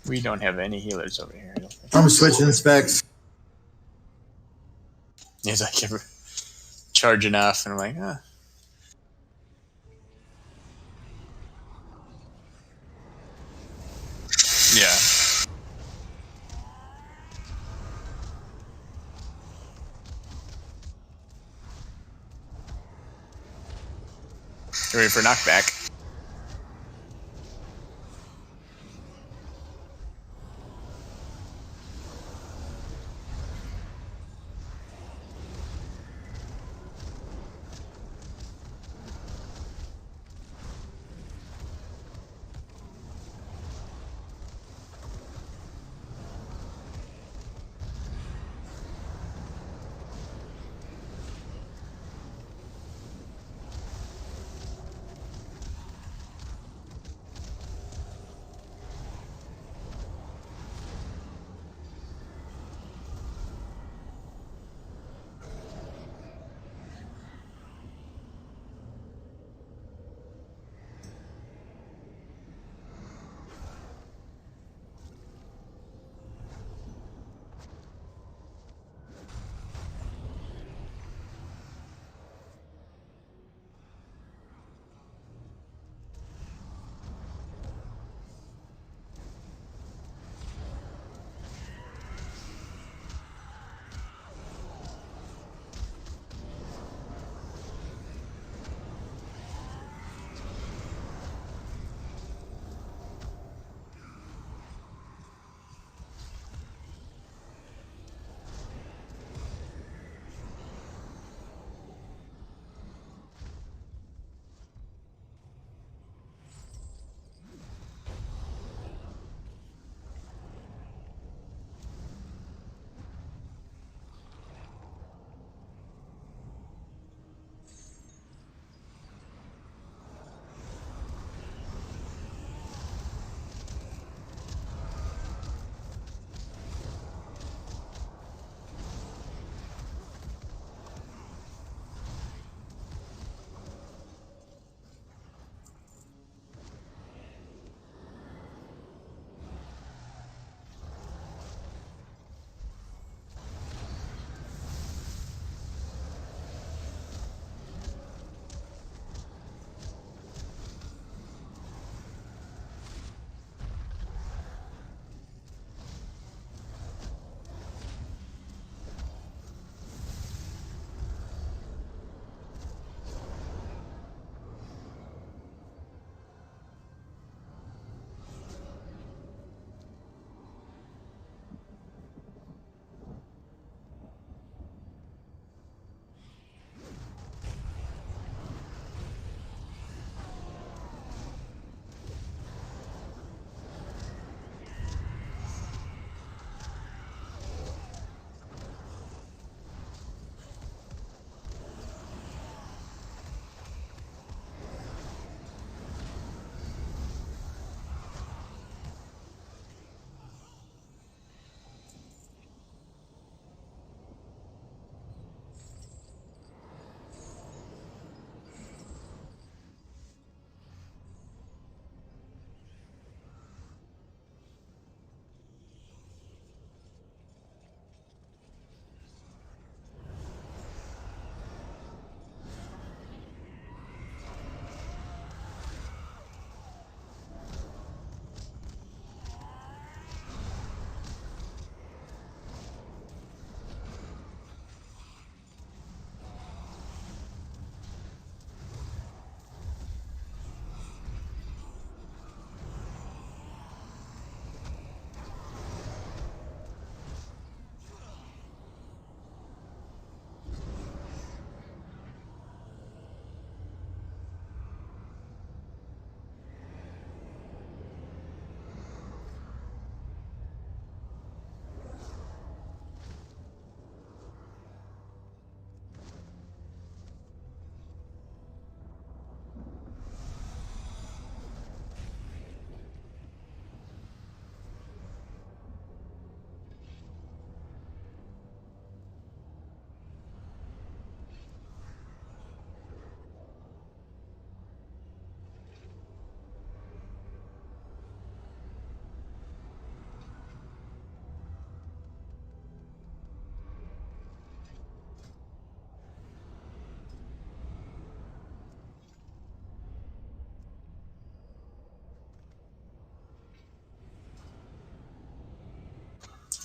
We don't have any healers over here. I don't think. I'm switching specs. He's like charging off, and I'm like, huh. Yeah. Ready for knockback.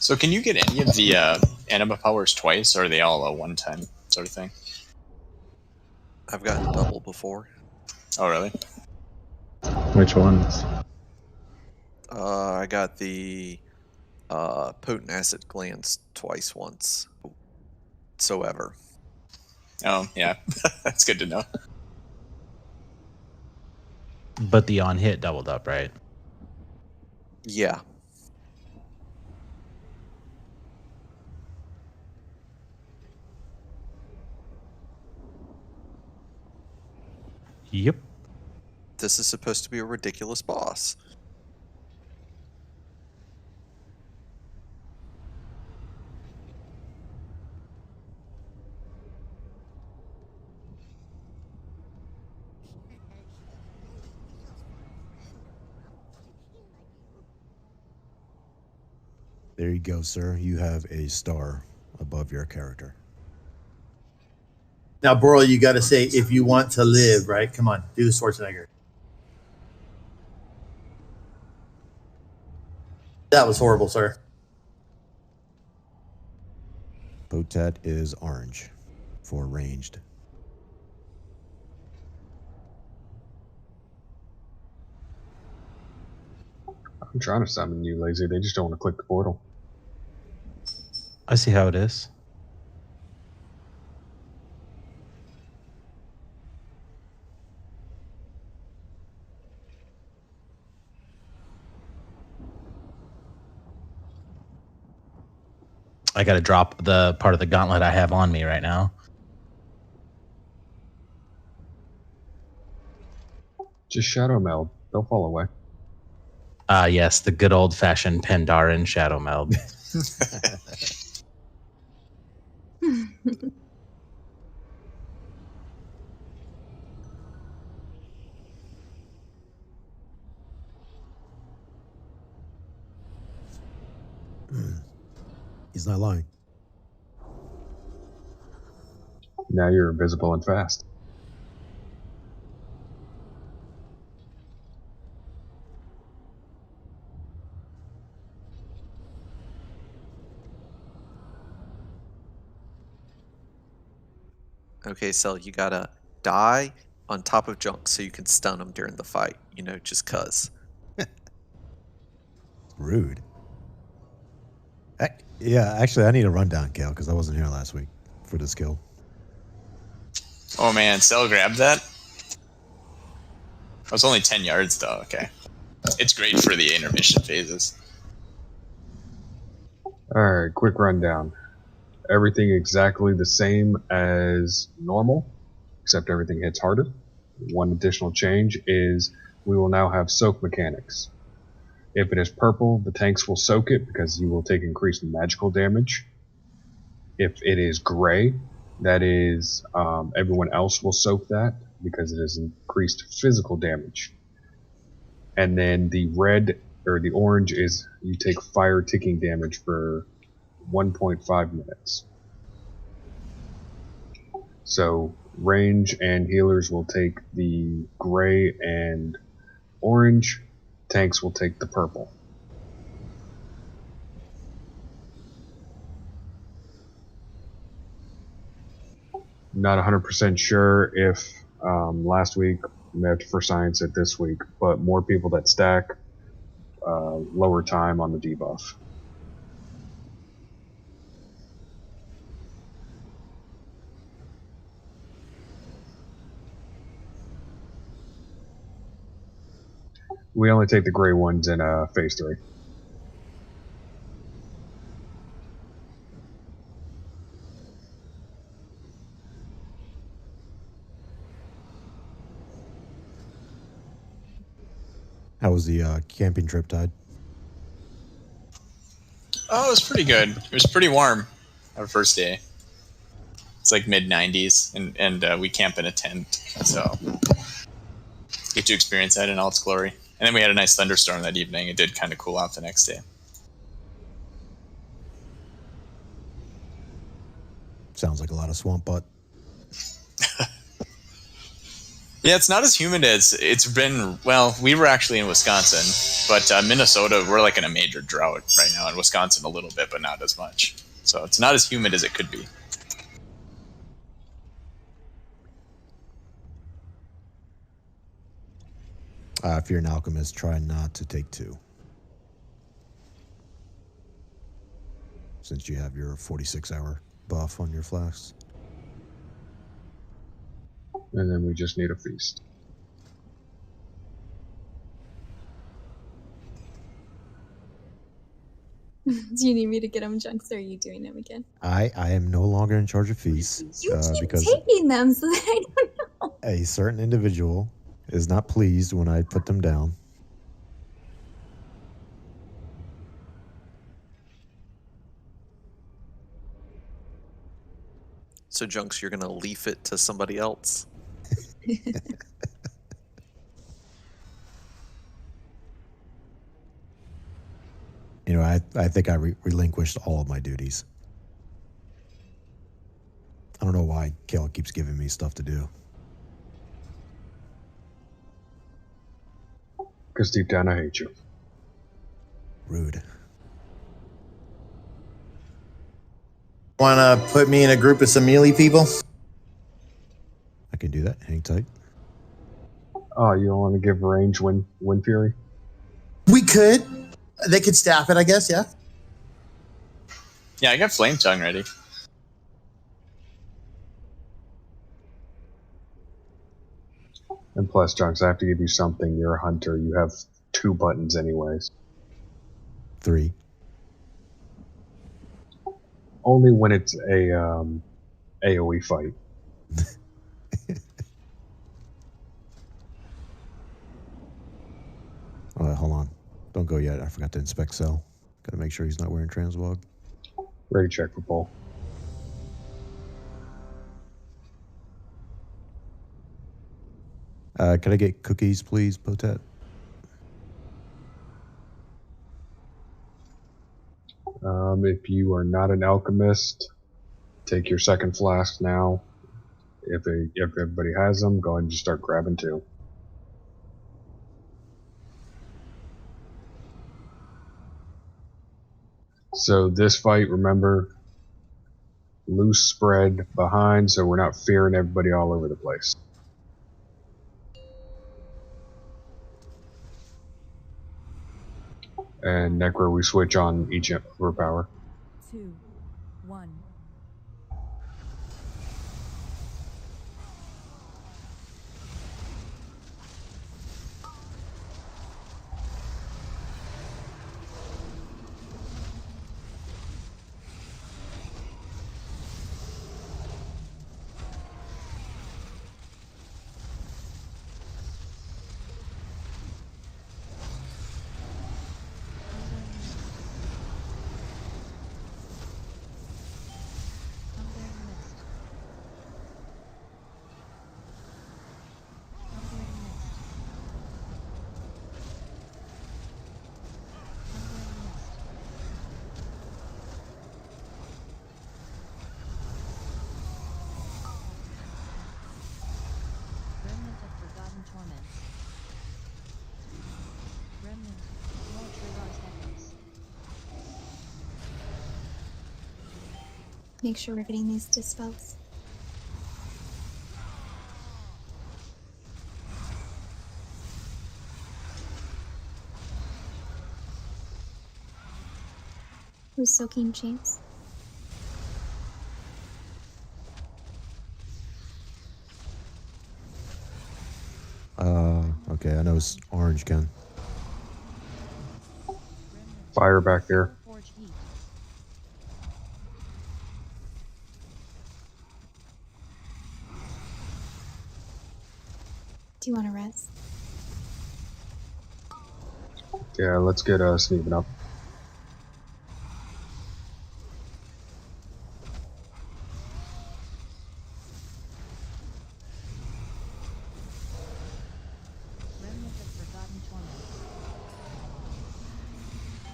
So can you get any of the anima powers twice, or are they all a one-time sort of thing? I've gotten double before. Oh, really? Which ones? I got the potent acid glands twice once. So ever. Oh, yeah. That's good to know. But the on hit doubled up, right? Yeah. Yep. This is supposed to be a ridiculous boss. There you go, sir. You have a star above your character. Now, Boral, you got to say if you want to live, right? Come on, do the Schwarzenegger. That was horrible, sir. Potet is orange for ranged. I'm trying to summon you, lazy. They just don't want to click the portal. I see how it is. I got to drop the part of the gauntlet I have on me right now. Just shadow meld. They'll fall away. Yes, the good old-fashioned Pandaren shadow meld. He's not lying. Now you're invisible and fast. Okay, so you gotta die on top of junk so you can stun them during the fight. You know, just cuz. Rude. Yeah, actually, I need a rundown, Kale, because I wasn't here last week for the skill. Oh, man. Cell grabbed that? It was only 10 yards, though. Okay. It's great for the intermission phases. Alright, quick rundown. Everything exactly the same as normal, except everything hits harder. One additional change is we will now have soak mechanics. If it is purple, the tanks will soak it because you will take increased magical damage. If it is gray, that is everyone else will soak that because it is increased physical damage. And then the red or the orange is you take fire ticking damage for 1.5 minutes. So range and healers will take the gray and orange. Tanks will take the purple. Not 100% sure if last week met for science at this week, but more people that stack, lower time on the debuff. We only take the gray ones in phase 3. How was the camping trip, Tide? Oh, it was pretty good. It was pretty warm our first day. It's like mid-90s, and we camp in a tent, so get to experience that in all its glory. And then we had a nice thunderstorm that evening. It did kind of cool off the next day. Sounds like a lot of swamp butt. Yeah, it's not as humid as it's been. Well, we were actually in Wisconsin, but Minnesota, we're like in a major drought right now. In Wisconsin, a little bit, but not as much. So it's not as humid as it could be. If you're an alchemist, try not to take 2. Since you have your 46-hour buff on your flasks. And then we just need a feast. Do you need me to get them, Junks, or are you doing them again? I am no longer in charge of feasts You keep because taking them, so that I don't know. a certain individual is not pleased when I put them down. So, Junks, you're gonna leaf it to somebody else. You know, I think I relinquished all of my duties. I don't know why Kel keeps giving me stuff to do. Because deep down I hate you. Rude. Want to put me in a group of some melee people? I can do that. Hang tight. Oh, you don't want to give range Wind Fury? We could. They could staff it, I guess, yeah. Yeah, I got Flame Tongue ready. And plus, Junks, I have to give you something. You're a hunter. You have 2 buttons anyways. 3. Only when it's a AoE fight. Oh, hold on. Don't go yet. I forgot to inspect Cell. Gotta make sure he's not wearing Transwog. Ready check for Paul. Can I get cookies, please, Potet? If you are not an alchemist, take your second flask now. If everybody has them, go ahead and just start grabbing 2. So this fight, remember, loose spread behind, so we're not fearing everybody all over the place. And Necro, we switch on each overpower. 2, 1. Remnant of forgotten torments. Remnant, more Tragar's echoes. Make sure riveting these dispels. Who's soaking chains? Okay, I know it's orange, Ken. Fire back there. Forge heat. Do you want to rest? Yeah, let's get sneaking up. Remnant of forgotten torments.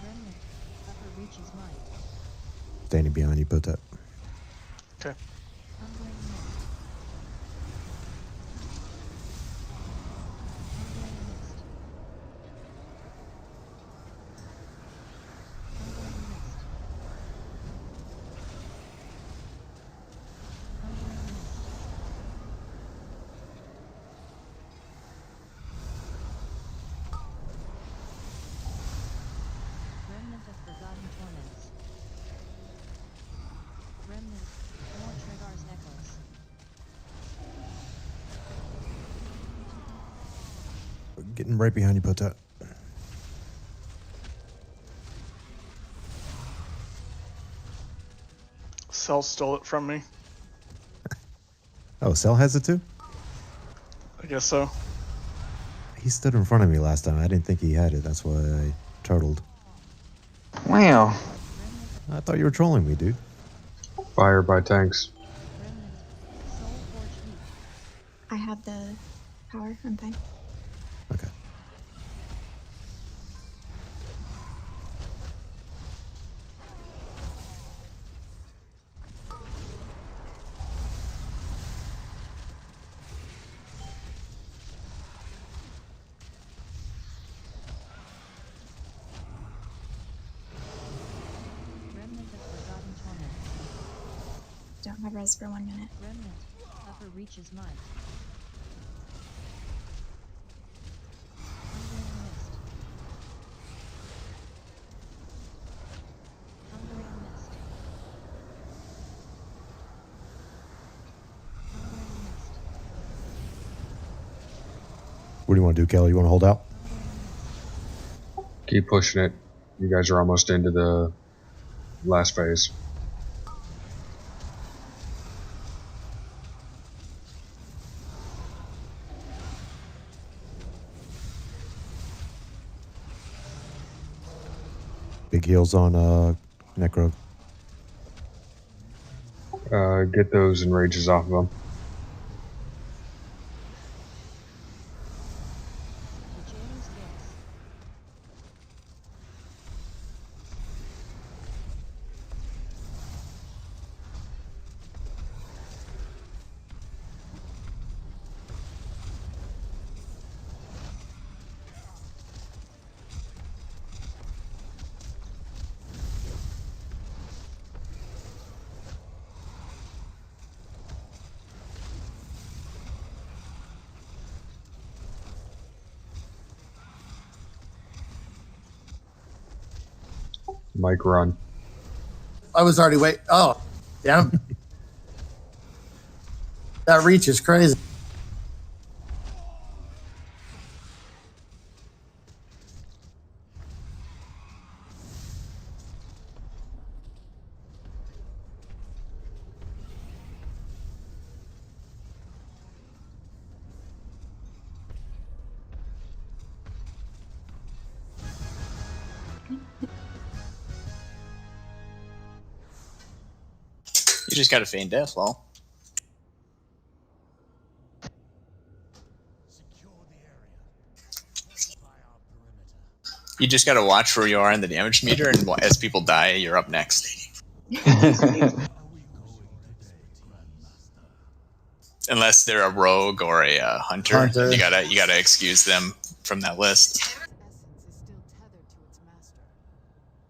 Remnant, upper reaches might. Standing behind you, Potet. Okay. Humbling mist. torments. Remnant, more Tragar's echoes. Getting right behind you, Pota. Cell stole it from me. Oh, Cell has it too? I guess so. He stood in front of me last time. I didn't think he had it. That's why I turtled. Wow. I thought you were trolling me, dude. Fire by tanks. Remnant, Soul Forge Heat. I have the power. I'm fine. Okay. Remnant of Forgotten Torments. Don't have res for 1 minute. Remnant, Upper Reaches Might. Hungering Mist. Hungering Mist. Hungering Mist. What do you want to do, Kelly? You want to hold out? Keep pushing it. You guys are almost into the last phase. Big heals on Necro. Get those enrages off of them. The Jailer's Gaze. Mike, run. I was already wait. Oh, damn. That reach is crazy. You just gotta feign death, lol. You just gotta watch where you are in the damage meter, and as people die, you're up next. Unless they're a rogue or a hunter, Hunter. you gotta excuse them from that list. essence is still tethered to its master.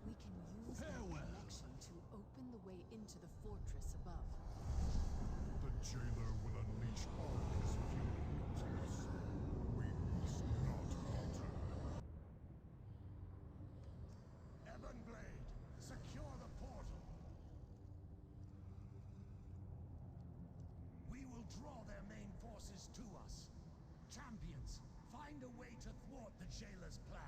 We can use that connection to open the way into the fortress above. The jailer will unleash all his fury into us. We must not falter. Ebonblade, secure the portal. We will draw their main forces to us. Champions, find a way to thwart the jailer's plan.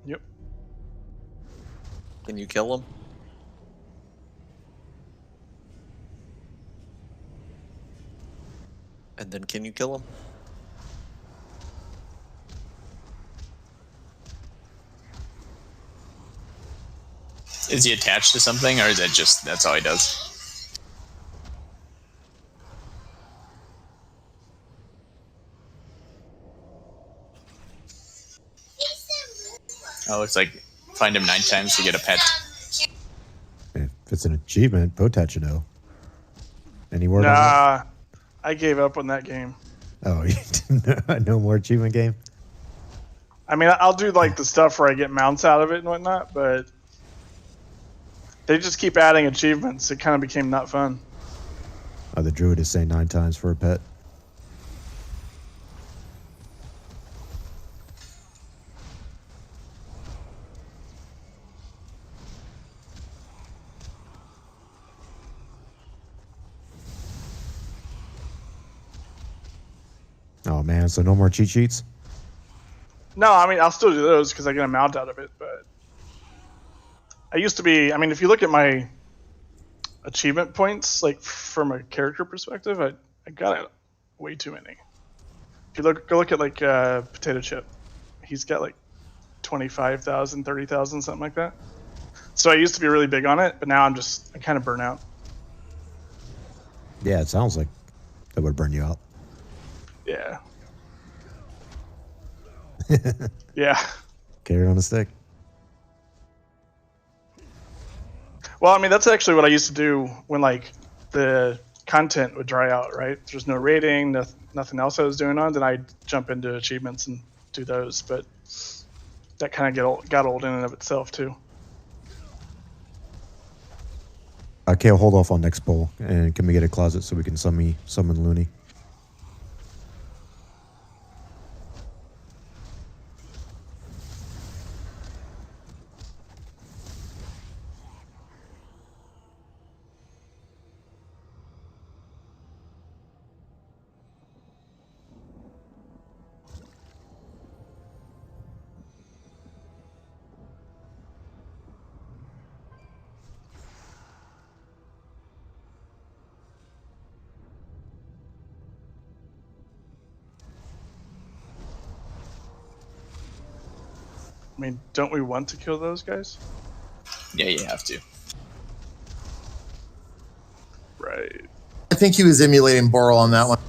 Yep. Can you kill him? And then can you kill him? Is he attached to something, or is that just that's all he does? Oh, looks like find him 9 times to get a pet. If it's an achievement, Potat should know. Any word on Nah, I gave up on that game. that? Oh, you didn't no more achievement game? I mean, I'll do like the stuff where I get mounts out of it and whatnot, but they just keep adding achievements. It kind of became not fun. Oh, the druid is saying 9 times for a pet. Oh man, so no more cheat sheets? No, I mean, I'll still do those because I get a mount out of it, but I used to be, I mean, if you look at my achievement points, like from a character perspective, I got way too many. If you go look at like Potato Chip, he's got like 25,000, 30,000, something like that. So I used to be really big on it, but now I'm kind of burnt out. Yeah, it sounds like that would burn you out. Yeah. Yeah. Carrot on a stick. Well, I mean, that's actually what I used to do when like the content would dry out, right? There's no rating, nothing else I was doing on. Then I'd jump into achievements and do those, but that kind of got old in and of itself too. Okay, I'll hold off on next poll. And can we get a closet so we can summon Looney? I mean, don't we want to kill those guys? Yeah, you have to. Right. I think he was emulating Boral on that one.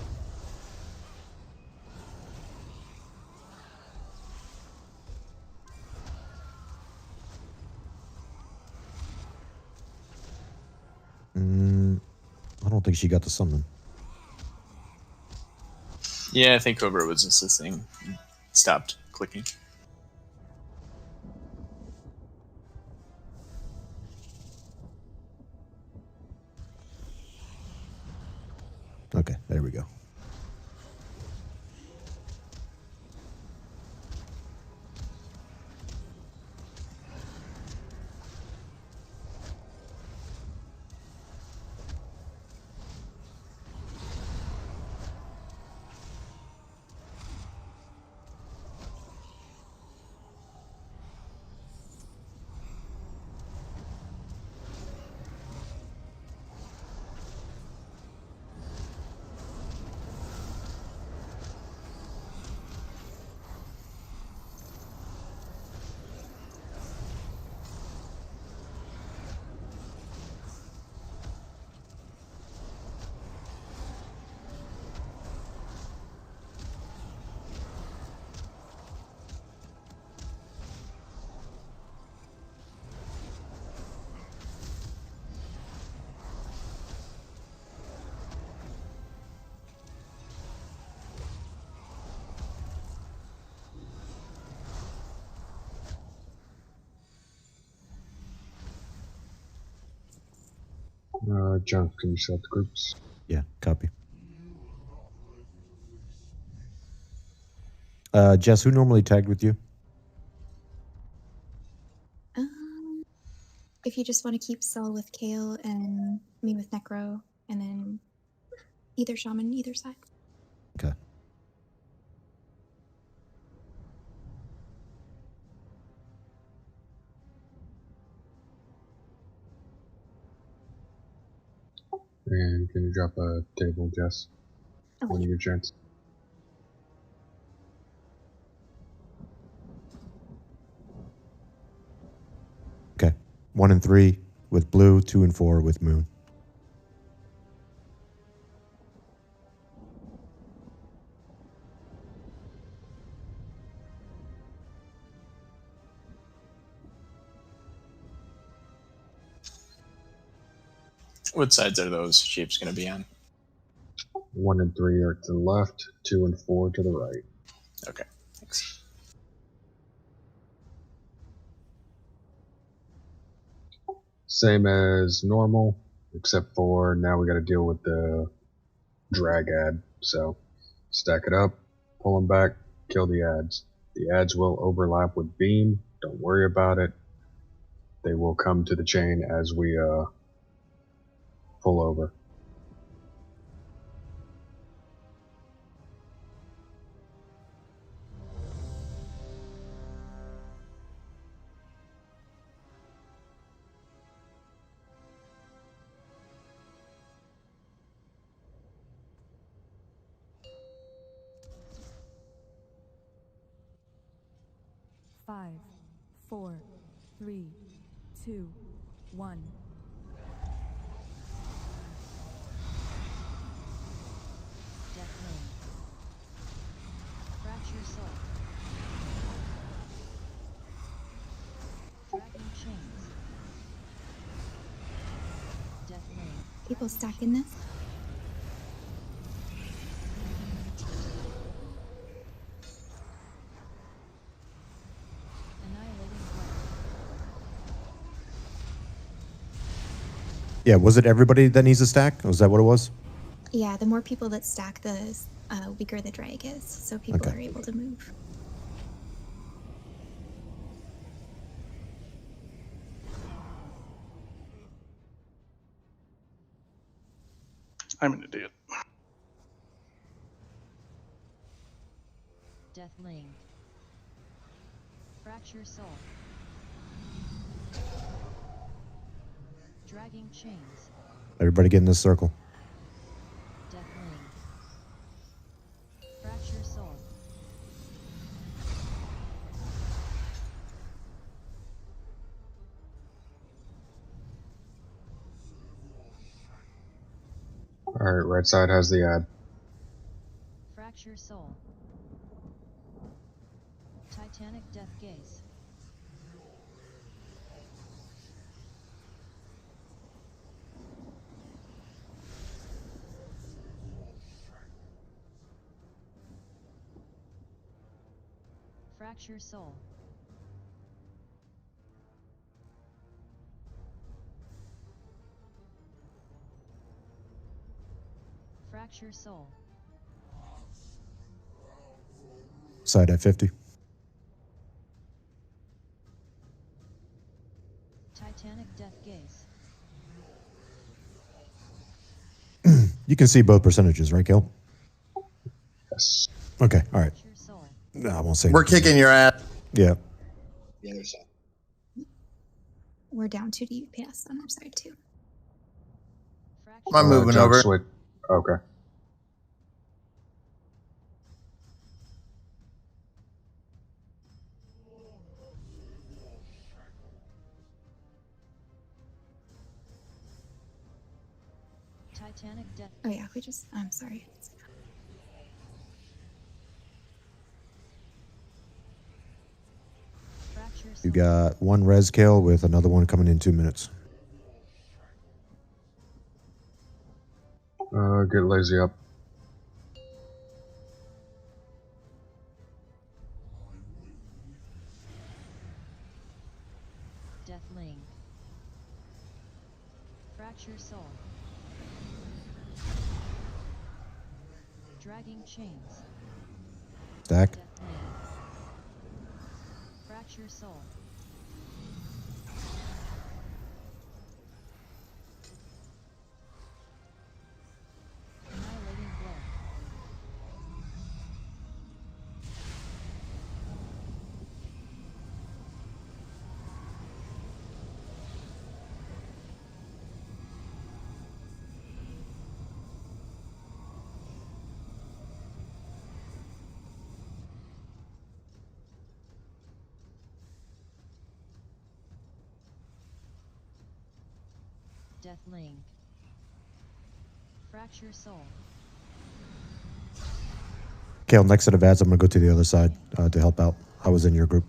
I don't think she got the summon. Yeah, I think Cobra was just listening. Stopped clicking. Okay, there we go. John, can you set the groups? Yeah, copy. Jess, who normally tagged with you? If you just want to keep Cell with Kale and me with Necro, and then either Shaman, either side. Okay. And can you drop a table, Jess? Oh, When yeah. you get a chance. Okay. 1 and 3 with blue, 2 and 4 with moon. What sides are those shapes going to be on? 1 and 3 are to the left, 2 and 4 to the right. Okay, thanks. Same as normal, except for now we got to deal with the drag ad. So stack it up, pull them back, kill the ads. The ads will overlap with beam. Don't worry about it. They will come to the chain as we pull over. Five, 4, 3, 2, 1. Death Lane. Fracture Soul. Dragging Chains. Death Lane. People stacking this. Annihilating Blood. Yeah, was it everybody that needs a stack? Was that what it was? Yeah, the more people that stack, the weaker the drag is, so people Okay. are able to move. I'm an idiot. Death Lane. Fracture Soul. Dragging Chains. Everybody get in this circle. Death Lane. Fracture Soul. Alright, right side has the ad. Fracture Soul. Titanic Death Gaze. Fracture Soul. Fracture Soul. Side at 50. Titanic Death Gaze. You can see both percentages, right, Gil? Yes. Okay, all right. Fracture Soul. No, I won't say We're anything. kicking your ass. Yeah. The other side. We're down 2 DPS on our side too. Fracture I'm moving jug over. switch. Okay. Titanic Death. Oh yeah, we just. I'm sorry. Fracture You Soul. got one res kill with another one coming in 2 minutes. Get lazy up. Death Lane. Fracture Soul. Dragging Chains. Stack. Death Lane. Fracture Soul. Annihilating Blood. Death Link. Fracture Soul. Kale, next set of ads, I'm gonna go to the other side to help out. I was in your group.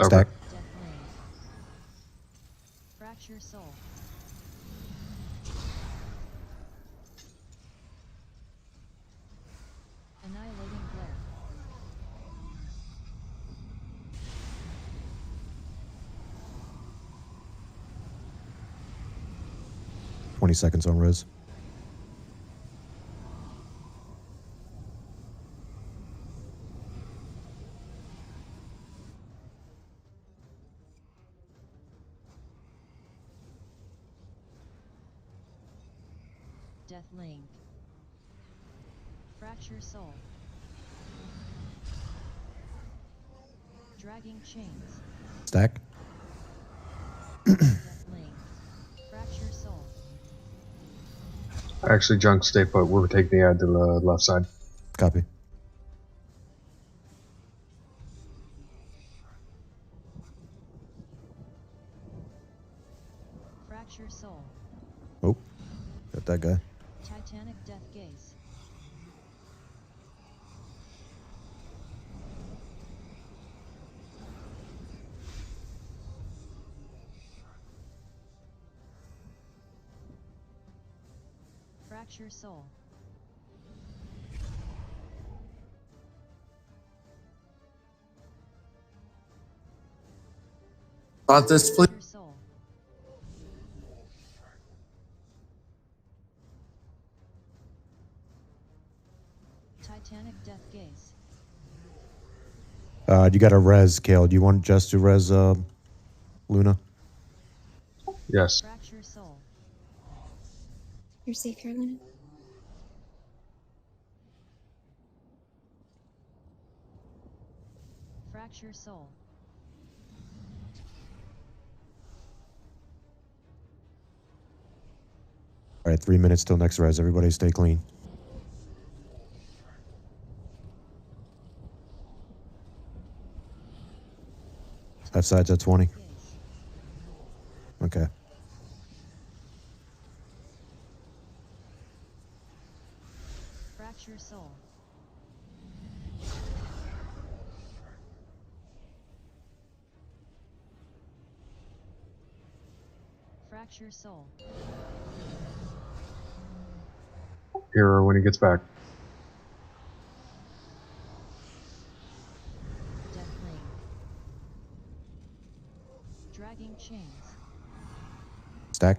Okay. Stack. Death Link. Fracture Soul. Annihilating Glare. 20 seconds on res. Death Link. Fracture Soul. Dragging Chains. Stack. Death Link. Fracture Soul. Actually, Junk, stay put. We're taking the ad to the left side. Copy. Fracture Soul. Oh, got that guy. Titanic Death Gaze. Fracture Soul. Want this, please? Fracture Soul. Titanic Death Gaze. You got a res, Kale. Do you want just to res Luna? Yes. Fracture Soul. You're safe here, Luna. Fracture Soul. All right, 3 minutes till next res. Everybody stay clean. Left side's at 20. Gaze. Okay. Fracture Soul. Fracture Soul. Hero when he gets back. Death Link. Dragging Chains. Stack.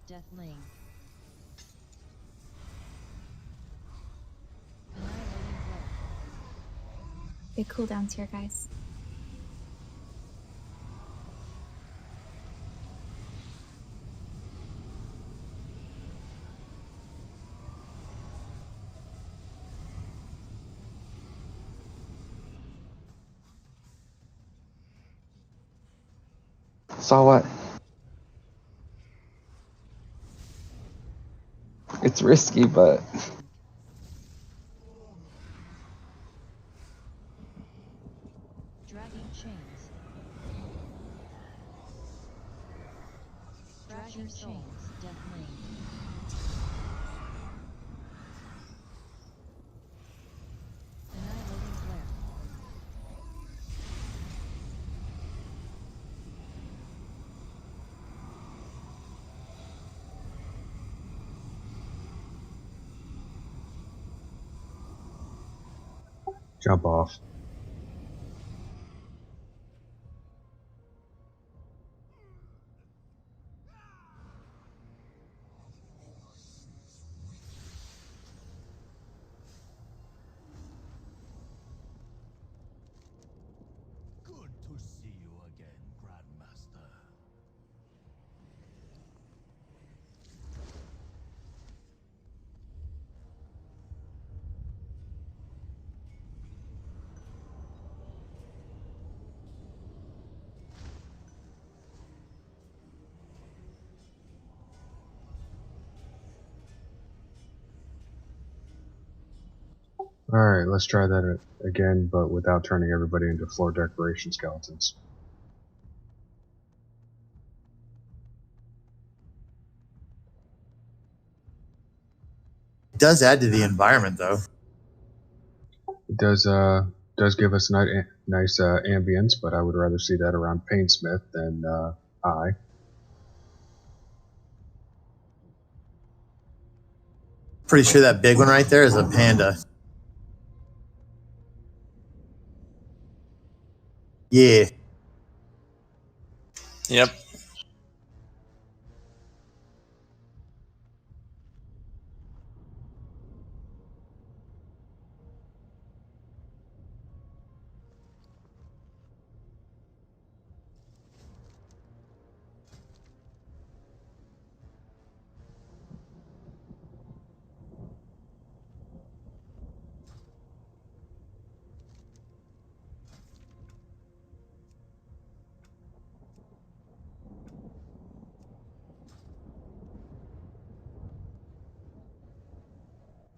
Death Link. Annihilating Glare. Big cooldowns here, guys. So what? It's risky, but Dragging Chains. Fracture Chains. Death Link. Annihilating Glare. Jump off. Good to see you again, Grandmaster. Alright, let's try that again, but without turning everybody into floor decoration skeletons. It does add to the environment, though. It does give us nice ambience, but I would rather see that around Painsmith than I. Pretty sure that big one right there is a panda. Yeah. Yep.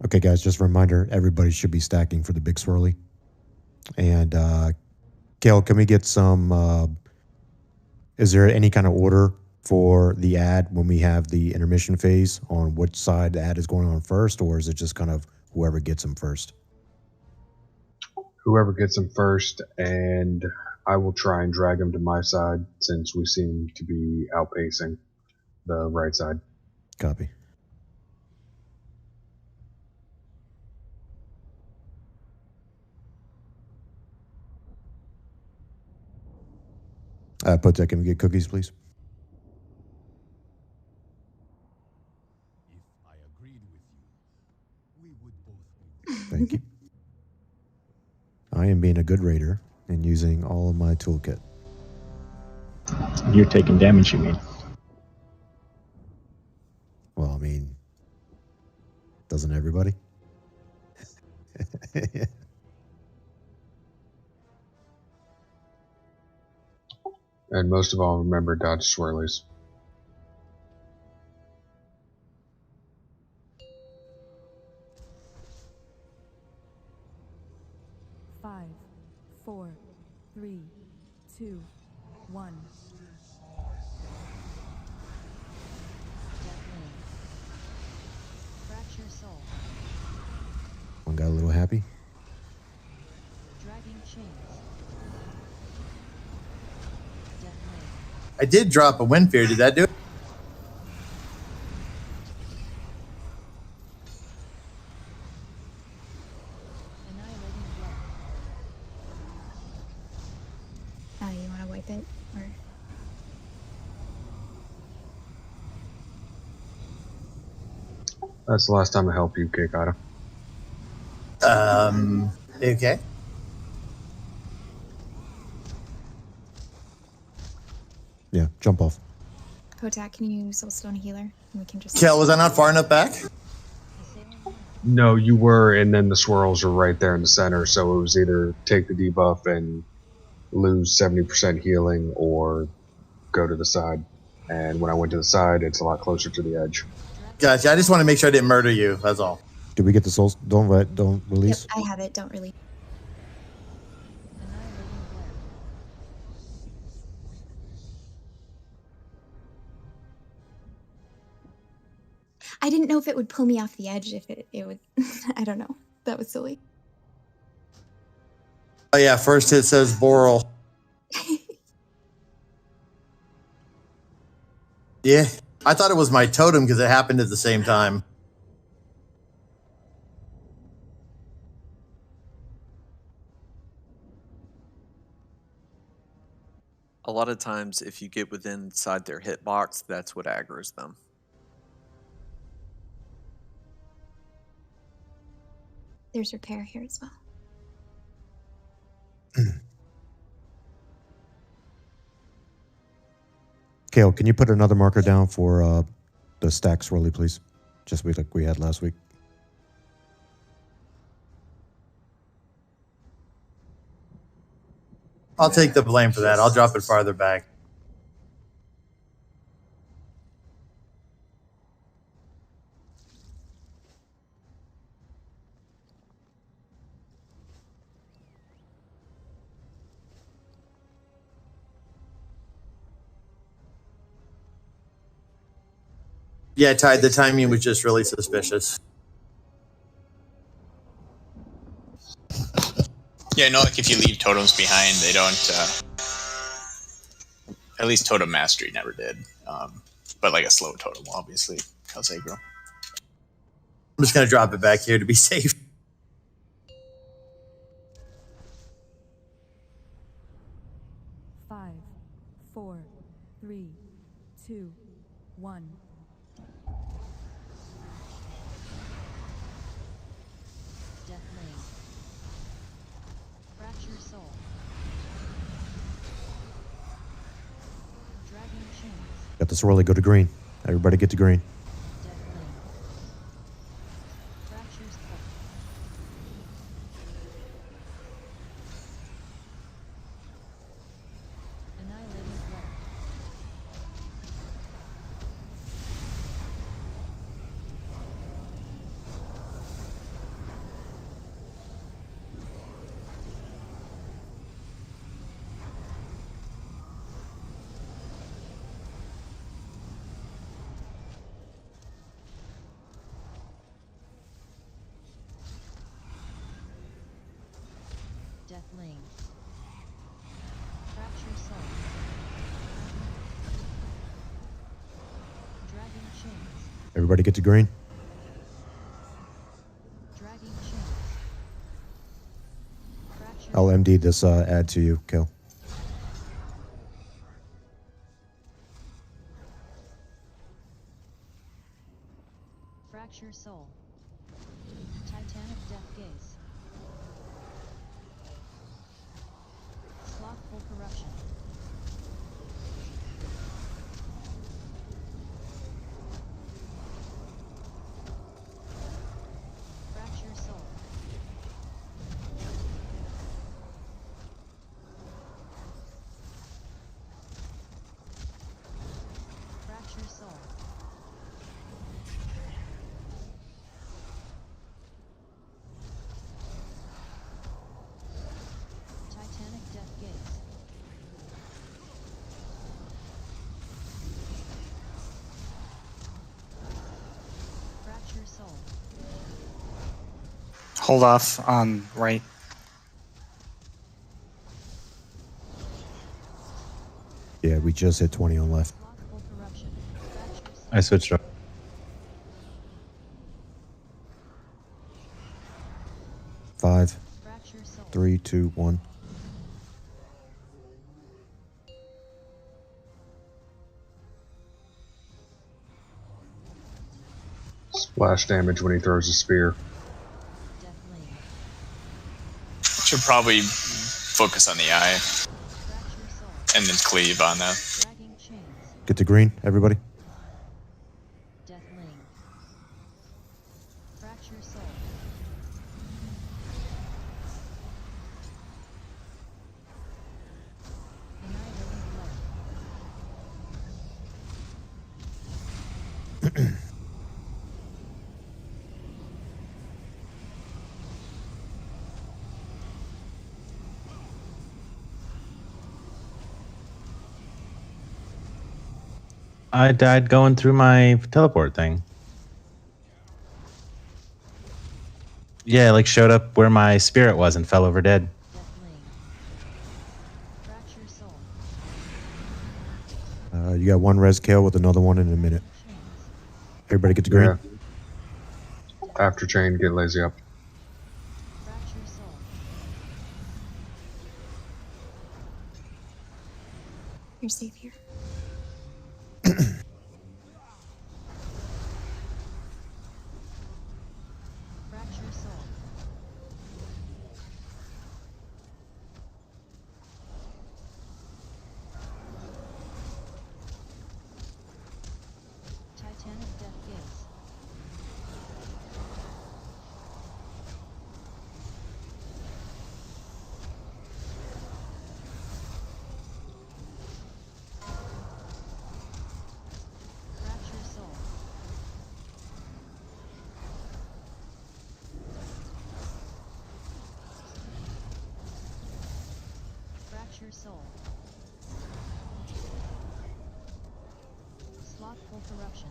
Okay, guys, just a reminder, everybody should be stacking for the big swirly. And, Kale, can we get some, is there any kind of order for the ad when we have the intermission phase on which side the ad is going on first, or is it just kind of whoever gets them first? Whoever gets them first, and I will try and drag them to my side since we seem to be outpacing the right side. Copy. Potek, can we get cookies, please? If I agreed with you, we would both be. Thank you. I am being a good raider and using all of my toolkit. You're taking damage, you mean? Well, I mean, doesn't everybody? And most of all, remember dodge swirlies. Five, 4, 3, 2, 1. Fracture soul. One got a little happy. Dragging chains. Detonate. I did drop a wind fear. Did that do it? Annihilating blow. You want to wipe it? Or That's the last time I help you, Keikata. Okay. Yeah, jump off. Potak, can you soulstone a healer? And we can just. Kel, was I not far enough back? No, you were, and then the swirls were right there in the center, so it was either take the debuff and lose 70% healing or go to the side. And when I went to the side, it's a lot closer to the edge. Gotcha. I just want to make sure I didn't murder you. That's all. Did we get the souls? Don't release? Yep, I have it. Don't release. Annihilating blow. I didn't know if it would pull me off the edge. If it would. I don't know. That was silly. Oh yeah, first hit says Boral. Yeah, I thought it was my totem because it happened at the same time. A lot of times, if you get within inside their hitbox, that's what aggroes them. There's repair here as well. Kale, can you put another marker down for the stack swirly, please? Just like we had last week. I'll take the blame for that. I'll drop it farther back. Yeah, Ty, the timing was just really suspicious. Yeah, no, like if you leave totems behind, they don't. At least Totem Mastery never did. But like a slow totem, obviously, cause aggro. I'm just going to drop it back here to be safe. Five, 4, 3, 2, 1. Death Lane. Fracture Soul. Dragon Chains. Got the swirly, go to green. Everybody get to green. Death Lane. Fracture Skull. Annihilating Flare. Death Lane. Fracture Soul. Dragon Chains. Everybody get to green. Dragon Chains. Fracture I'll MD this ad to you, Kill. Fracture Soul. Titanic Death Gaze. Slothful Corruption. Fracture Soul. Fracture Soul. Titanic Death Gaze. Fracture Soul. Hold off on right. Yeah, we just hit 20 on left. Slothful Corruption. Fracture Soul. I switched up. 5, Fracture Soul. 3, 2, 1. Splash damage when he throws a spear. Death Lane. Should probably focus on the eye Fracture Soul. and then cleave on them. Dragging Chains. Get to green, everybody. Death Lane. Fracture Soul. Annihilating Flare. I died going through my teleport thing. Yeah, like showed up where my spirit was and fell over dead. Death Lane. Fracture Soul. You got one res kill with another one in a minute. Chains. Everybody get to green. Yeah. After chain, get lazy up. Fracture Soul. You're safe here. Fracture Soul. Titanic Death Gaze. Fracture Soul. Fracture Soul. Slothful Corruption.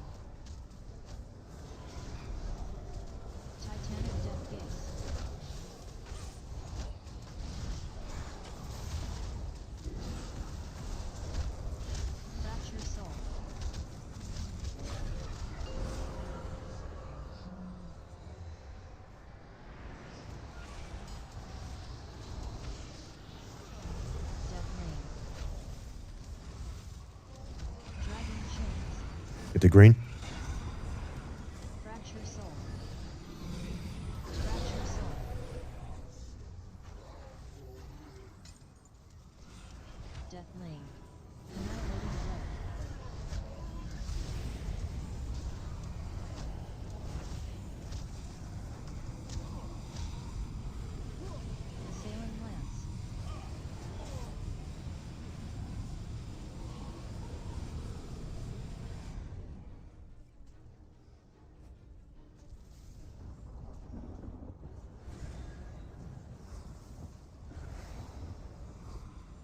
Hit the green. Fracture soul. Fracture soul. Death link. Annihilating blow. Assailing lance.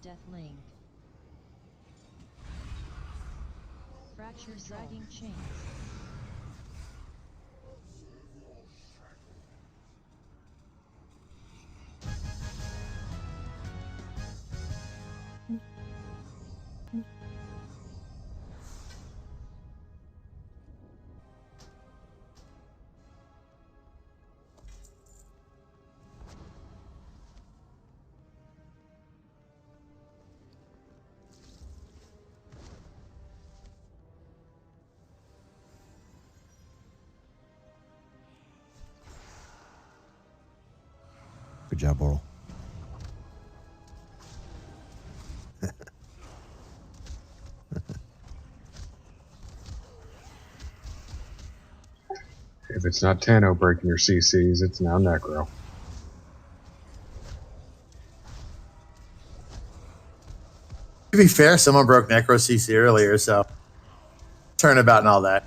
Death link. Fracture dragging chains. Good job, Oral. If it's not Tano breaking your CCs, it's now Necro. To be fair, someone broke Necro CC earlier, so turnabout and all that.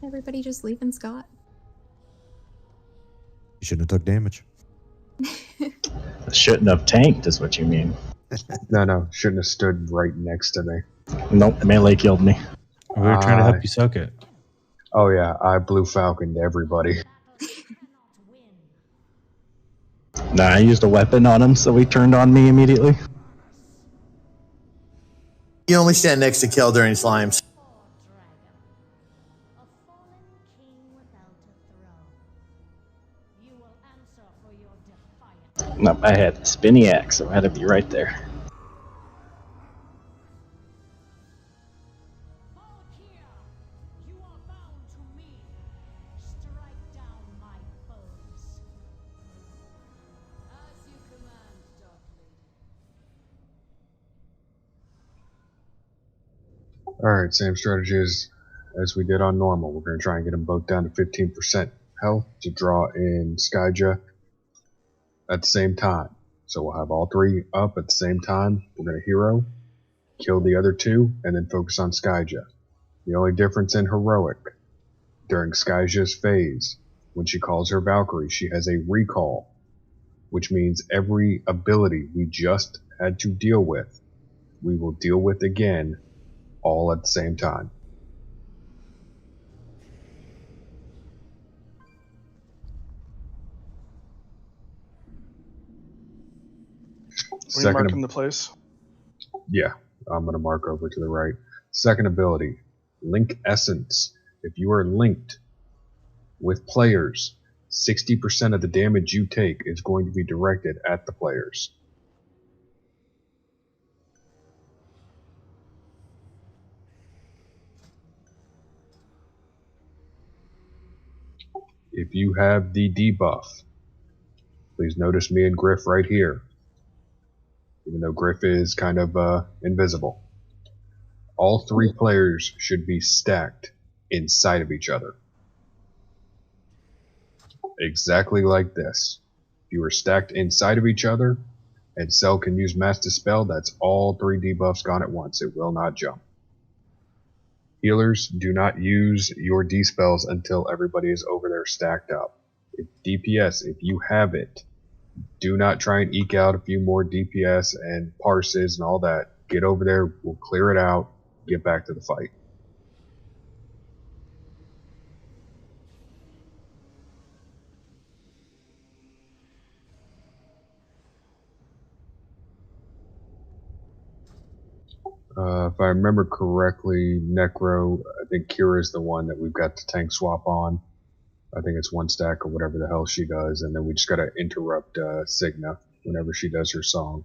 Everybody just leaving Scott. You shouldn't have took damage. Shouldn't have tanked, is what you mean. No, shouldn't have stood right next to me. Nope, melee killed me. We were trying to help you soak it. Oh yeah, I Blue Falconed everybody. Nah, I used a weapon on him, so he turned on me immediately. You only stand next to Kel during slimes. Nope, I had the spinny axe, so I had to be right there. Alright, same strategy as we did on normal. We're going to try and get them both down to 15% health to draw in Skyja at the same time. So we'll have all three up at the same time. We're going to hero, kill the other two, and then focus on Skyja. The only difference in heroic, during Skyja's phase, when she calls her Valkyrie, she has a recall, which means every ability we just had to deal with, we will deal with again, all at the same time. Are you marking the place? Yeah, I'm going to mark over to the right. Second ability, Link Essence. If you are linked with players, 60% of the damage you take is going to be directed at the players. If you have the debuff, please notice me and Griff right here. Even though Griff is kind of invisible. All three players should be stacked inside of each other. Exactly like this. If you are stacked inside of each other, and Cell can use Mass Dispel, that's all three debuffs gone at once. It will not jump. Healers, do not use your D-spells until everybody is over there stacked up. If DPS, if you have it, do not try and eke out a few more DPS and parses and all that. Get over there, we'll clear it out, get back to the fight. If I remember correctly, Necro, I think Kira is the one that we've got the tank swap on. I think it's one stack or whatever the hell she does, and then we just gotta interrupt Signa whenever she does her song.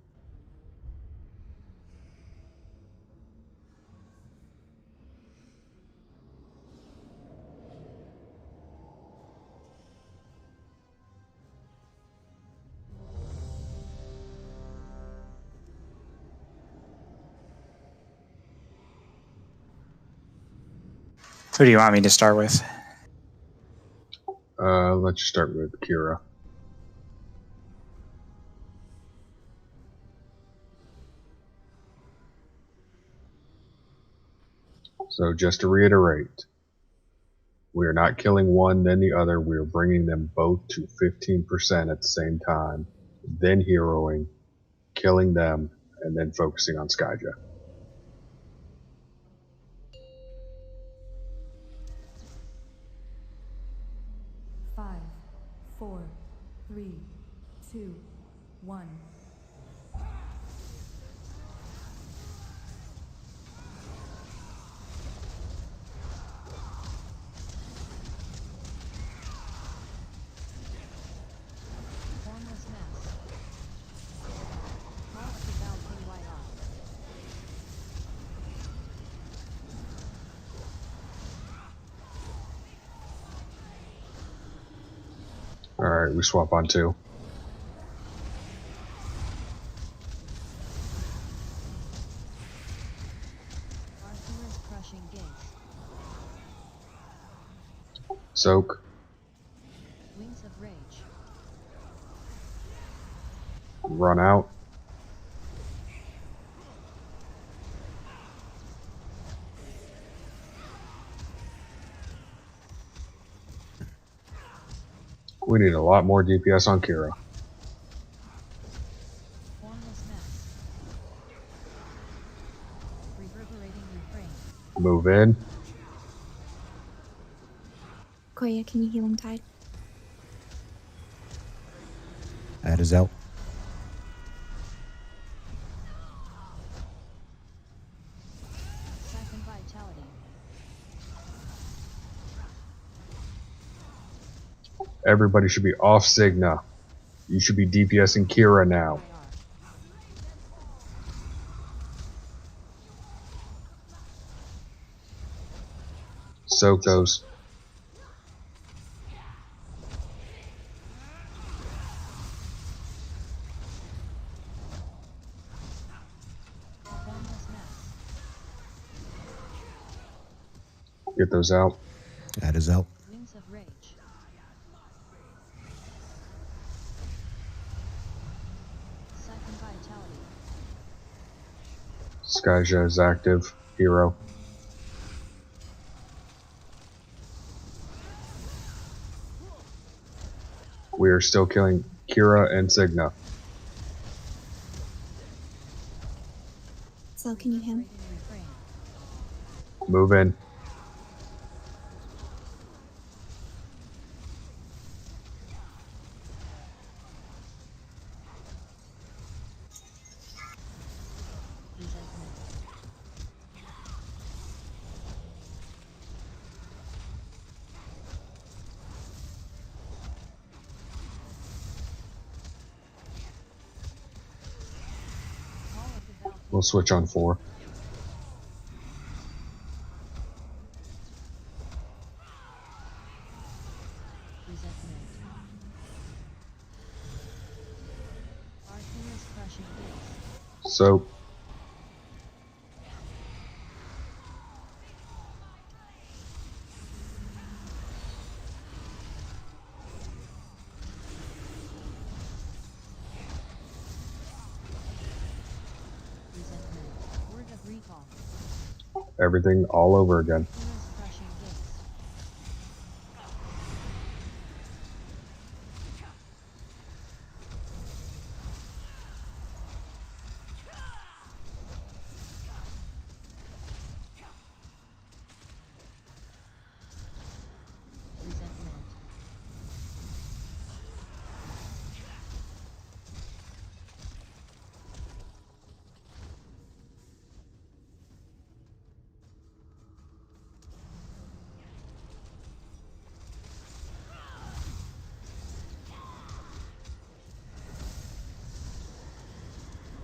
Who do you want me to start with? Let's just start with Kira. So just to reiterate, we are not killing one then the other, we are bringing them both to 15% at the same time, then heroing, killing them, and then focusing on Skyja. Five, 4, 3, 2, 1. Formless mass. Toss the Valkyrie right off. Alright, we swap on two. Arthur's crushing gaze. Soak. Wings of rage. Run out. We need a lot more DPS on Kira. Formless mass. Reverberating refrain. Move in. Koya, can you healing tide? Ad is out. Siphon vitality. Everybody should be off Signa. You should be DPSing Kira now. Soak those. Formless mass. Get those out. Ad is out. Wings of rage. Siphon vitality. Skyja is active. Hero. We are still killing Kira and Signa. So can you him? Refrain. Move in. Resentment. Call of the Valkyrie. We'll switch on 4. Resentment. Arthur's crushing gaze. Soak. Resentment. Word of recall. Everything all over again. Arthur's crushing gaze. Resentment.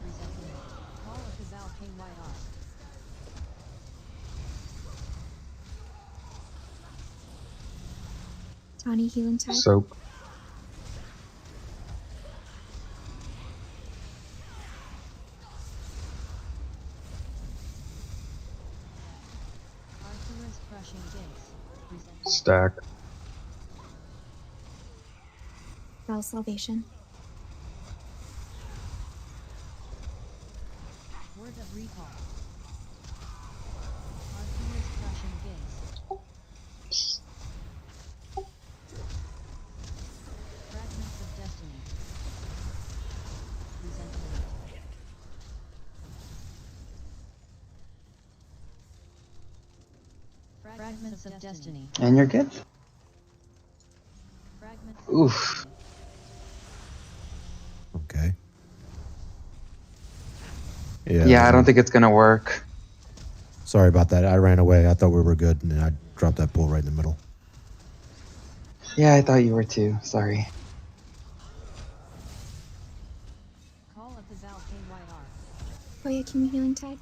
Resentment. Call of the Valkyrie YR. Tawny healing tide? Soak. Arthur's crushing gaze. Resentment. Stack. Spell salvation. Word of recall. Arthur's crushing gaze. Fragments of destiny. Resentment. Fragments of destiny. And you're good? Fragments. Oof. Okay. Yeah, I don't think it's gonna work. Sorry about that. I ran away. I thought we were good, and then I dropped that pull right in the middle. Yeah, I thought you were too. Sorry. Call of the Valkyrie YR. Koya, can you healing tide?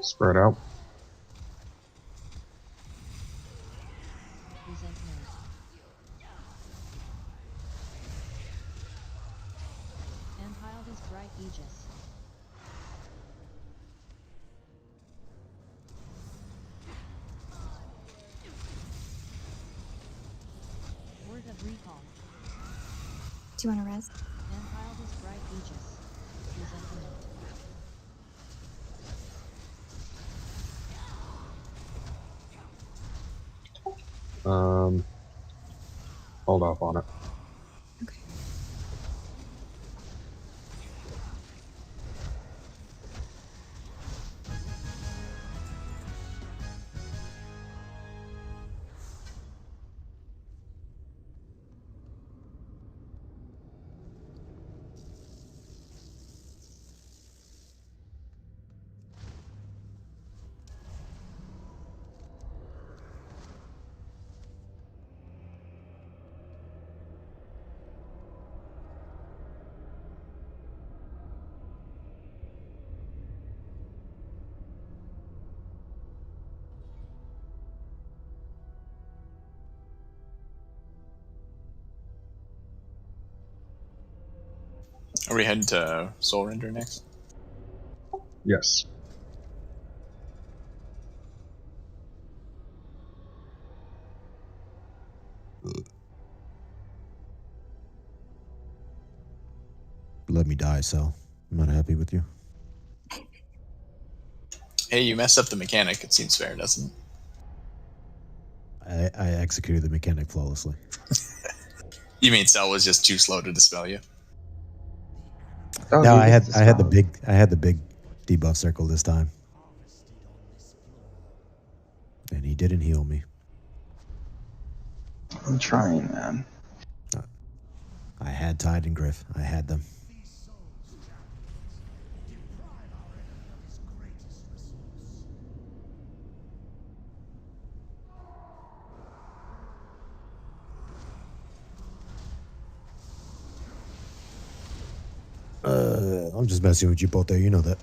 Spread out. Resentment. Empiled his bright aegis. Word of recall. Do you want to res? Empiled his bright aegis. Resentment. Hold off on it. Okay. Are we heading to Soul Render next? Yes. Let me die, Cell. I'm not happy with you. Hey, you messed up the mechanic. It seems fair, doesn't it? I executed the mechanic flawlessly. You mean Cell was just too slow to dispel you? Oh, No, he I gets had the dispelled. big debuff circle this time. And he didn't heal me. I'm trying, man. I had Tide and Griff. I had them. I'm just messing with you both there. You know that.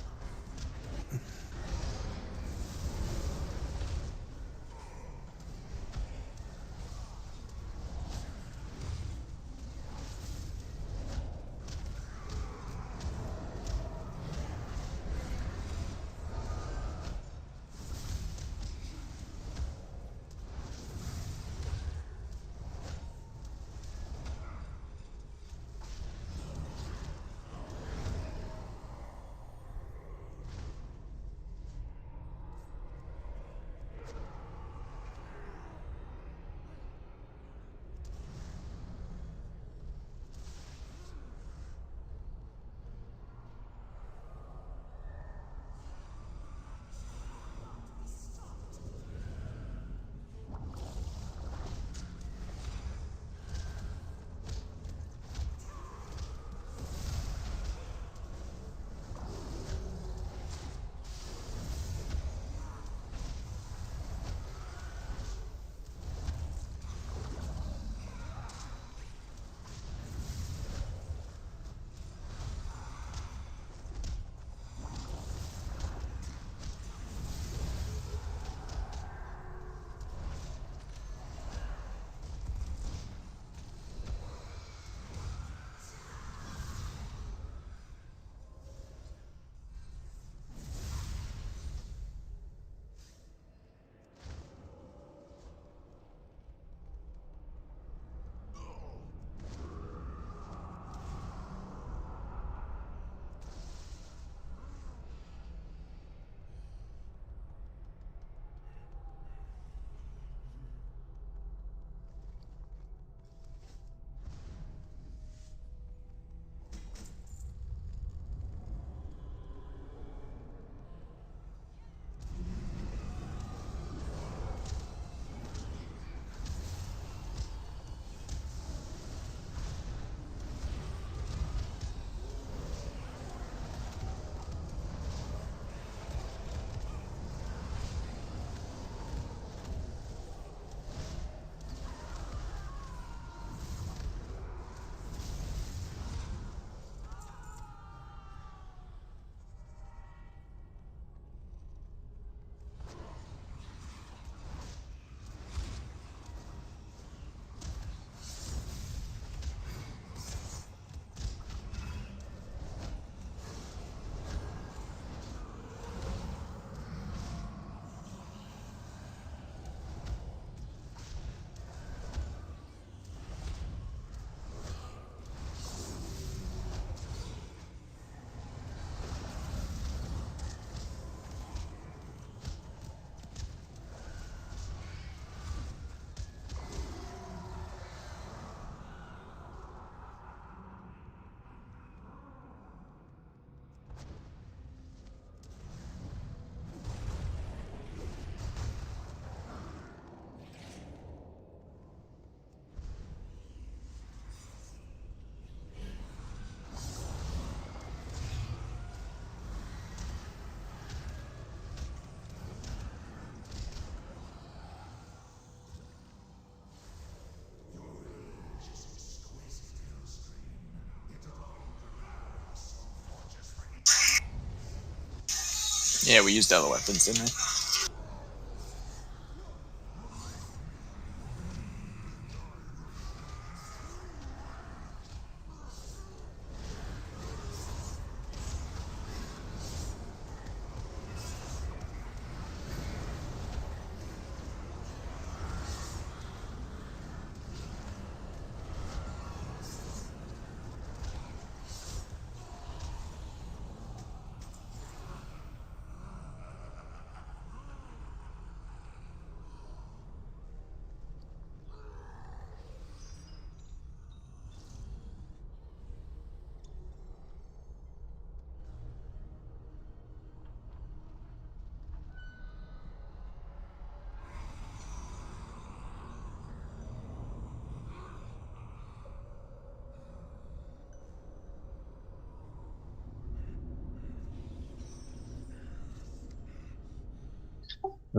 Yeah, we used all the weapons, didn't we?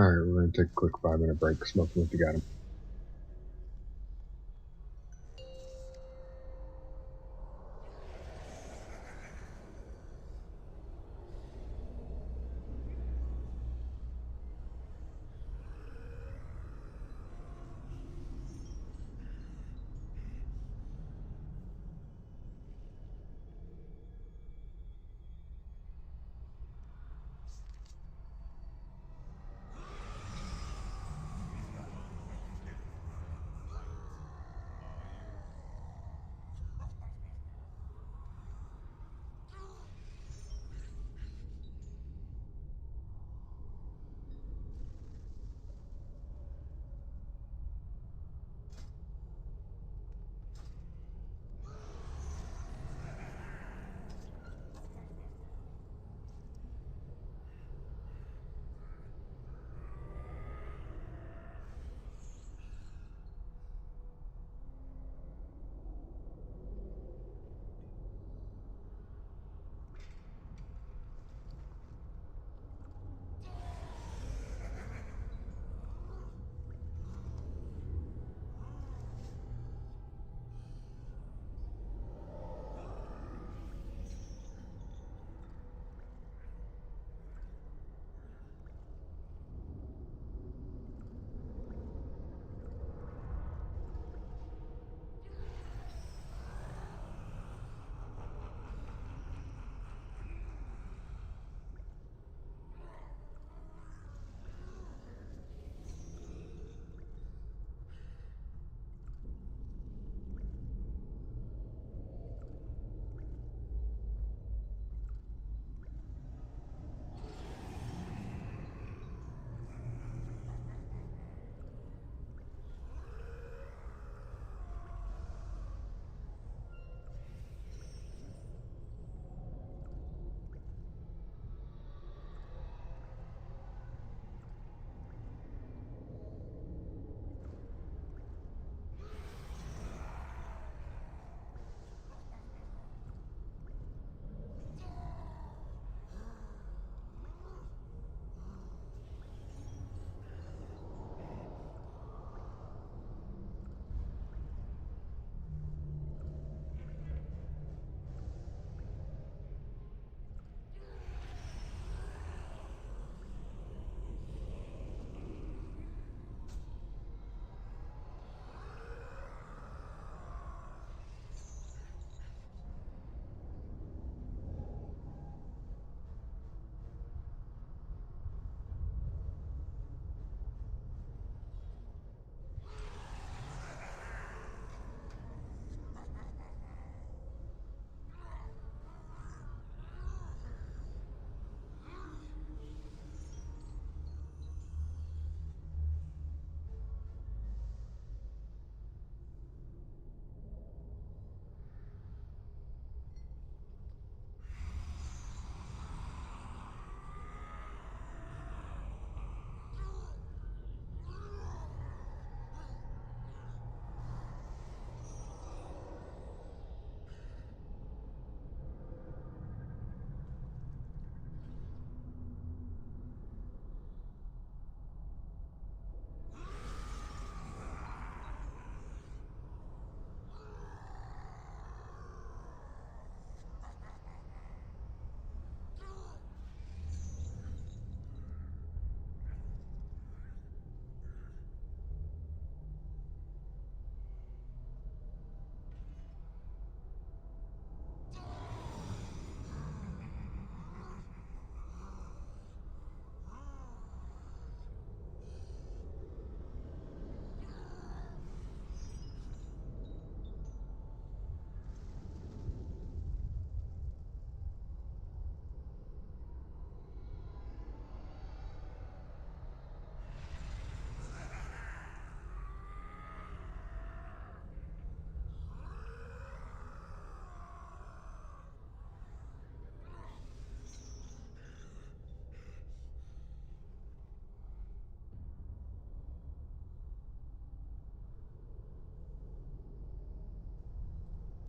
All right, we're gonna take a quick 5-minute break. Smoke if you got him.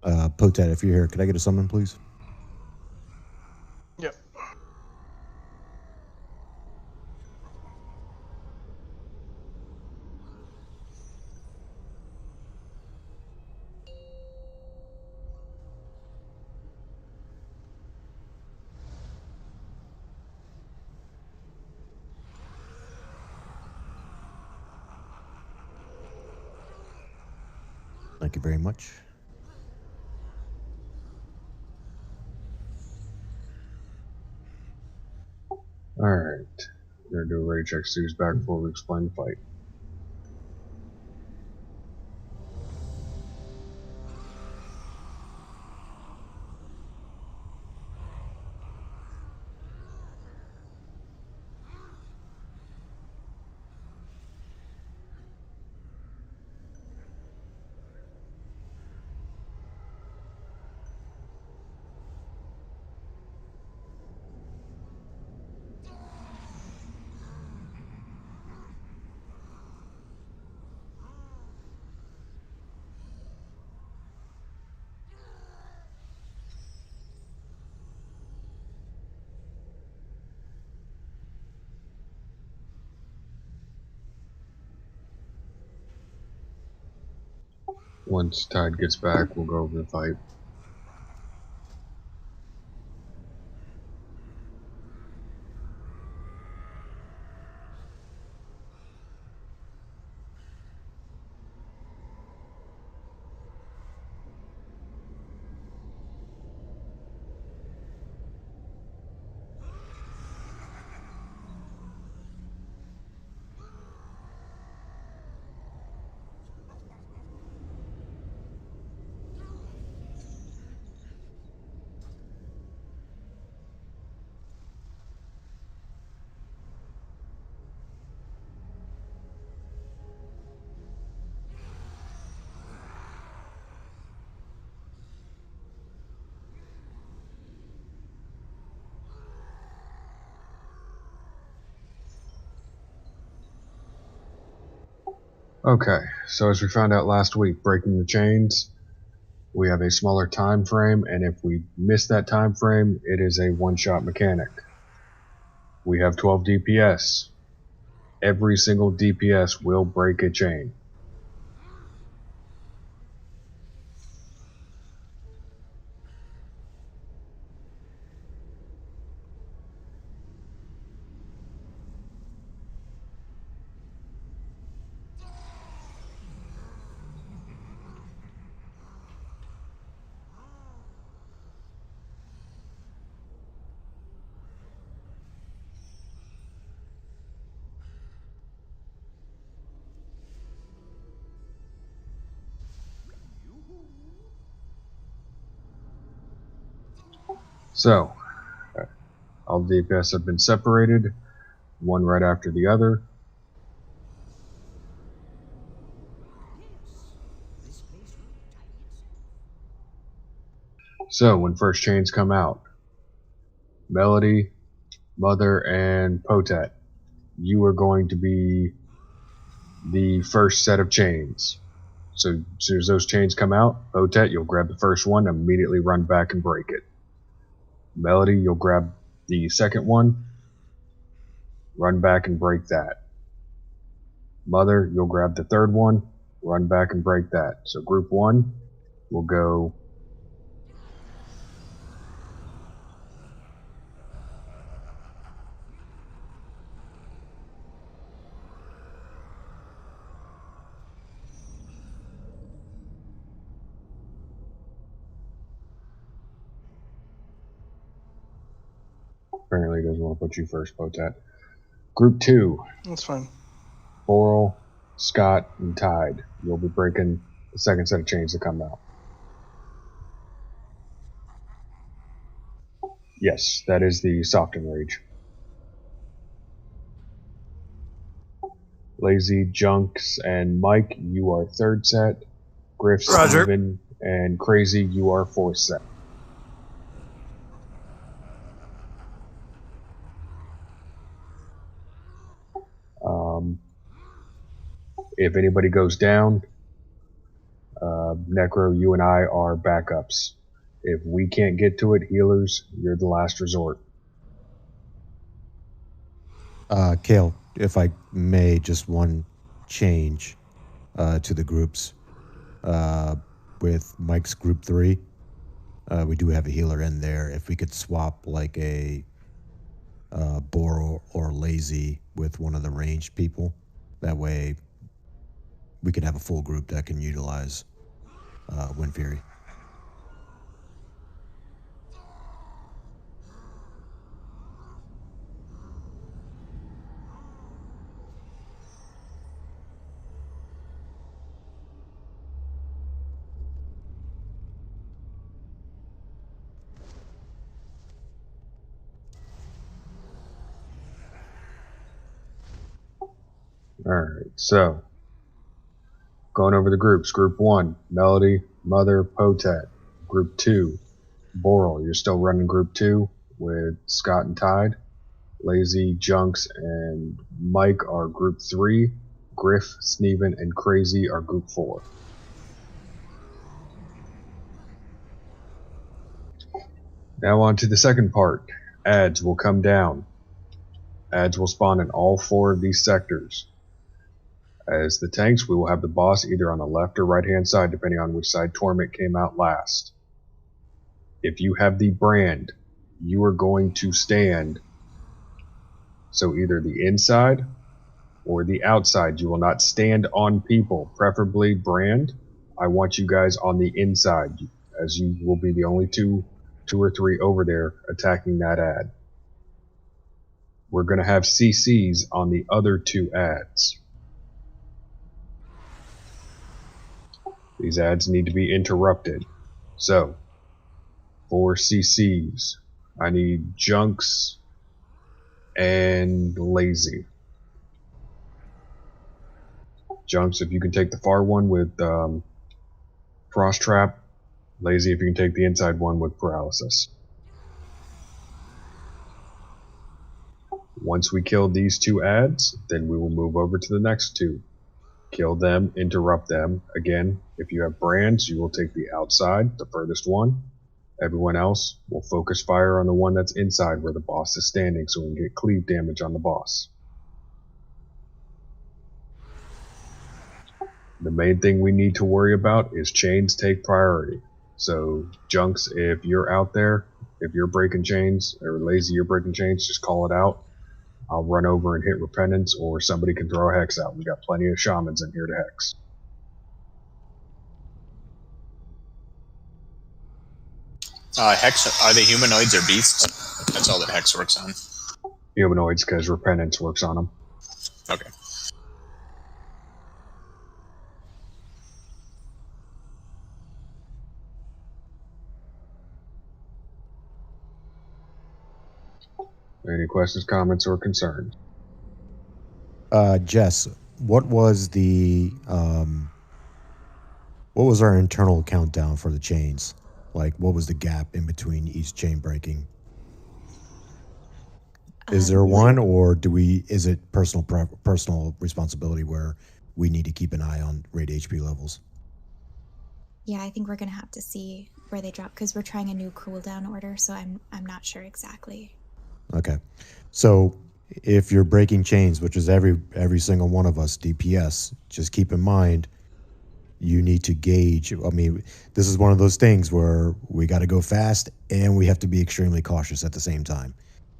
Potet, if you're here, could I get a summon, please? Yep. Thank you very much. Alright. We're going to do a rage check. Stu's back before we explain the fight. Once Tide gets back, we'll go over the fight. Okay, so as we found out last week, breaking the chains, we have a smaller time frame, and if we miss that time frame, it is a one-shot mechanic. We have 12 DPS. Every single DPS will break a chain. So, all DPS have been separated, one right after the other. So, when first chains come out, Melody, Mother, and Potet, you are going to be the first set of chains. So, as soon as those chains come out, Potet, you'll grab the first one, immediately run back and break it. Melody, you'll grab the second one, run back and break that. Mother, you'll grab the third one, run back and break that. So group one will go apparently he doesn't want to put you first, Potet. Group two. That's fine. Boral, Scott, and Tide. You'll be breaking the second set of chains that come out. Yes, that is the soft enrage. Lazy, Junks, and Mike, you are third set. Griff, Roger. Steven, and Crazy, you are fourth set. If anybody goes down, Necro, you and I are backups. If we can't get to it, healers, you're the last resort. Kale, if I may, just one change to the groups. With Mike's group 3, we do have a healer in there. If we could swap like a Boro or Lazy with one of the ranged people, that way we can have a full group that can utilize Wind Fury. Alright, so going over the groups. Group 1, Melody, Mother, Potet. Group 2, Boral. You're still running Group 2 with Scott and Tide. Lazy, Junks, and Mike are Group 3. Griff, Sneven, and Crazy are Group 4. Now on to the second part. Ads will come down. Ads will spawn in all 4 of these sectors. As the tanks, we will have the boss either on the left or right hand side, depending on which side Torment came out last. If you have the brand, you are going to stand, so either the inside or the outside. You will not stand on people, preferably brand. I want you guys on the inside, as you will be the only two or three over there attacking that ad. We're going to have CCs on the other 2 ads. These ads need to be interrupted. So, for CCs, I need Junks and Lazy. Junks, if you can take the far one with Frost Trap. Lazy, if you can take the inside one with Paralysis. Once we kill these 2 ads, then we will move over to the next 2. Kill them, interrupt them. Again, if you have brands, you will take the outside, the furthest one. Everyone else will focus fire on the one that's inside where the boss is standing, so we can get cleave damage on the boss. The main thing we need to worry about is chains take priority. So, Junks, if you're out there, if you're breaking chains, or Lazy, you're breaking chains, just call it out. I'll run over and hit Repentance, or somebody can throw a Hex out. We got plenty of Shamans in here to Hex. Hex, are they humanoids or beasts? That's all that Hex works on. Humanoids, because Repentance works on them. Okay. Any questions, comments, or concerns? Jess, what was our internal countdown for the chains? Like, what was the gap in between each chain breaking? Is there one, or is it personal responsibility where we need to keep an eye on raid HP levels? Yeah, I think we're gonna have to see where they drop because we're trying a new cooldown order, so I'm not sure exactly. Okay, so if you're breaking chains, which is every single one of us DPS, just keep in mind you need to gauge. I mean, this is one of those things where we got to go fast and we have to be extremely cautious at the same time.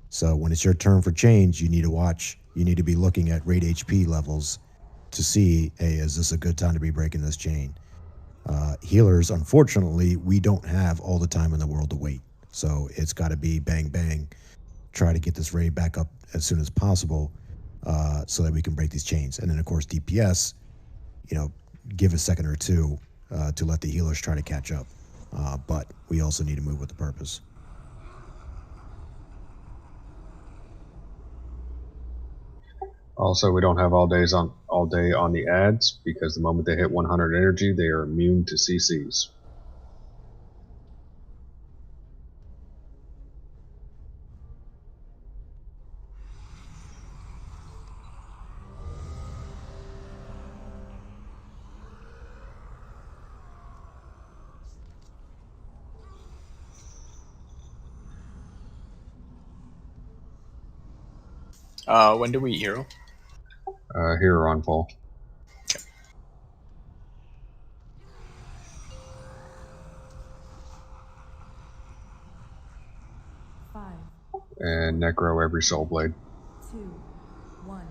So when it's your turn for chains, you need to watch. You need to be looking at raid HP levels to see, hey, is this a good time to be breaking this chain? Healers, unfortunately, we don't have all the time in the world to wait. So it's got to be bang, bang. Try to get this raid back up as soon as possible so that we can break these chains. And then, of course, DPS, give a second or two to let the healers try to catch up. But we also need to move with the purpose. Also, we don't have all day on the ads because the moment they hit 100 energy, they are immune to CCs. When do we eat hero? Here on Paul. And Necro every Soul Blade. 2, 1.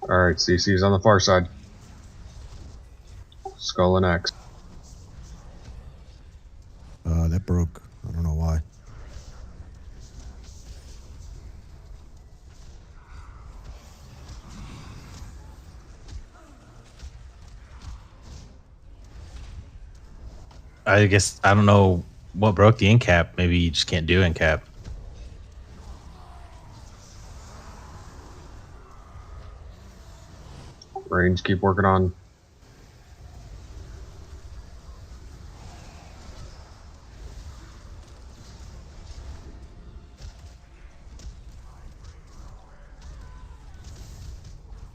Alright, CC's on the far side. Skull and Axe. That broke. I don't know why. I guess I don't know what broke the incap. Maybe you just can't do incap. Range, keep working on.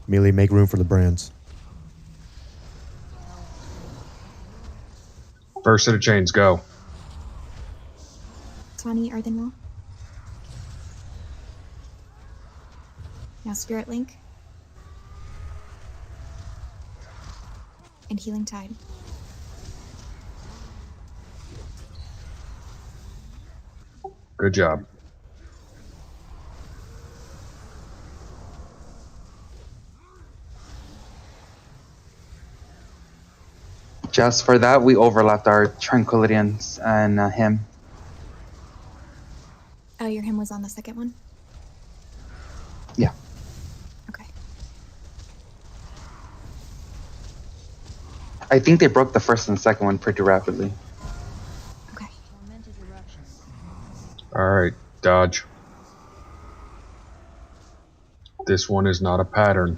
Melee, make room for the brands. First set of chains, go. Tawny Earthen Wall. Now Spirit Link. And Healing Tide. Good job. Just for that, we overlapped our Tranquilians and him. Oh, your hymn was on the second one? Yeah. Okay. I think they broke the first and second one pretty rapidly. Okay. Tormented eruption. Alright, dodge. This one is not a pattern.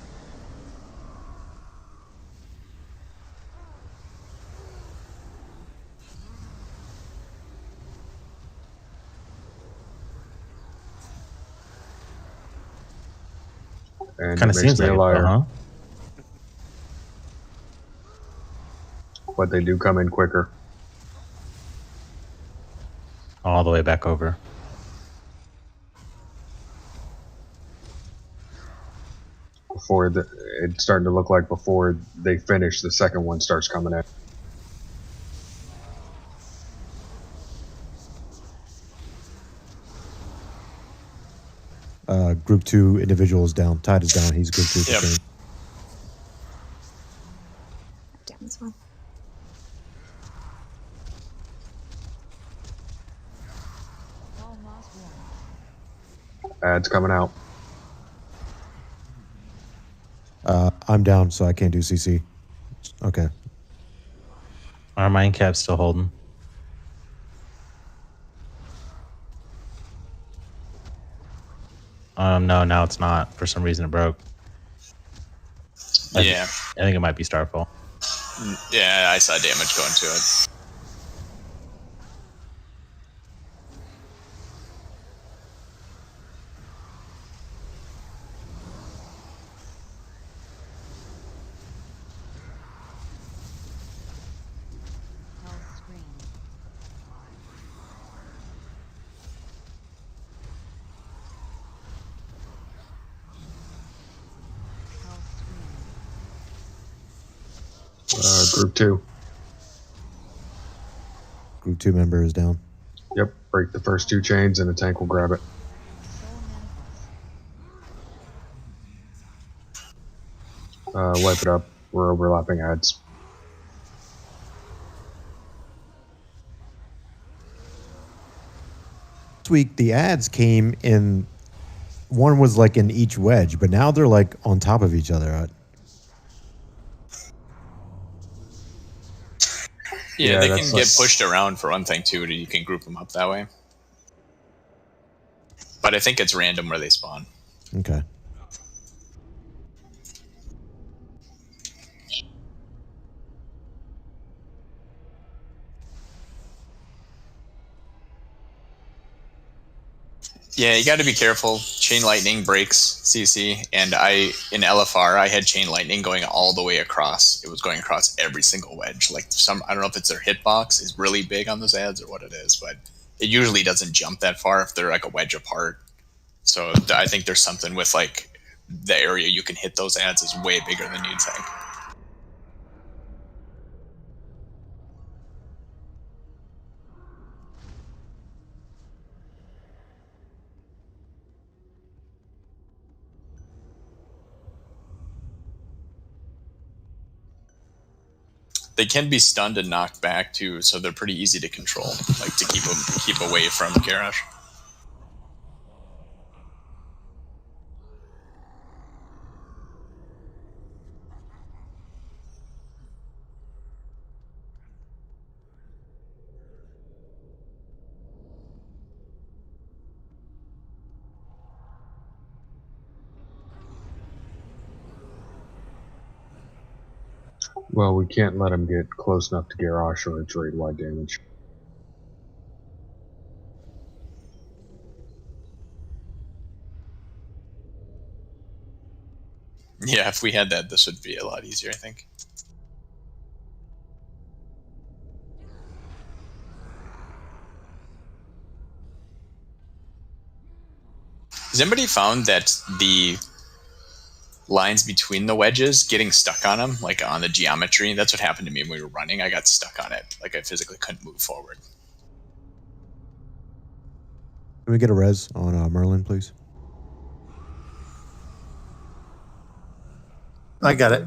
And Kind it of makes seems me like a it, liar. though, huh? But they do come in quicker. All the way back over. Before it's starting to look like before they finish, the second one starts coming in. Group 2 individual is down. Tide is down. He's group 2. Yep. Down as well. All lost one. Ads coming out. I'm down, so I can't do CC. Okay. Our mind cap's still holding. No, now it's not. For some reason, it broke. Yeah. I think it might be Starfall. Yeah, I saw damage going to it. Health screen. Health screen. Group 2. Group 2 member is down. Yep, break the first 2 chains and a tank will grab it. Soul manifest. Wipe it up. We're overlapping ads. This week, the ads came in. One was like in each wedge, but now they're like on top of each other. Yeah, they can that's get pushed around for one thing too. You can group them up that way. but I think it's random where they spawn. Okay. Yeah, you got to be careful. Chain lightning breaks CC, and in LFR I had chain lightning going all the way across. It was going across every single wedge. Like I don't know if it's their hitbox is really big on those ads or what it is, but it usually doesn't jump that far if they're like a wedge apart. So I think there's something with like the area you can hit those ads is way bigger than you'd think. They can be stunned and knocked back too, so they're pretty easy to control. Like to keep away from Garrosh. Well, we can't let him get close enough to Garrosh or it's raid-wide damage. Yeah, if we had that, this would be a lot easier, I think. Has anybody found that the lines between the wedges getting stuck on them, like on the geometry? That's what happened to me when we were running. I got stuck on it. Like I physically couldn't move forward. Can we get a res on Merlin, please? I got it.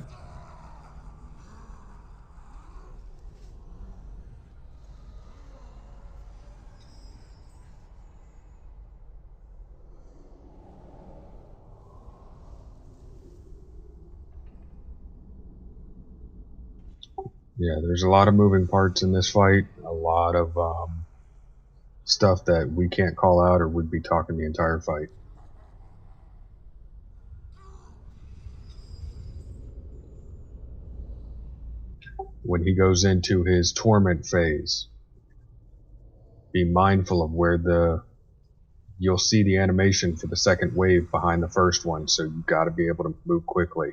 Yeah, there's a lot of moving parts in this fight. A lot of stuff that we can't call out or would be talking the entire fight. When he goes into his torment phase, be mindful of where you'll see the animation for the second wave behind the first one, so you got to be able to move quickly.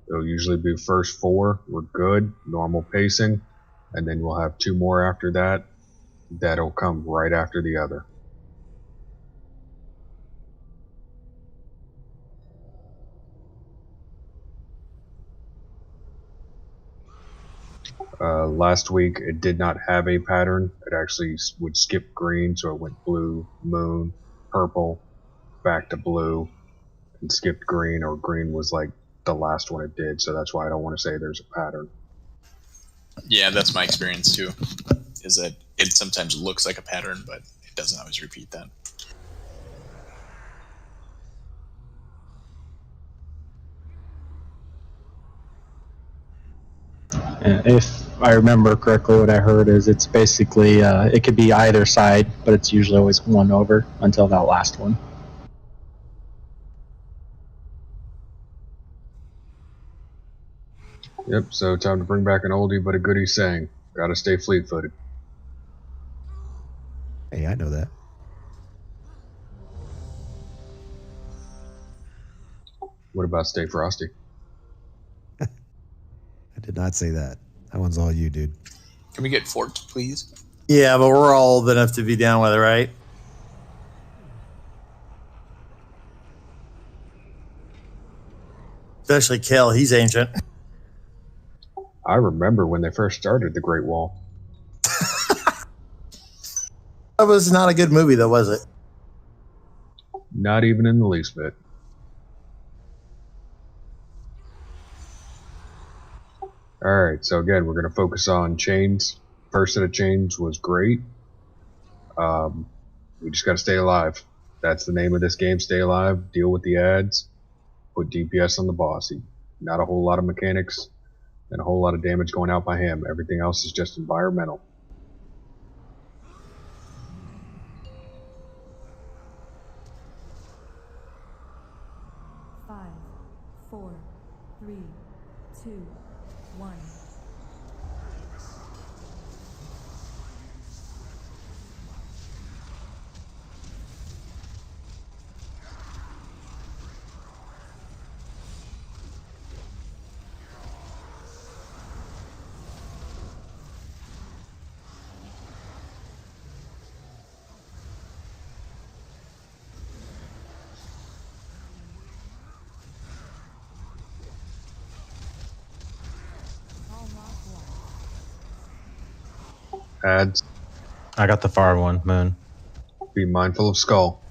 It'll usually be first 4, we're good, normal pacing, and then we'll have 2 more after that. That'll come right after the other. Last week it did not have a pattern. It actually would skip green, so it went blue, moon, purple, back to blue, and skipped green, or green was like the last one it did, so that's why I don't want to say there's a pattern. Yeah, that's my experience too, is that it sometimes looks like a pattern, but it doesn't always repeat that. If I remember correctly, what I heard is it's basically, it could be either side, but it's usually always one over until that last one. Yep, so time to bring back an oldie but a goodie saying, gotta stay fleet-footed. Hey, I know that. What about stay frosty? I did not say that. That one's all you, dude. Can we get Fort, please? Yeah, but we're all old enough to be down with it, right? Especially Kel, he's ancient. I remember when they first started the Great Wall. That was not a good movie, though, was it? Not even in the least bit. Alright, so again, we're going to focus on chains. First set of chains was great. We just got to stay alive. That's the name of this game, stay alive, deal with the ads, put DPS on the bossy. Not a whole lot of mechanics and a whole lot of damage going out by him. Everything else is just environmental. 2, 1. All lock 1. Ads. I got the far one, Moon. Be mindful of skull.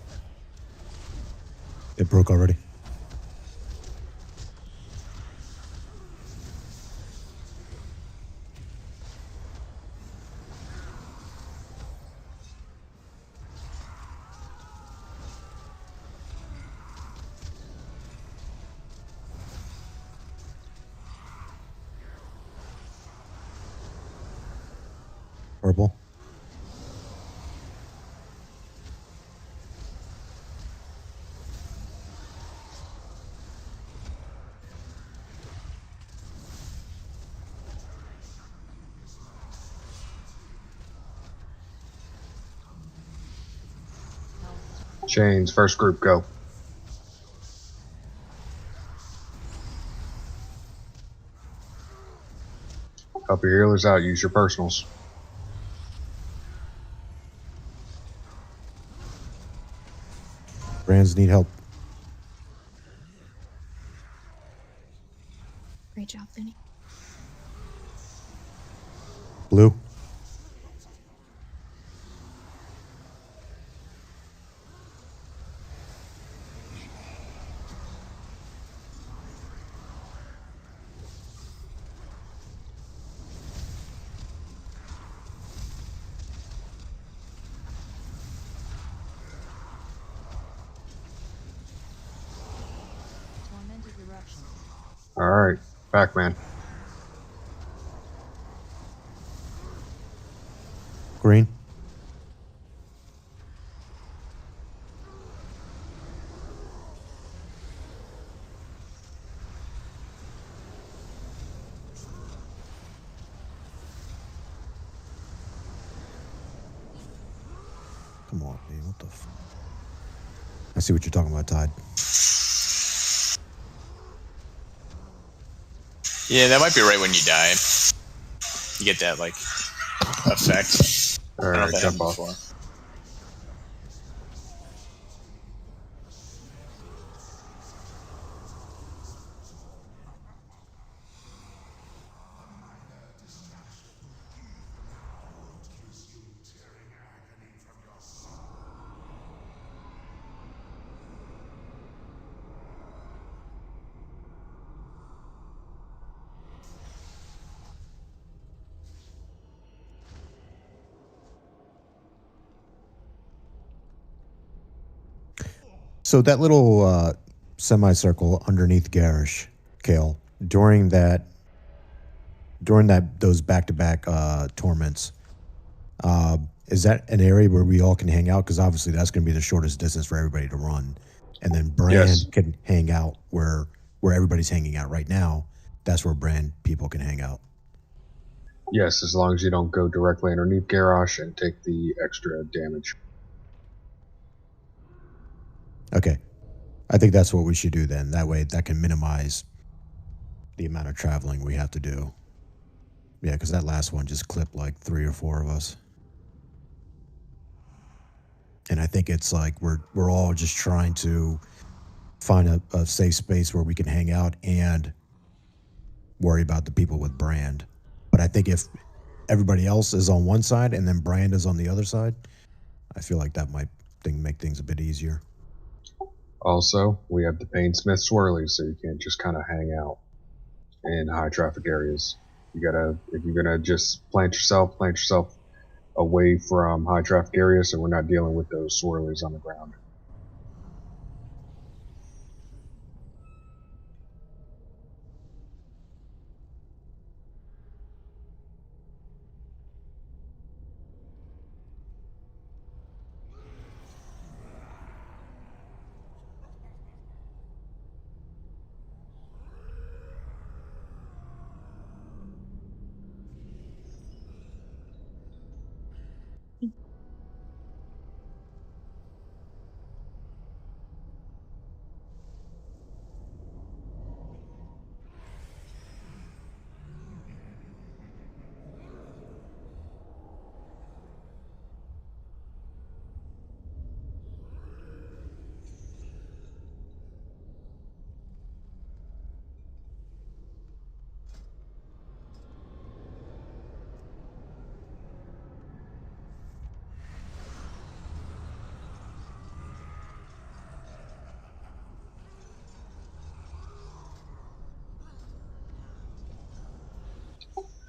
It broke already. Purple. Chains. First group, go. Help your healers out. Use your personals. Brands need help. Great job, Looney. Blue. Tormented eruptions. Alright. Pac-Man. Green. Come on, man. What the f... I see what you're talking about, Tide. Yeah, that might be right when you die. You get that, like, effect. I don't know if Alright, that jump happened off. before. So that little semicircle underneath Garish, Kale, during those back-to-back torments, is that an area where we all can hang out? Because obviously that's going to be the shortest distance for everybody to run, and then Brand Yes. can hang out where everybody's hanging out right now. That's where Brand people can hang out. Yes, as long as you don't go directly underneath Garrosh and take the extra damage. Okay, I think that's what we should do then. That way, that can minimize the amount of traveling we have to do. Yeah, because that last one just clipped like 3 or 4 of us. And I think it's like we're all just trying to find a safe space where we can hang out and worry about the people with Brand. But I think if everybody else is on one side and then Brand is on the other side, I feel like that might make things a bit easier. Also, we have the Painsmith swirlies, so you can't just kind of hang out in high traffic areas. You gotta, if you're gonna just plant yourself away from high traffic areas, so we're not dealing with those swirlies on the ground.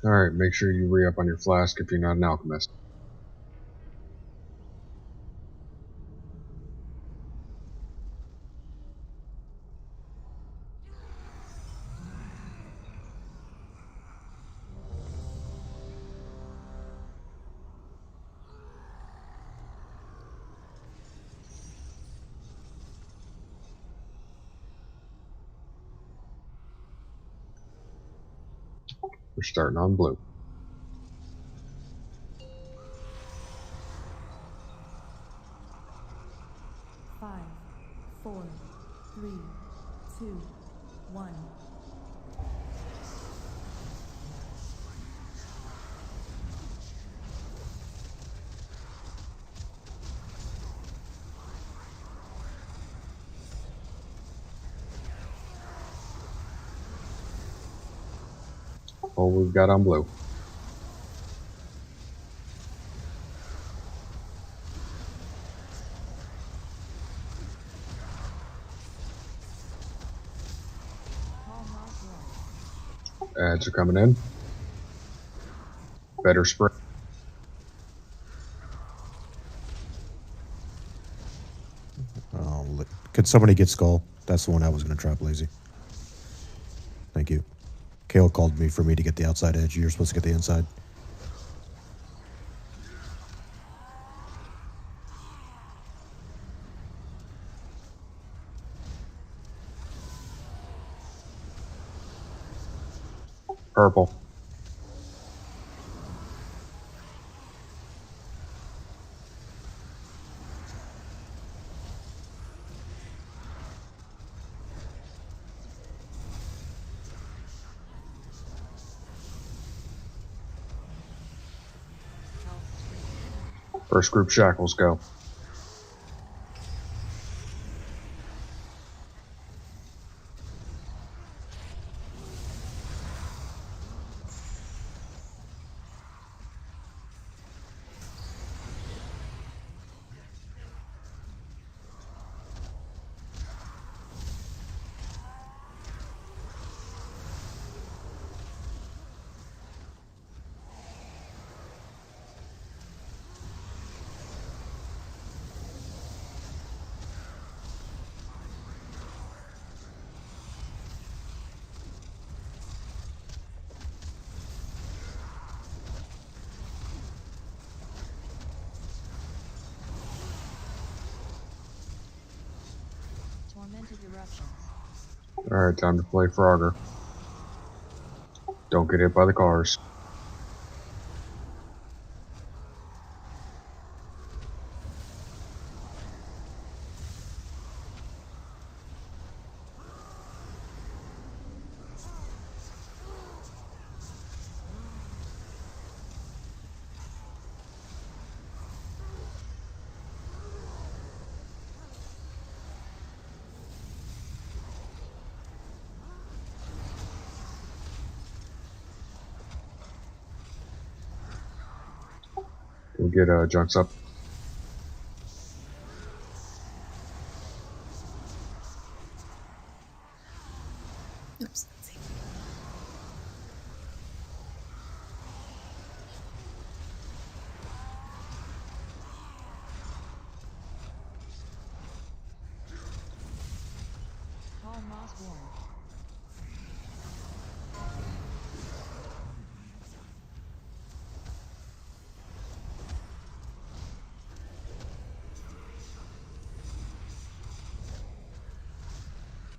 Alright, make sure you re-up on your flask if you're not an alchemist. We're starting on blue. Five, 4, 3, 2, 1. All we've got on blue. Ads are coming in. Better spray. Oh, could somebody get Skull? That's the one I was going to trap, Lazy. Thank you. Kale called me for me to get the outside edge. You're supposed to get the inside. Purple. First group shackles go. Tormented eruptions. Alright, time to play Frogger. Don't get hit by the cars. We'll get junks up. Oops. Let's see. Paul Moss Warren.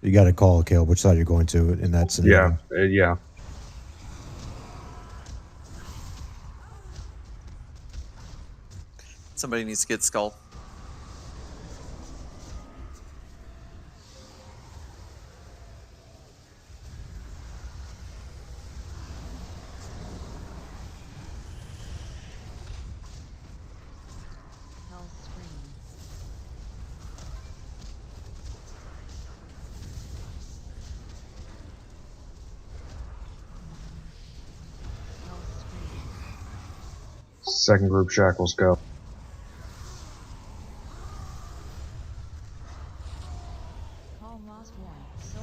You got to call, Kale, which side you're going to in that scenario. Yeah. Somebody needs to get Skull. Health screen. Health screen. Second group shackles go. Paul Moss Warren. Soul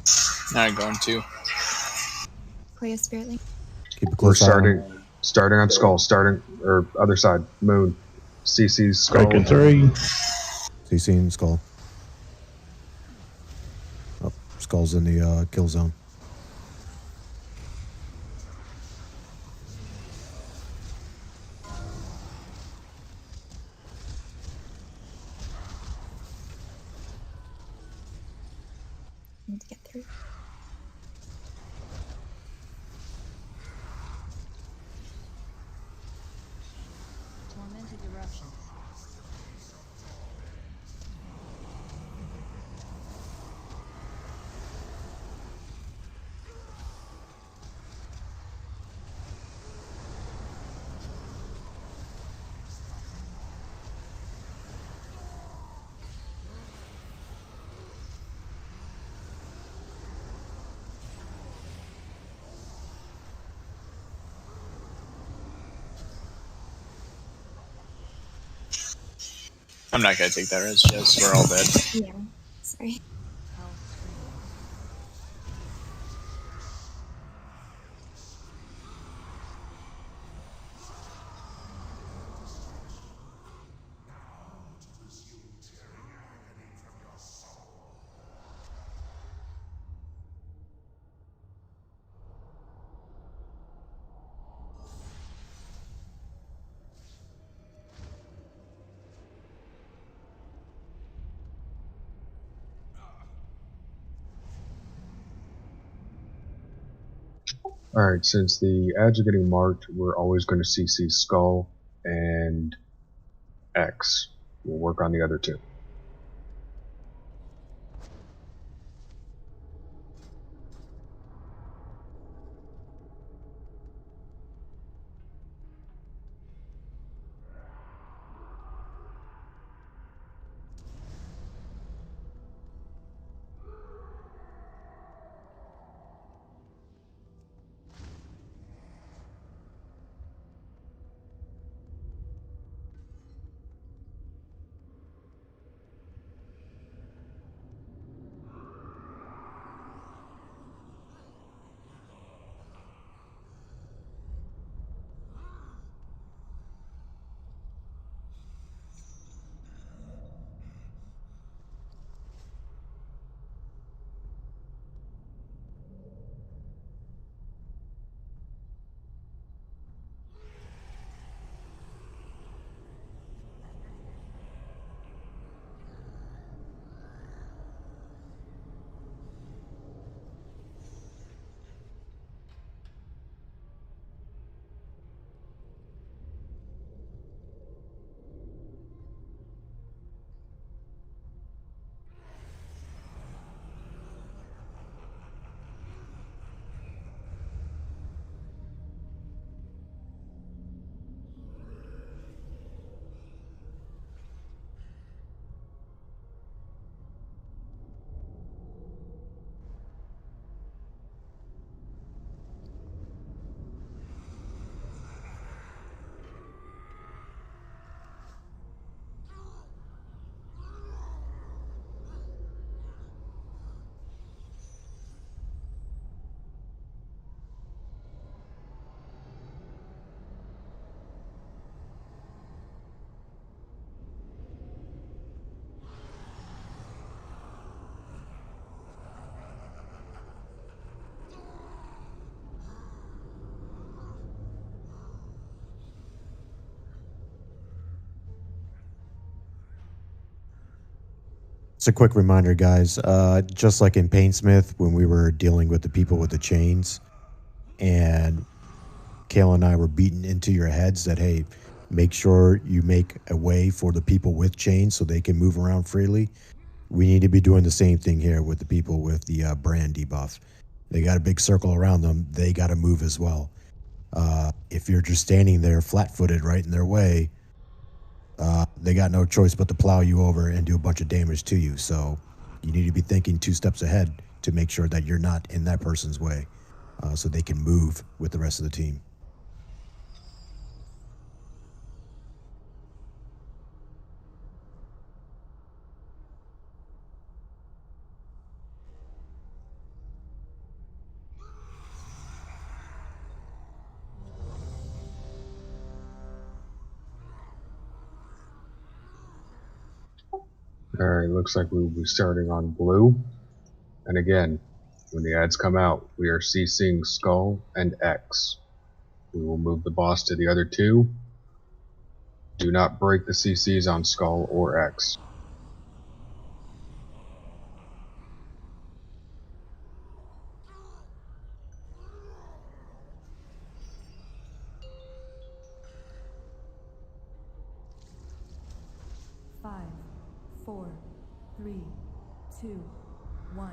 manifest. Now I'm going to. Play a spirit link. Keep a We're close eye on starting on skull, or other side, moon. CC's skull. Breaking 3. CC skull. Oh, skull's in the kill zone. Need to get through. Tormented eruptions. I'm not gonna take that res, Jess. We're all dead. Yeah. Sorry. Hell scream. Alright, since the ads are getting marked, we're always going to CC skull and X. We'll work on the other two. Just a quick reminder, guys. Just like in Painsmith, when we were dealing with the people with the chains, and Kale and I were beaten into your heads that, hey, make sure you make a way for the people with chains so they can move around freely. We need to be doing the same thing here with the people with the brand debuff. They got a big circle around them. They got to move as well. If you're just standing there flat-footed right in their way, they got no choice but to plow you over and do a bunch of damage to you. So you need to be thinking 2 steps ahead to make sure that you're not in that person's way, so they can move with the rest of the team. Alright, looks like we will be starting on blue. And again, when the ads come out, we are CCing Skull and X. We will move the boss to the other two. Do not break the CCs on Skull or X. Five, 4, 3, 2, 1.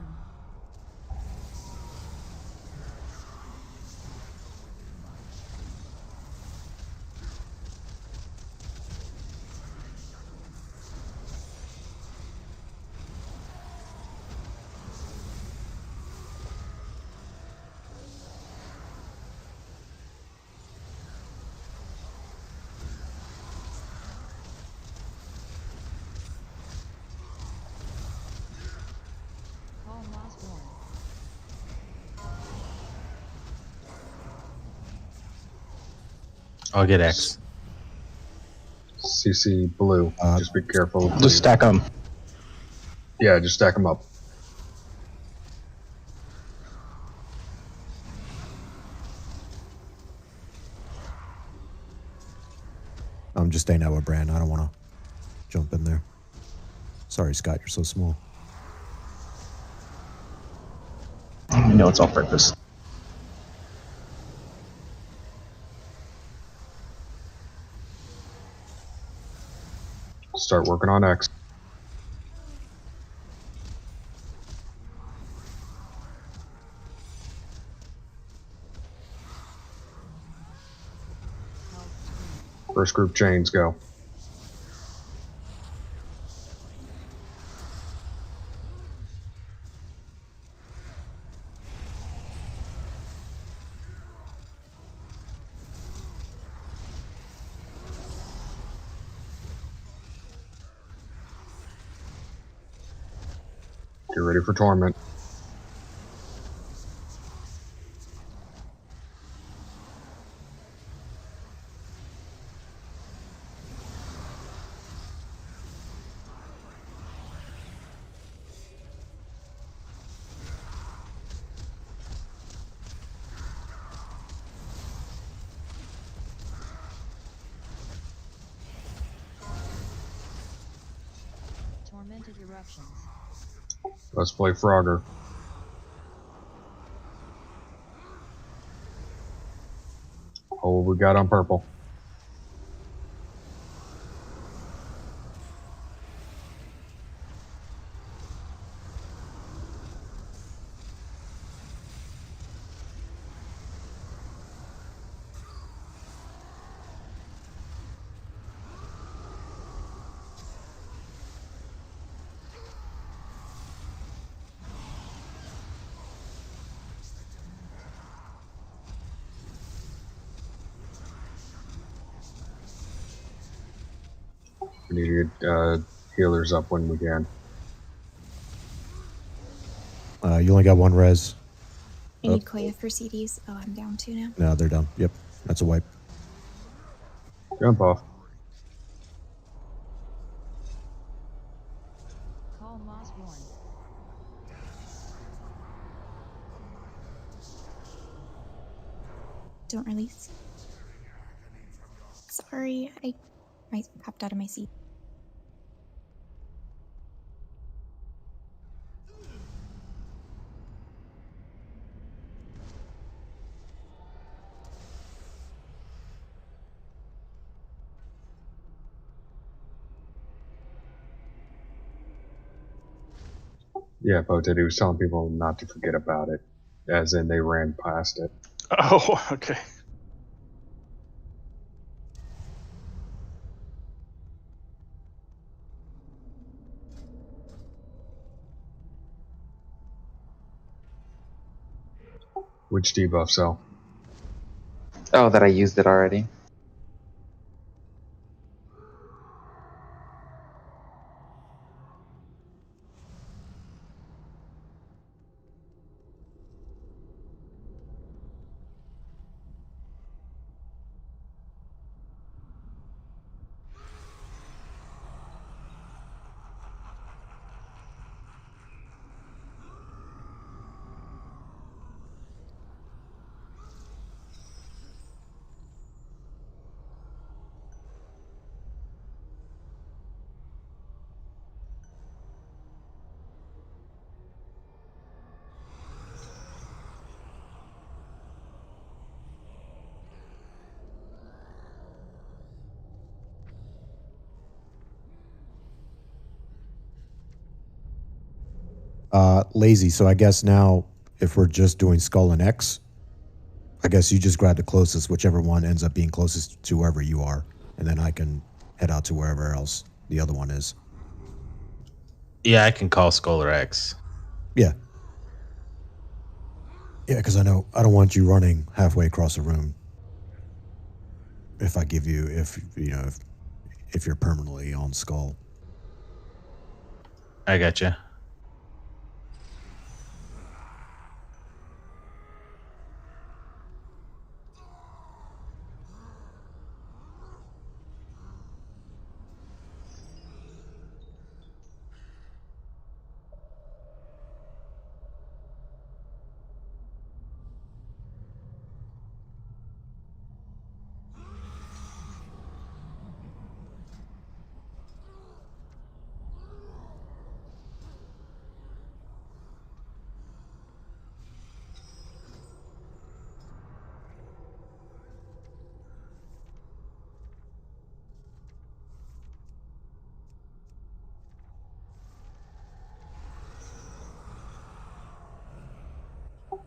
Call Moss Warren. I'll get X. CC blue. Just be careful. Just stack them. Yeah, just stack them up. I'm just staying out with Brand. I don't want to jump in there. Sorry, Scott, you're so small. I know it's all purpose. Start working on X. First group chains, go. Get ready for Torment. Tormented eruptions. Let's play Frogger. Oh, we got on purple. We need to get healers up when we can. You only got one res. I need Koya for CDs. Oh, I'm down 2 now. No, they're done. Yep, that's a wipe. Jump off. Call Moss Warren. Don't release. Sorry, I popped out of my seat. Yeah, Poted, he was telling people not to forget about it. As in, they ran past it. Oh, okay. Which debuff cell? Oh, that I used it already. Lazy. So I guess now, if we're just doing Skull and X, I guess you just grab the closest, whichever one ends up being closest to wherever you are, and then I can head out to wherever else the other one is. Yeah, I can call Skull or X. Yeah. Yeah, because I know I don't want you running halfway across the room. If I give you, if you're permanently on Skull. I gotcha.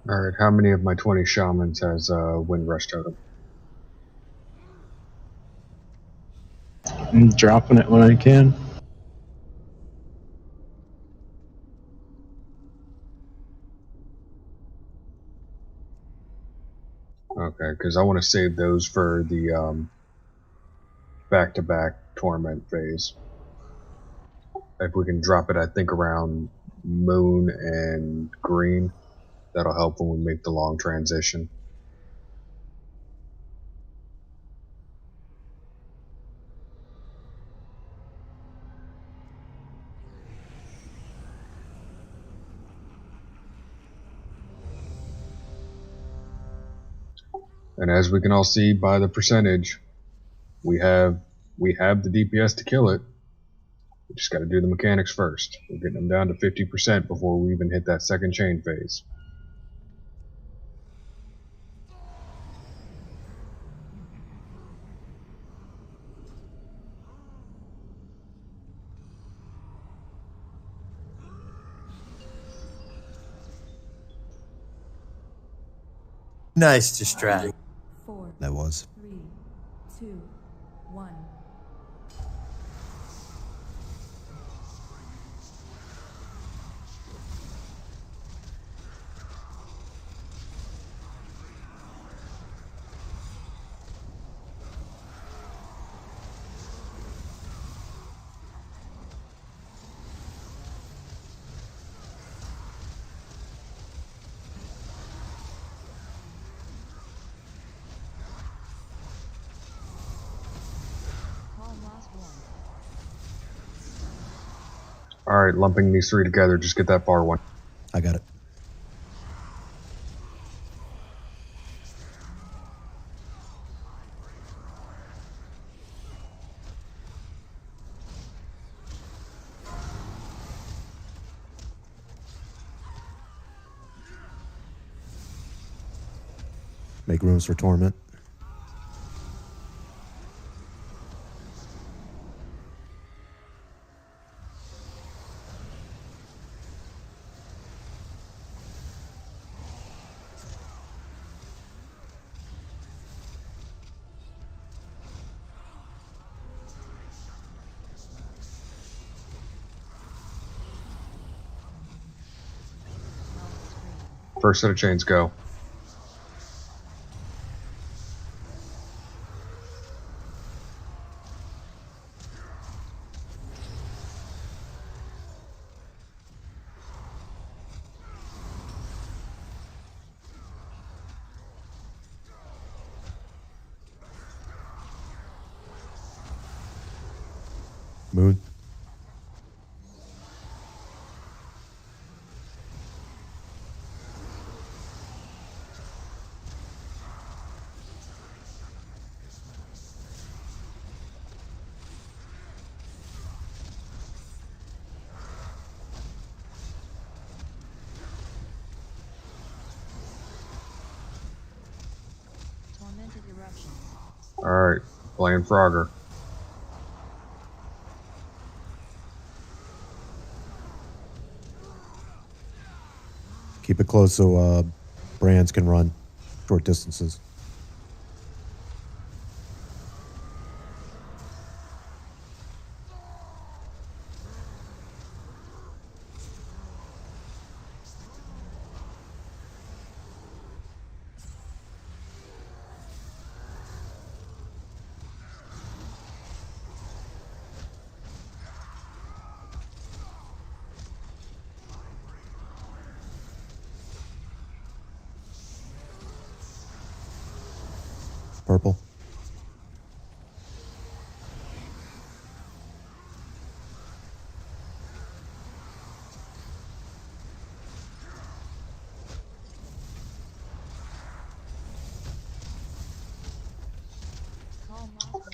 Alright, how many of my 20 shamans has Wind Rush Totem? I'm dropping it when I can. Okay, because I want to save those for the back-to-back Torment phase. If we can drop it, I think, around Moon and Green, that'll help when we make the long transition. And as we can all see by the percentage, we have the DPS to kill it. We just got to do the mechanics first. We're getting them down to 50% before we even hit that second chain phase. Nice distract. 4, That was. 3, 2, 1. Alright, lumping these three together, just get that far one. I got it. Make rooms for Torment. First set of chains, go. Moon. Tormented eruptions. Alright, playing Frogger. Keep it close so brands can run short distances. Purple.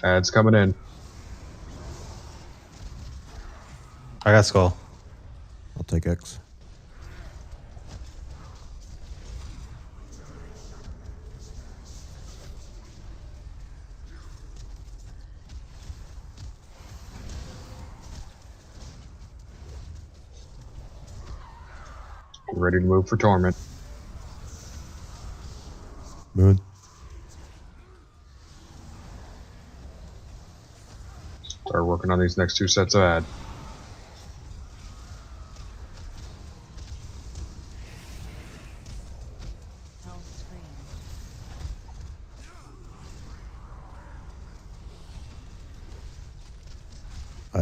Ads coming in. I got skull. I'll take X. Ready to move for Torment. Moon. Start working on these next two sets of ad.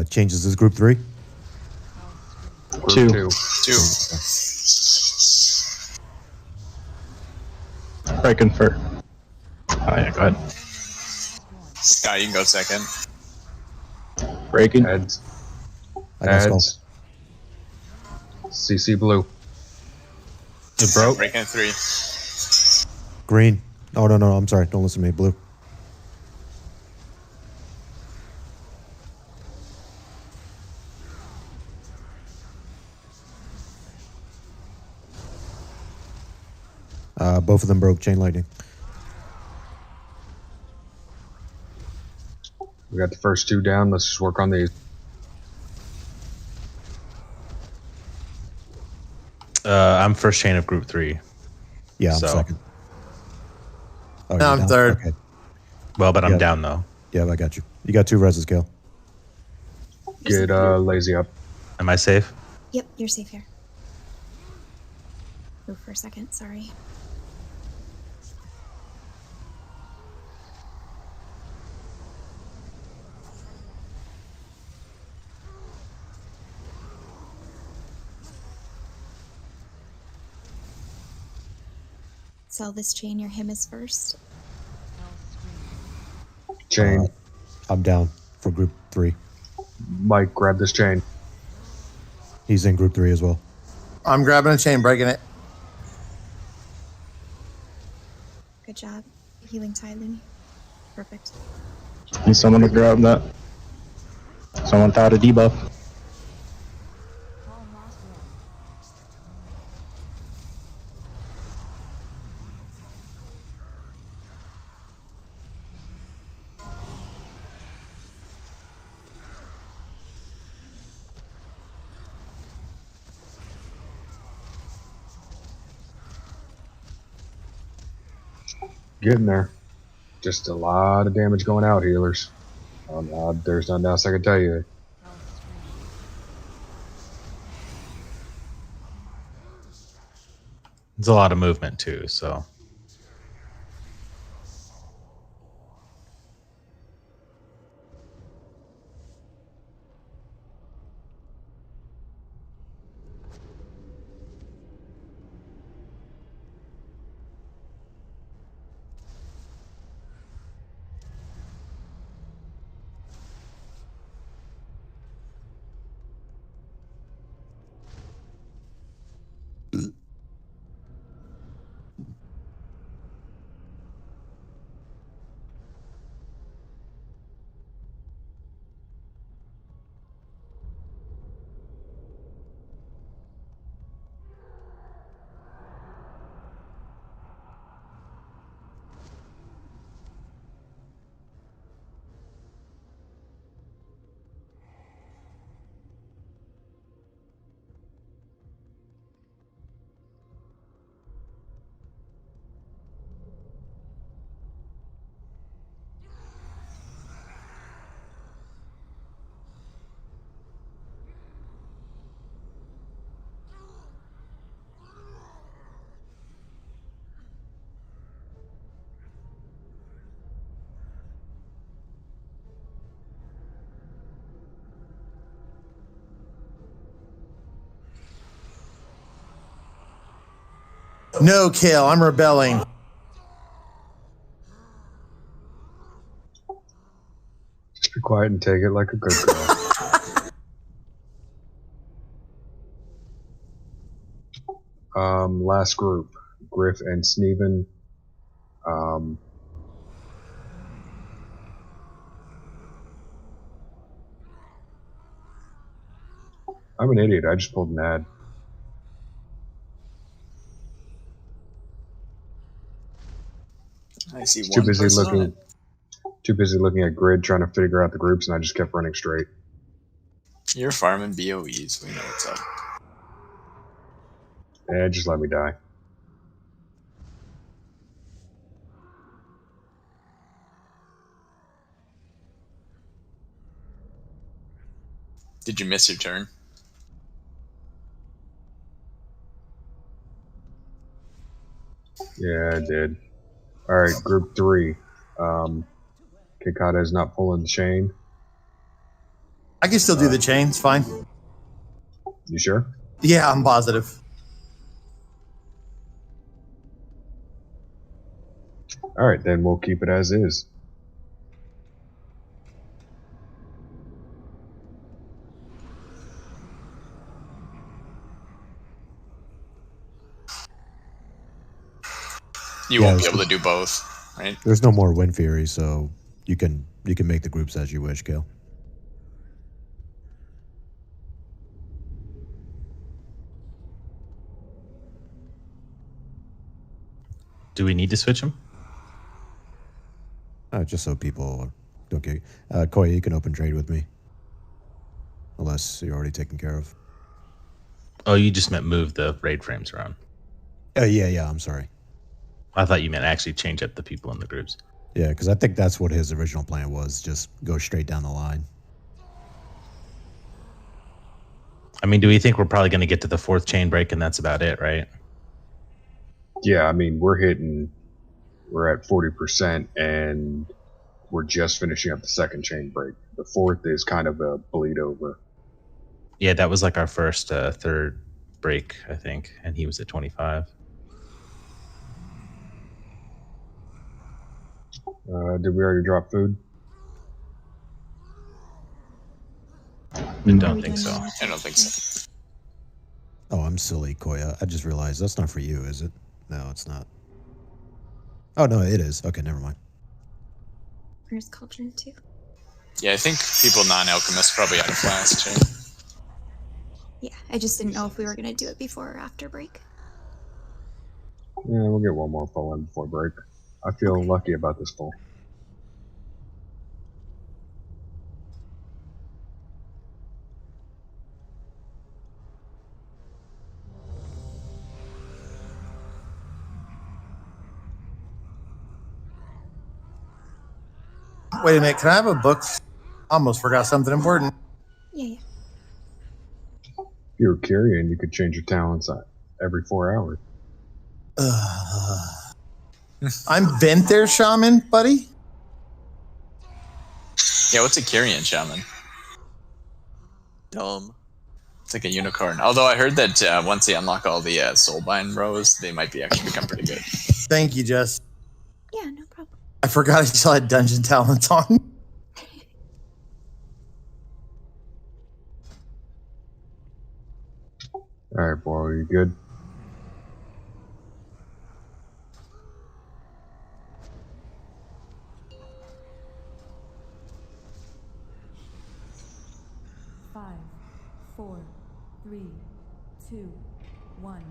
Changes this group 3? Group 2. Breaking for. Oh yeah, go ahead. Scott, you can go second. Breaking. Ads. I got skull. Ads. CC blue. It broke. Breaking 3. Green. Oh, no. I'm sorry. Don't listen to me. Blue. Both of them broke chain lightning. We got the first two down. Let's just work on these. I'm first chain of group 3. Yeah, I'm So- second. Oh, No, you're I'm down? third. Okay. Well, but I'm Yeah. down though. Yeah, I got you. You got 2 reses, Gale. Get lazy up. Am I safe? Yep, you're safe here. Move for a second, sorry. Sell this chain, your him is first. Chain. I'm down for group 3. Mike, grab this chain. He's in group 3 as well. I'm grabbing a chain, breaking it. Good job. Healing tide, Looney. Perfect. Need someone to grab that. Someone without a debuff. Getting there. Just a lot of damage going out, healers. There's nothing else I can tell you. There's a lot of movement too, so. No kill. I'm rebelling. Just be quiet and take it like a good girl. Last group, Griff and Sneven. I'm an idiot. I just pulled an ad. I see Too one busy person on looking. it. Too busy looking at grid, trying to figure out the groups, and I just kept running straight. You're farming BOEs. We know what's up. Just let me die. Did you miss your turn? Yeah, I did. Alright, group 3. Kikata is not pulling the chain. I can still do the chain. It's fine. You sure? Yeah, I'm positive. Alright, then we'll keep it as is. You won't be able to do both, right? There's no more Wind Fury, so you can make the groups as you wish, Gil. Do we need to switch them? Just so people don't get. Koya, you can open trade with me, unless you're already taken care of. Oh, you just meant move the raid frames around. Yeah. I'm sorry. I thought you meant actually change up the people in the groups. Yeah, because I think that's what his original plan was. Just go straight down the line. I mean, do we think we're probably going to get to the 4th chain break and that's about it, right? Yeah, I mean, we're at 40% and we're just finishing up the 2nd chain break. The 4th is kind of a bleed over. Yeah, that was like our first 3rd break, I think, and he was at 25. Did we already drop food? I don't think so. I don't think so. Oh, I'm silly, Koya. I just realized that's not for you, is it? No, it's not. Oh, no, it is. Okay, never mind. Where's Cauldron 2? Yeah, I think people non-alchemists probably had a flask chain. Yeah, I just didn't know if we were going to do it before or after break. Yeah, we'll get one more pull in before break. I feel lucky about this pull. Wait a minute. Can I have a book? Almost forgot something important. Yeah. If you're a Kyrian, you could change your talents every 4 hours. I'm bent there, shaman, buddy. Yeah, what's a Kyrian shaman? Dumb. It's like a unicorn. Although I heard that once they unlock all the soulbind rows, they might actually become pretty good. Thank you, Jess. Yeah, no problem. I forgot I still had dungeon talents on. Alright, boy, are you good? Five, 4, 3, 2, 1.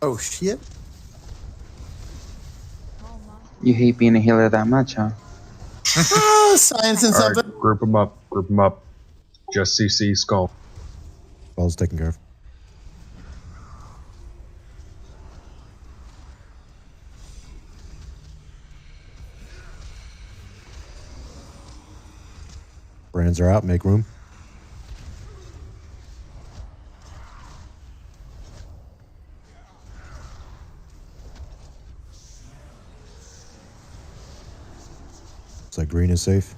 Oh, shit. You hate being a healer that much, huh? Oh, science and Alright, something. group them up. Group them up. Just CC Skull. Skull's taken care of. Brands are out. Make room. Looks like green is safe.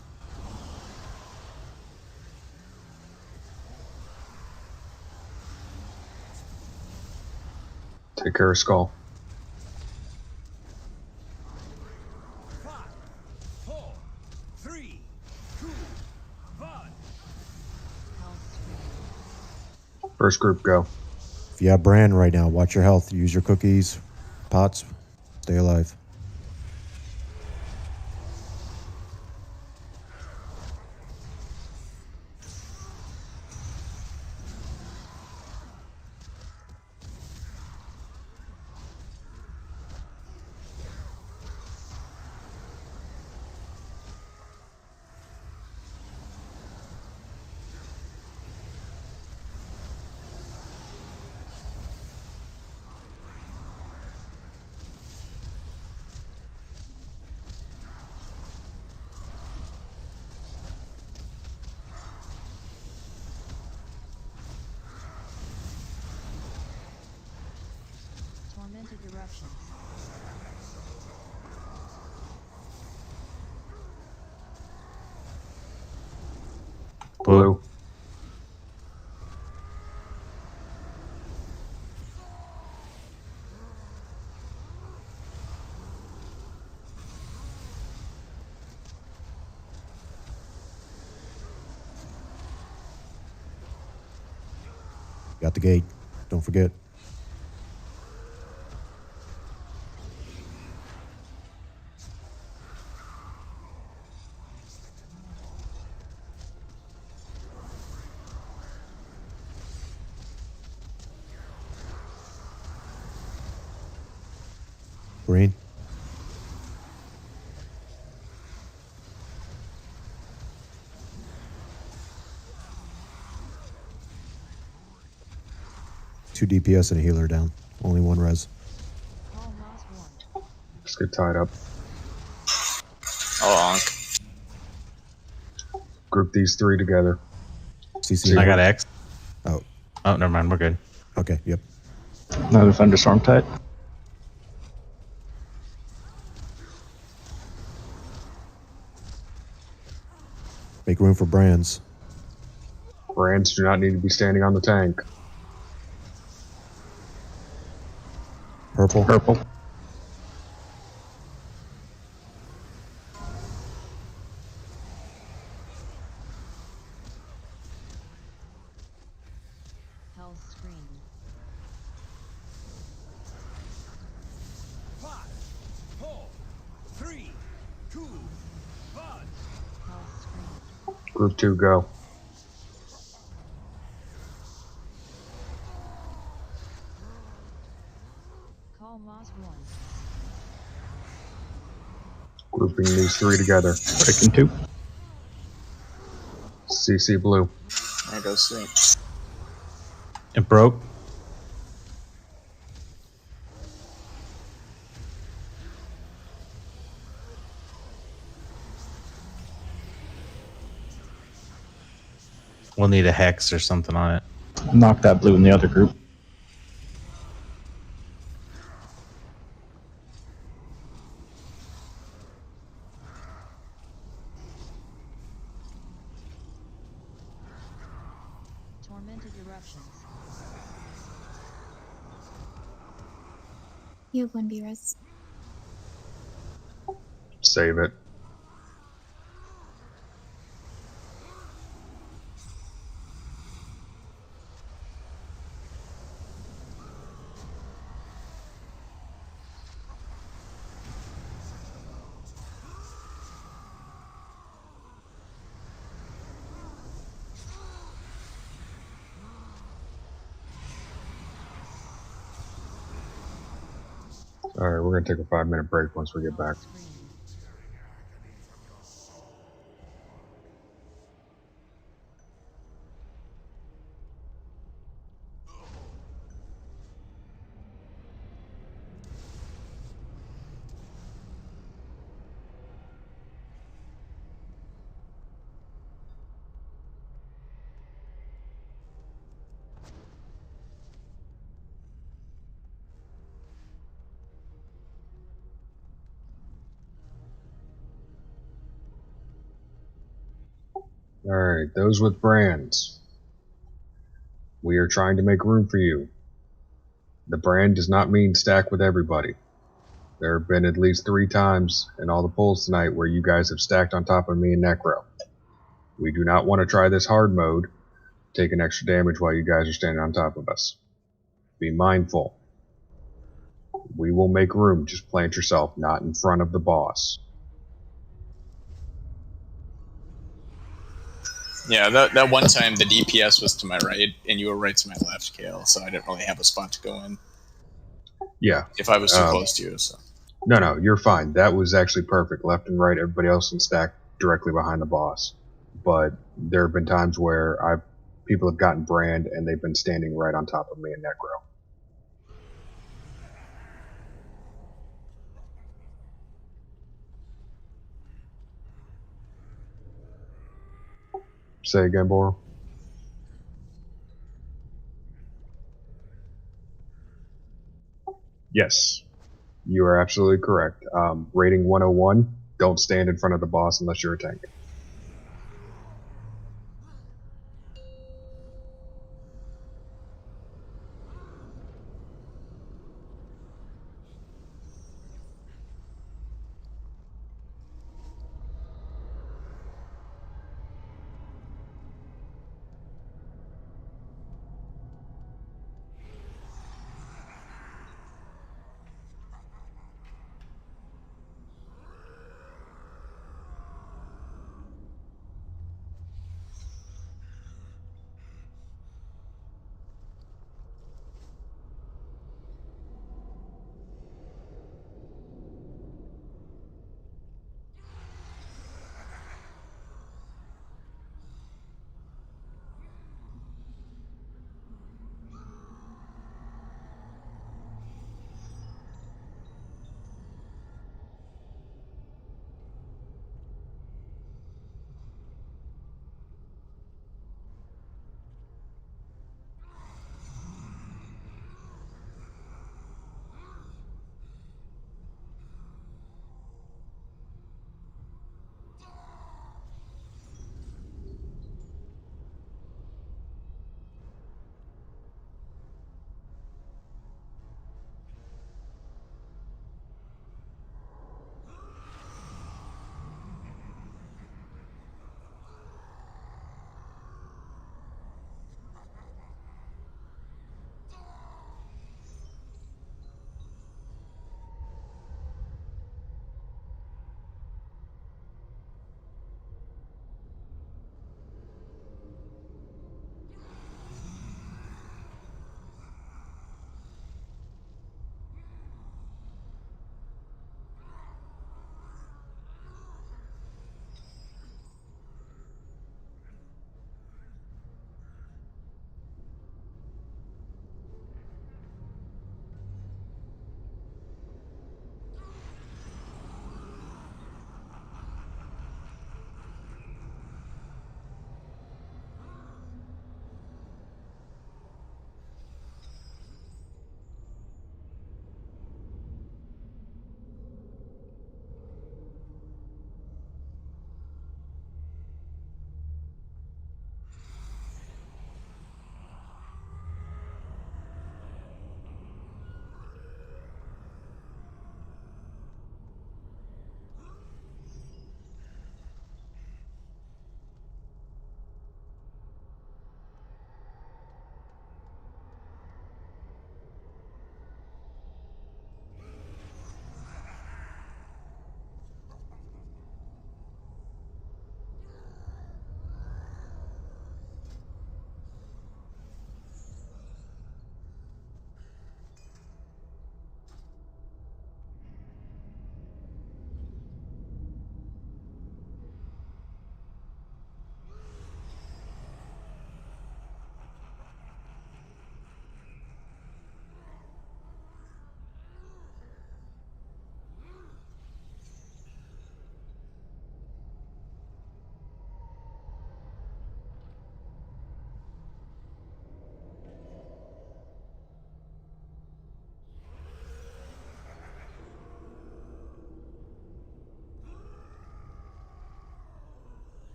Take care of Skull. 5, 4, 3, 2, 1. First group, go. If you have Brand right now, watch your health. Use your cookies, pots. Stay alive. Tormented eruptions. Blue. Got the gate. Don't forget. Green. Two DPS and a healer down. Only one res. Call Moss 1. Just get tied up. Oh, onk. Group these three together. CC. I got X. Oh. Oh, never mind. We're good. Okay. Yep. Another thunderstorm tide. Make room for Brands. Brands do not need to be standing on the tank. Purple. Purple. Health screen. 5, 4, 3, 2, 1. Health screen. Group 2, go. Call Moss 1. Grouping these three together. Breaking 2. CC blue. There goes 3. It broke. We'll need a hex or something on it. Knock that blue in the other group. Tormented eruptions. You have one B res. Save it. Alright, we're going to take a 5-minute break once we get back. Screen. Alright, those with brands. We are trying to make room for you. The brand does not mean stack with everybody. There have been at least 3 times in all the polls tonight where you guys have stacked on top of me and Necro. We do not want to try this hard mode, taking extra damage while you guys are standing on top of us. Be mindful. We will make room, just plant yourself not in front of the boss. Yeah, that one time the DPS was to my right and you were right to my left, Kale, so I didn't really have a spot to go in. Yeah. If I was too close to you, so. No, you're fine. That was actually perfect. Left and right, everybody else can stack directly behind the boss. But there have been times where people have gotten brand and they've been standing right on top of me and Necro. Say again, Boro. Yes, you are absolutely correct. Rating 101, don't stand in front of the boss unless you're a tank.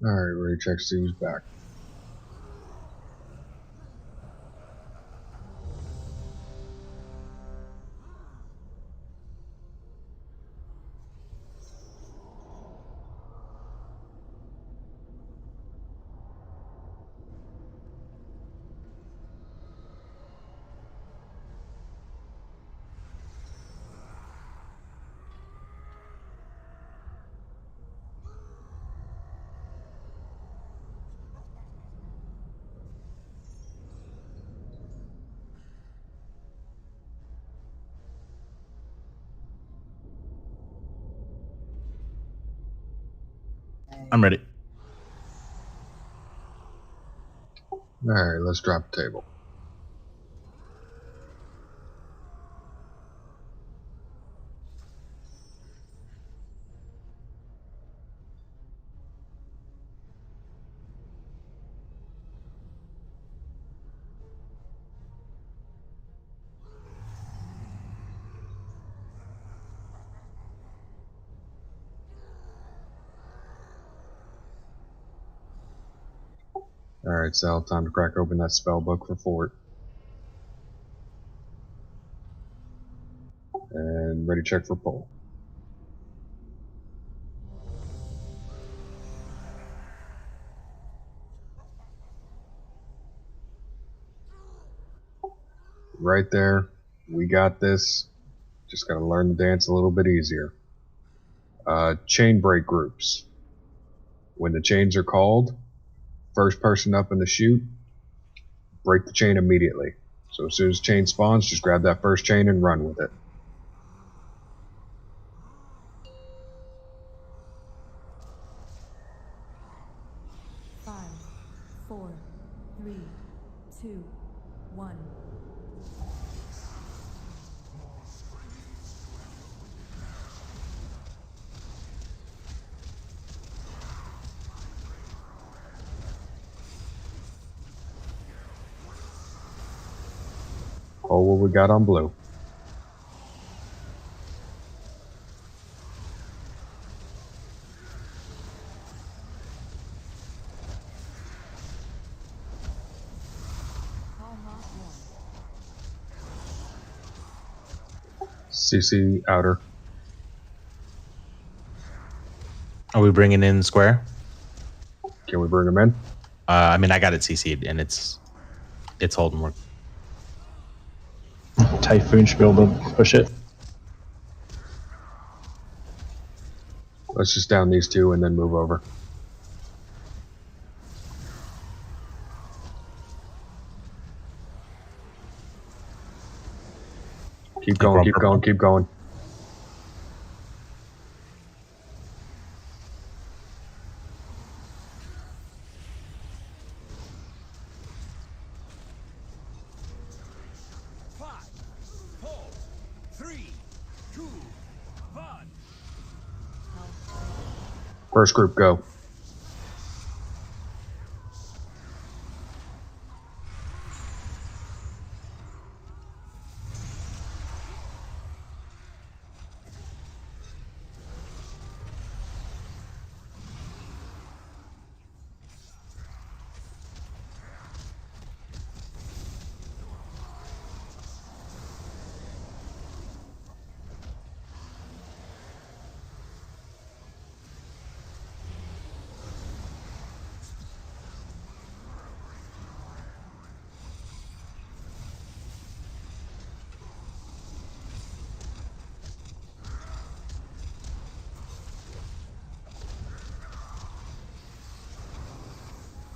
Alright, ready to check to see who's back. I'm ready. Alright, let's drop the table. Alright, Sal, time to crack open that spell book for Fort. And ready to check for pull. Right there. We got this. Just gotta learn to dance a little bit easier. Chain break groups. When the chains are called, first person up in the chute, break the chain immediately. So as soon as chain spawns, just grab that first chain and run with it. Five, 4, 3, 2, 1. Oh, what we got on blue. Call Moss 1. CC outer. Are we bringing in square? Can we bring them in? I mean, I got it CC'd and it's holding. Work. Typhoon should be able to push it. Let's just down these two and then move over. Keep going, keep going, keep going. First group, go.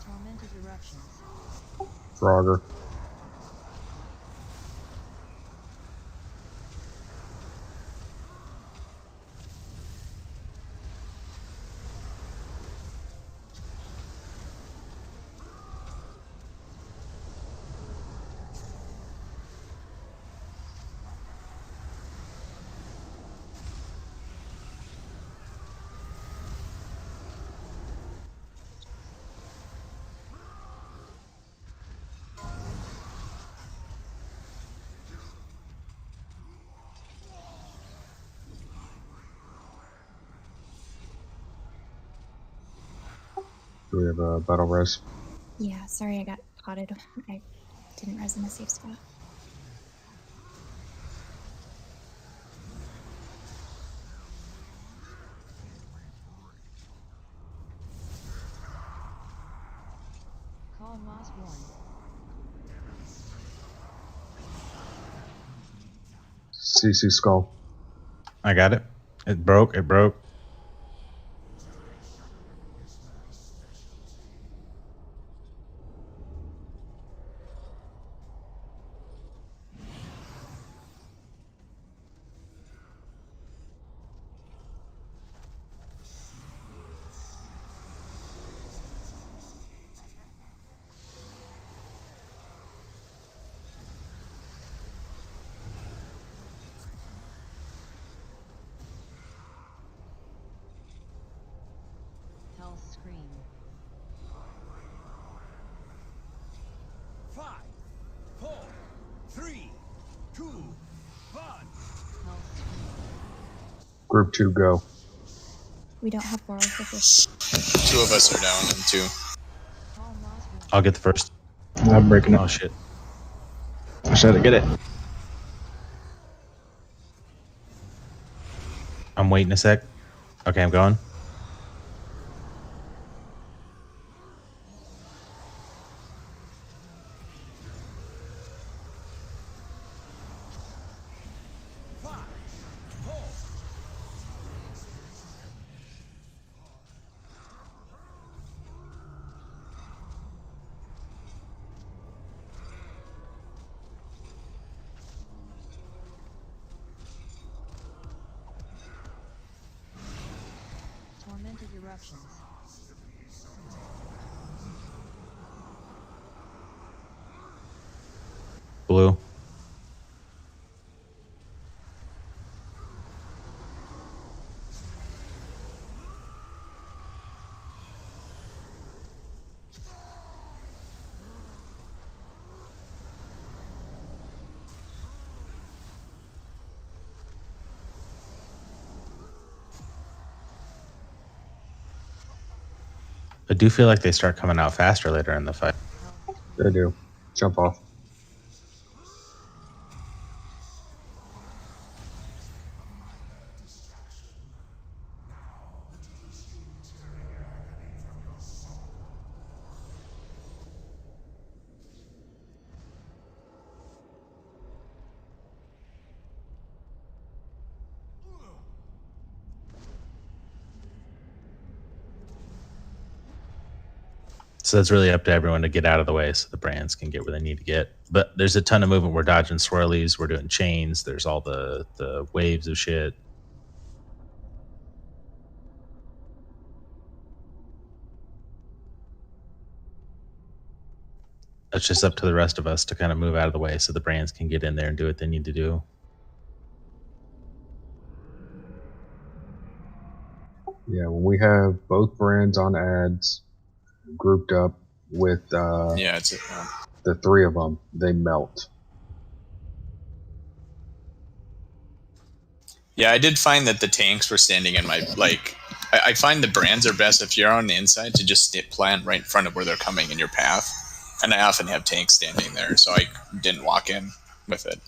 Tormented eruptions. Frogger. Do we have a battle res? Yeah, sorry I got potted. I didn't res in a safe spot. Call Moss 1. CC skull. I got it. It broke. It broke. Hell Scream. 5, 4, 3, 2, 1. Hell Scream. Group 2, go. We don't have borrows with this. 2 of us are down and 2. Call Moss 1. I'll get the first. I'm breaking Oh it. shit. I should get it. I'm waiting a sec. Okay, I'm going. Tormented Eruptions. Blue. I do feel like they start coming out faster later in the fight. They do. Jump off. So that's really up to everyone to get out of the way so the brands can get where they need to get. But there's a ton of movement. We're dodging swirlies. We're doing chains. There's all the waves of shit. It's just up to the rest of us to kind of move out of the way so the brands can get in there and do what they need to do. Yeah, when we have both brands on ads grouped up with Yeah, it's the 3 of them, they melt. Yeah, I did find that the tanks were standing in my I find the brands are best if you're on the inside to just plant right in front of where they're coming in your path, and I often have tanks standing there, so I didn't walk in with it.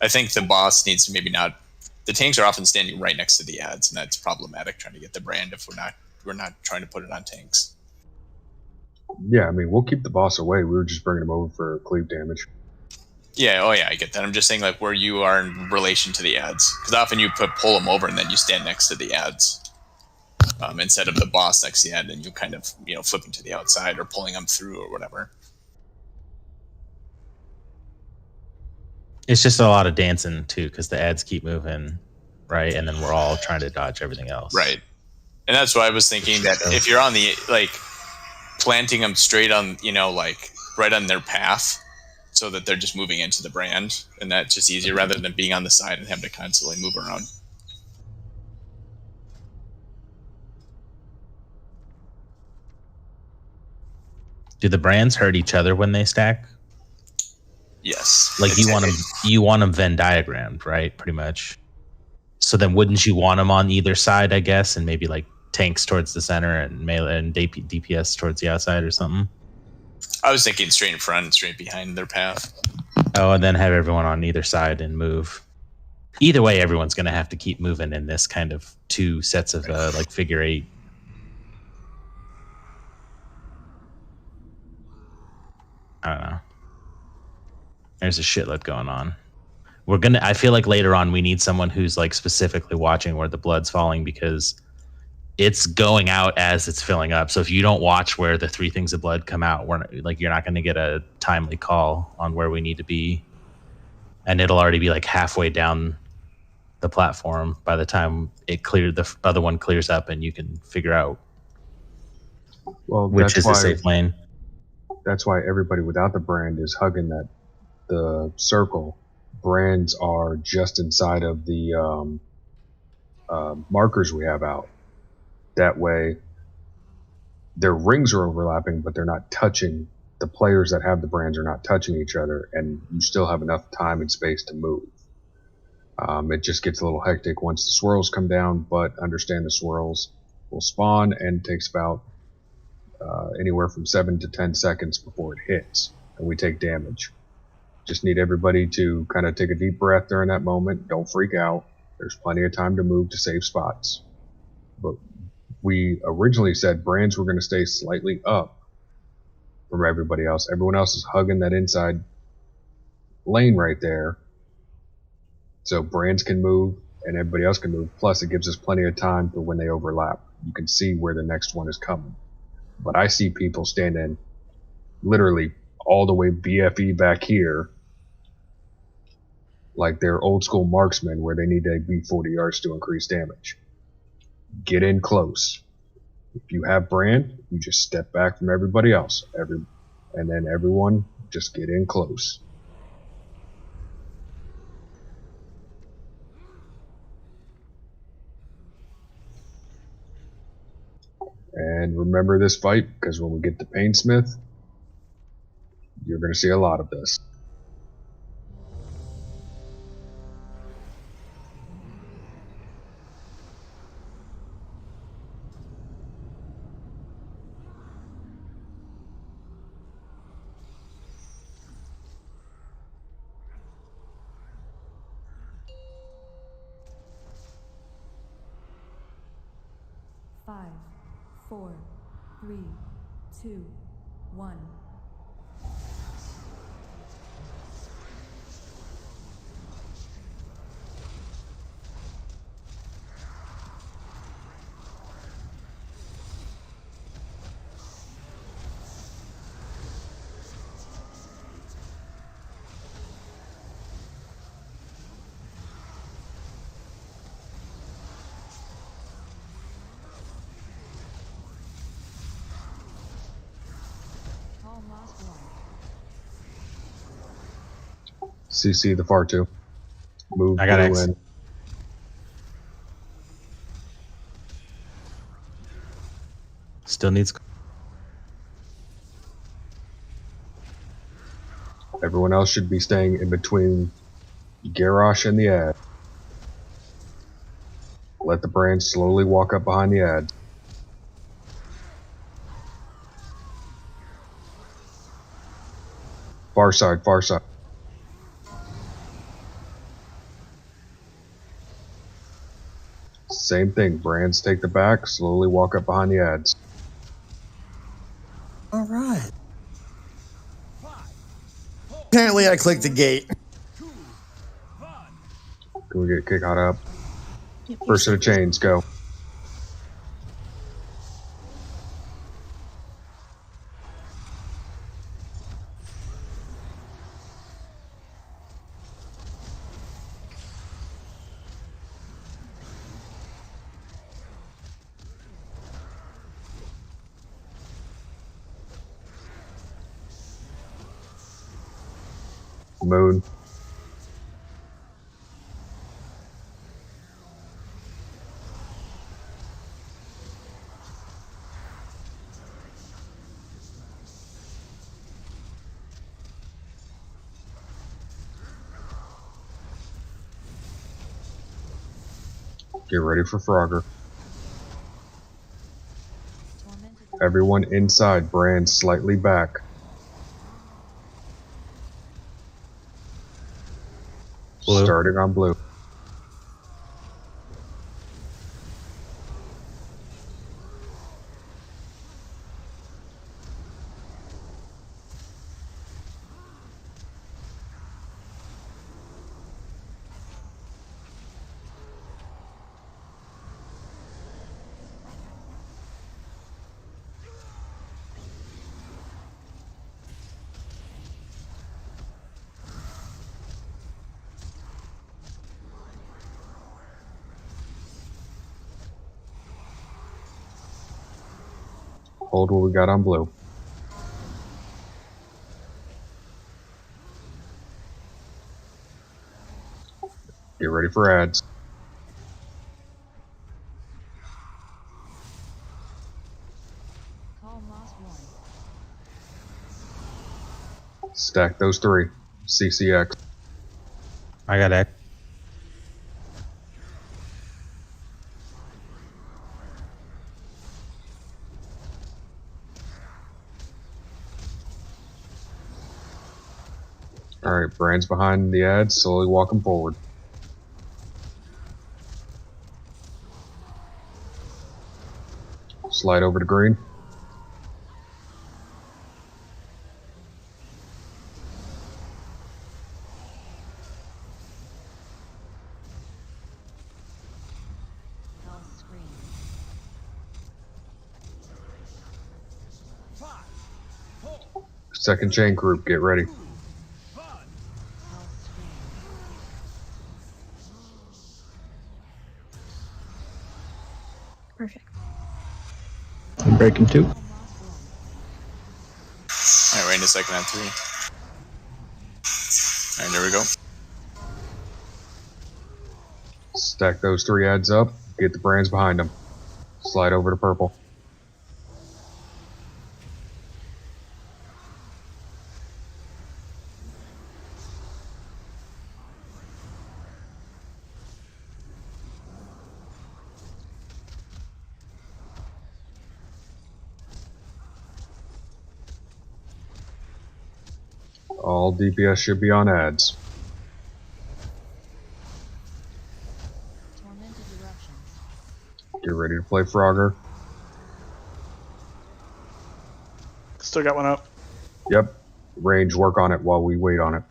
I think the boss needs to maybe not. The tanks are often standing right next to the ads, and that's problematic trying to get the brand if we're not trying to put it on tanks. Yeah, I mean, we'll keep the boss away. We were just bringing him over for cleave damage. Yeah, oh yeah, I get that. I'm just saying like where you are in relation to the ads, because often you pull them over and then you stand next to the ads instead of the boss next to the ad, and you kind of flipping to the outside or pulling them through or whatever. It's just a lot of dancing too, because the ads keep moving, right? And then we're all trying to dodge everything else. Right. And that's why I was thinking that if you're on the, planting them straight on, right on their path so that they're just moving into the brand, and that's just easier rather than being on the side and having to constantly move around. Do the brands hurt each other when they stack? Yes. Like you want them Venn diagrammed, right? Pretty much. So then wouldn't you want them on either side, I guess, and maybe tanks towards the center and melee and DPS towards the outside or something. I was thinking straight in front and straight behind their path. Oh, and then have everyone on either side and move. Either way, everyone's going to have to keep moving in this kind of two sets of like figure eight. I don't know. There's a shitload going on. I feel like later on we need someone who's like specifically watching where the blood's falling, because it's going out as it's filling up. So if you don't watch where the 3 things of blood come out, you're not going to get a timely call on where we need to be. And it'll already be like halfway down the platform by the time the other one clears up and you can figure out which is a safe lane. That's why everybody without the brand is hugging the circle. Brands are just inside of the markers we have out. That way, their rings are overlapping, but they're not touching. The players that have the brands are not touching each other, and you still have enough time and space to move. It just gets a little hectic once the swirls come down, but understand the swirls will spawn and takes about anywhere from 7 to 10 seconds before it hits, and we take damage. Just need everybody to kind of take a deep breath during that moment. Don't freak out. There's plenty of time to move to save spots. But we originally said brands were going to stay slightly up from everybody else. Everyone else is hugging that inside lane right there. So brands can move and everybody else can move. Plus, it gives us plenty of time for when they overlap. You can see where the next one is coming. But I see people standing literally all the way BFE back here, like they're old school marksmen where they need to be 40 yards to increase damage. Get in close. If you have brand, you just step back from everybody else. And then everyone just get in close. And remember this fight, because when we get to Painsmith, you're going to see a lot of this. Five, 4, 3, 2, 1. CC the far 2. Move I got blue X. in. Still needs. Everyone else should be staying in between Garrosh and the ad. Let the brand slowly walk up behind the ad. Far side, far side. Same thing. Brands take the back, slowly walk up behind the ads. All right. Apparently, I clicked the gate. Can we get kick out up? Yep, First of the chains, go. Moon. Get ready for Frogger. Everyone inside, Brand slightly back. Blue. Starting on blue. Hold what we got on blue. Get ready for ads. Call lost one. Stack those 3. CCX. I got X. Alright, Brand's behind the ads, slowly walking forward. Slide over to green. Call screen. Second chain group, get ready. Call screen. Perfect. I'm breaking 2. Call lost one. Alright, we're in a second on 3. Alright, there we go. Stack those 3 ads up. Get the Brands behind them. Slide over to purple. All DPS should be on ads. Tormented eruptions. Get ready to play Frogger. Still got one up. Yep. Range, work on it while we wait on it.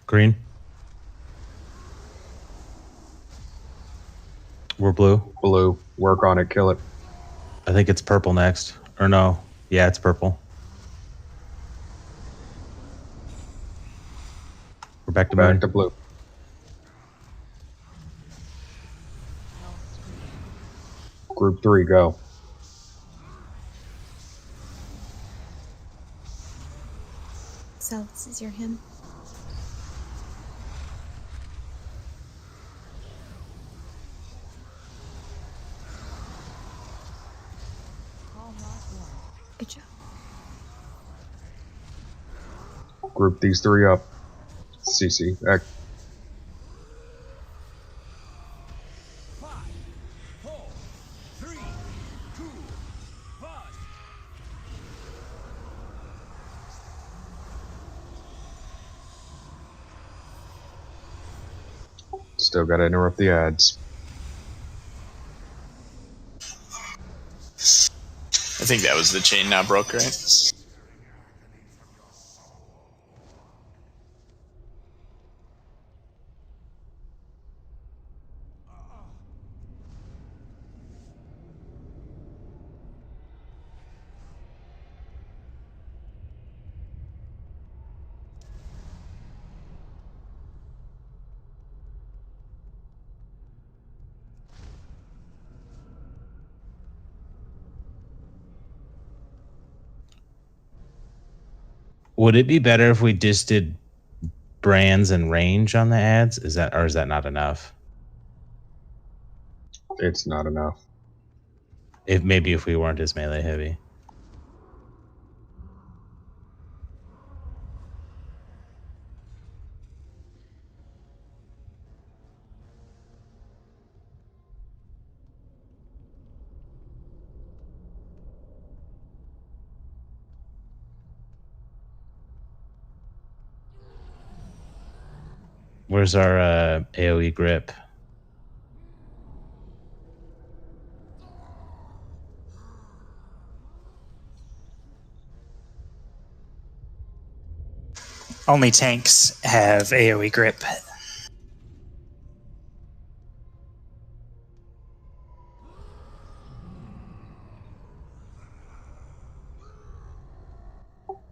Green. We're blue. Blue, work on it, kill it. I think it's purple next. Or no. Yeah, it's purple. We're back to Back moon. to blue. Call screen. Group 3, go. So this is your hymn. Call lost one. Good job. Group these 3 up. CC. Still gotta interrupt the ads. I think that was the chain now broke, right? Would it be better if we just did brands and range on the ads? Is that not enough? It's not enough. If we weren't as melee heavy. Where's our AoE grip? Only tanks have AoE grip.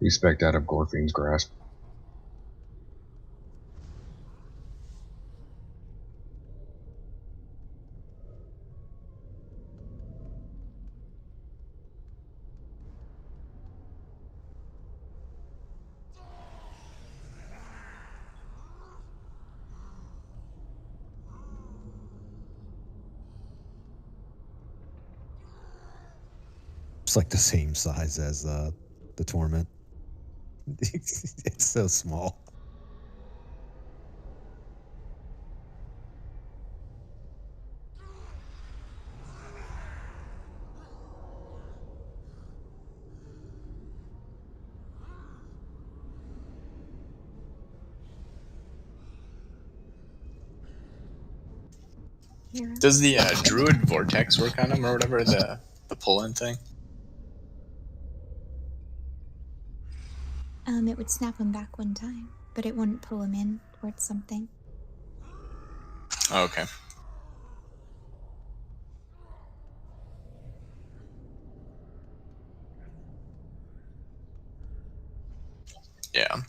He spec'd out of Gorfine's grasp. It's like the same size as the Torment. It's so small. Does the druid vortex work on him or whatever, the pull-in thing? It would snap him back one time, but it wouldn't pull him in towards something. Oh, okay. Yeah.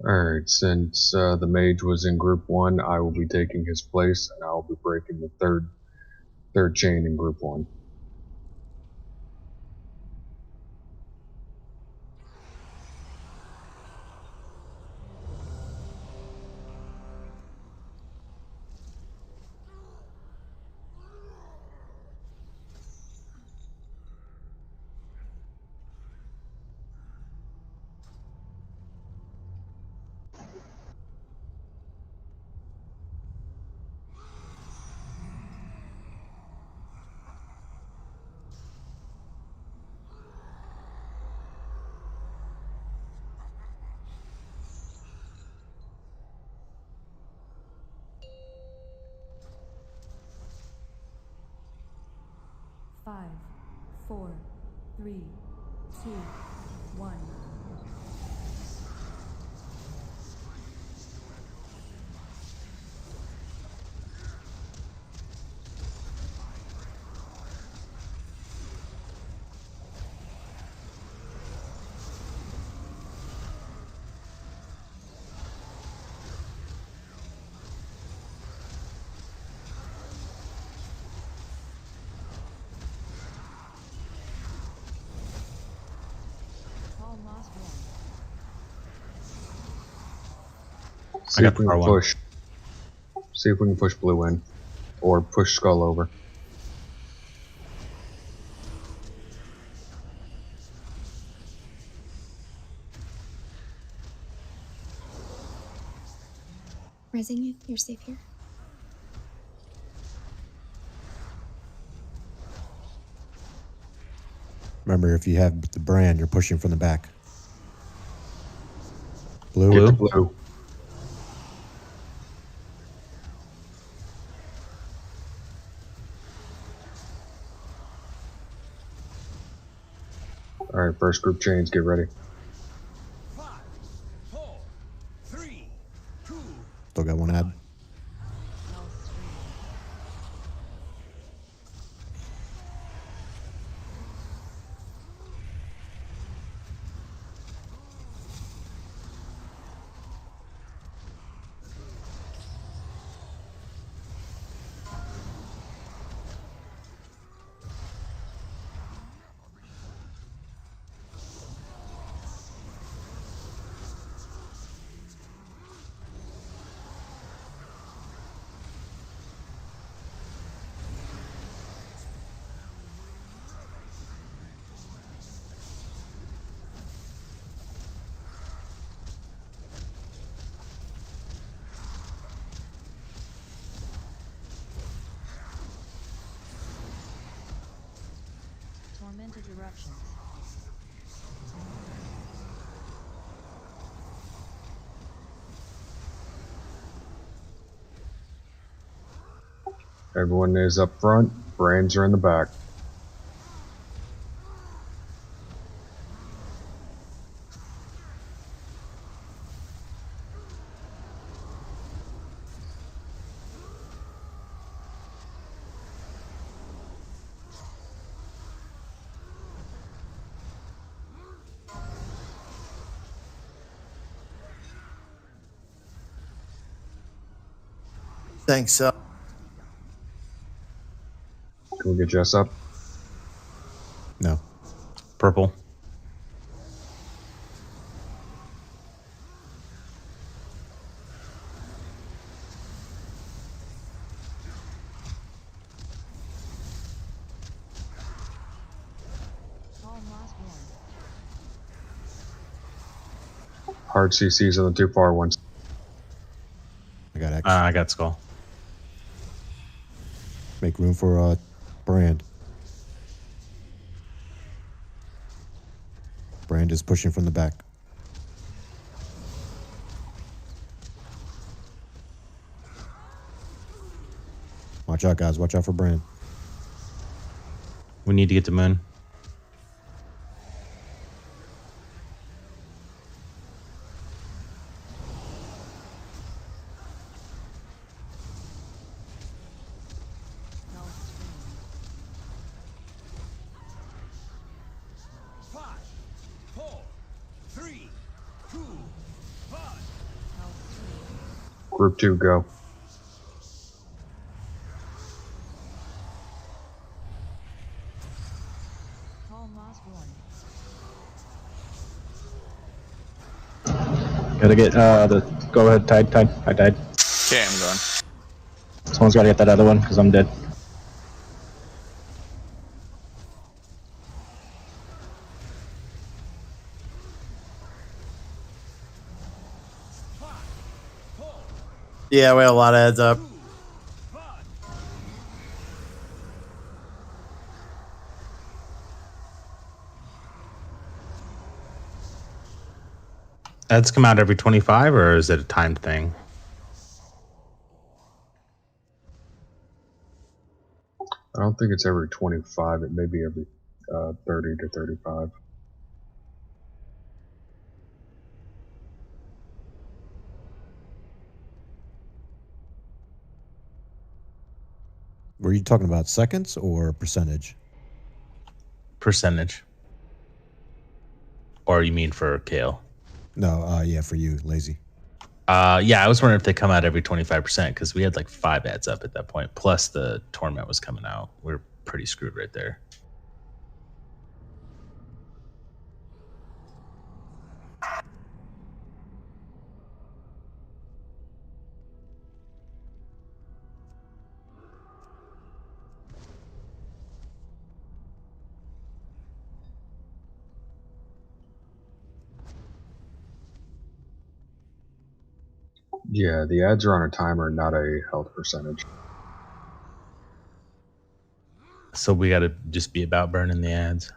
Alright, since the mage was in group 1, I will be taking his place, and I'll be breaking the third chain in group 1. Five, 4, 3, 2, 1. Paul lost one. See if we can push. See if we can push blue in, or push skull over. Resing you, you're safe here. Remember, if you have the brand, you're pushing from the back. Blue. Get to blue. Alright, first group chains, get ready. Still got one ad. interruptions. Everyone is up front. Brands are in the back. Thanks. Can we get Jess up? No. Purple. Calm lost one. Hard CCs on the two far ones. I got X. I got skull. Make room for Brand. Brand is pushing from the back. Watch out, guys. Watch out for Brand. We need to get to moon. Null screen. Null screen. Group 2, go. Calm lost one. Gotta get the. Go ahead, Tide. I died. Okay, I'm going. Someone's gotta get that other one because I'm dead. Yeah, we have a lot of heads up. Ads come out every 25, or is it a timed thing? I don't think it's every 25. It may be every 30 to 35. Were you talking about seconds or percentage? Percentage. Or you mean for Kale? No, yeah, for you, lazy. Yeah, I was wondering if they come out every 25% because we had like 5 ads up at that point. Plus the torment was coming out. We're pretty screwed right there. Yeah, the ads are on a timer, not a health percentage. So we got to just be about burning the ads.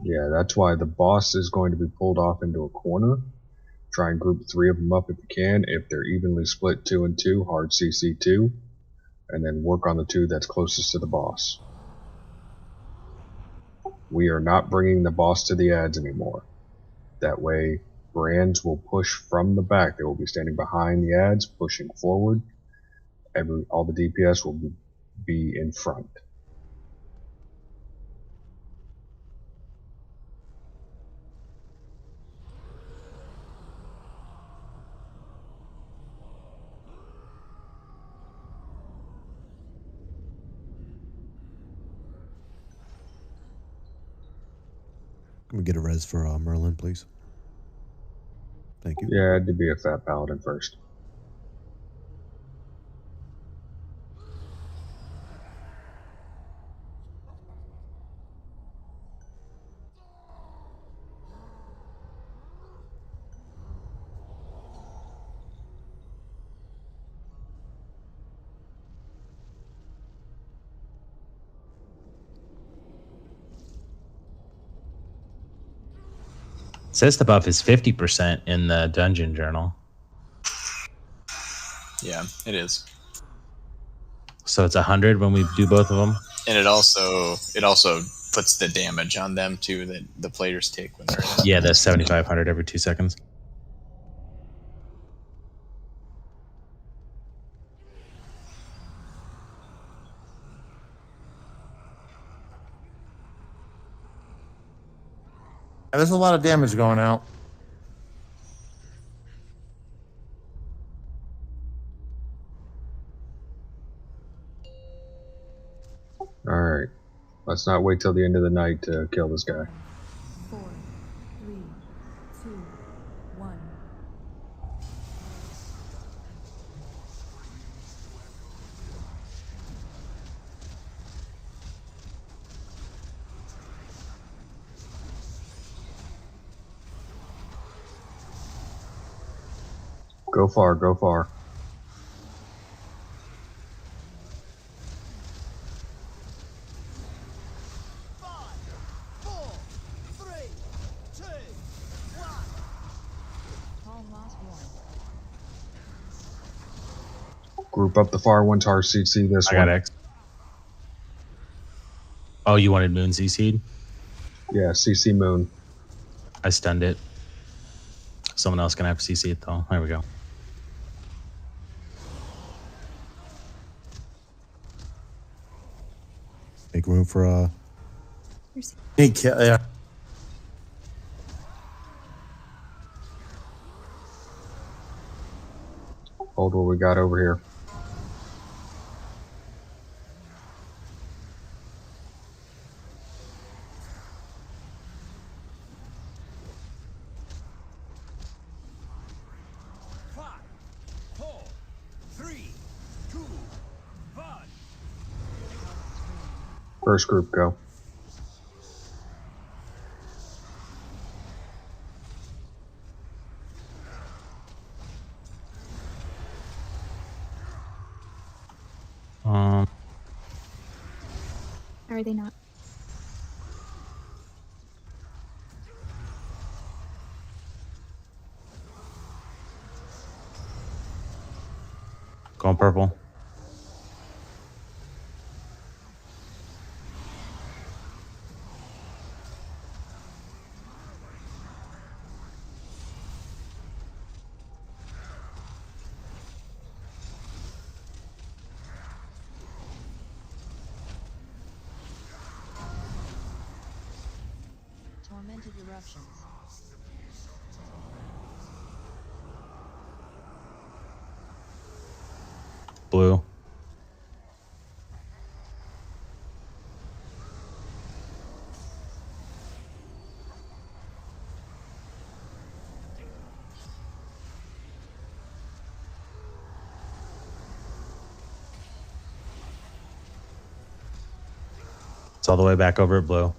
Yeah, that's why the boss is going to be pulled off into a corner. Try and group 3 of them up if you can. If they're evenly split 2 and 2, hard CC 2. And then work on the 2 that's closest to the boss. We are not bringing the boss to the ads anymore. That way, brands will push from the back. They will be standing behind the ads, pushing forward. All the DPS will be in front. Can we get a res for Merlin, please? Thank you. Yeah, it'd be a fat paladin first. says the buff is 50% in the dungeon journal. Yeah, it is. So it's 100 when we do both of them. And it also puts the damage on them too that the players take when they're in it. Yeah, that's 7,500 every 2 seconds. There's a lot of damage going out. Alright. Let's not wait till the end of the night to kill this guy. 4, 3, 2, 1. Go far, go far. Group up the far one tar CC this I one. got X. Oh, you wanted Moon CC'd? Yeah, CC Moon. I stunned it. Someone else gonna have to CC it though. There we go. Make room for Yeah. Hold what we got over here. First group, go. Are they not? Going purple. Tormented eruptions. Blue. It's all the way back over at blue.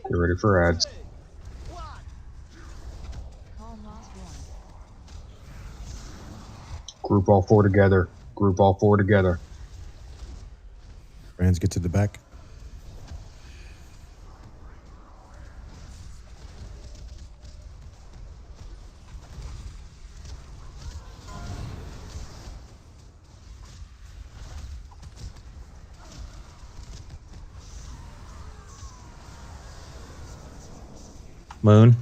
Get ready for ads. Group all four together. Group all four together. Brands get to the back. Moon.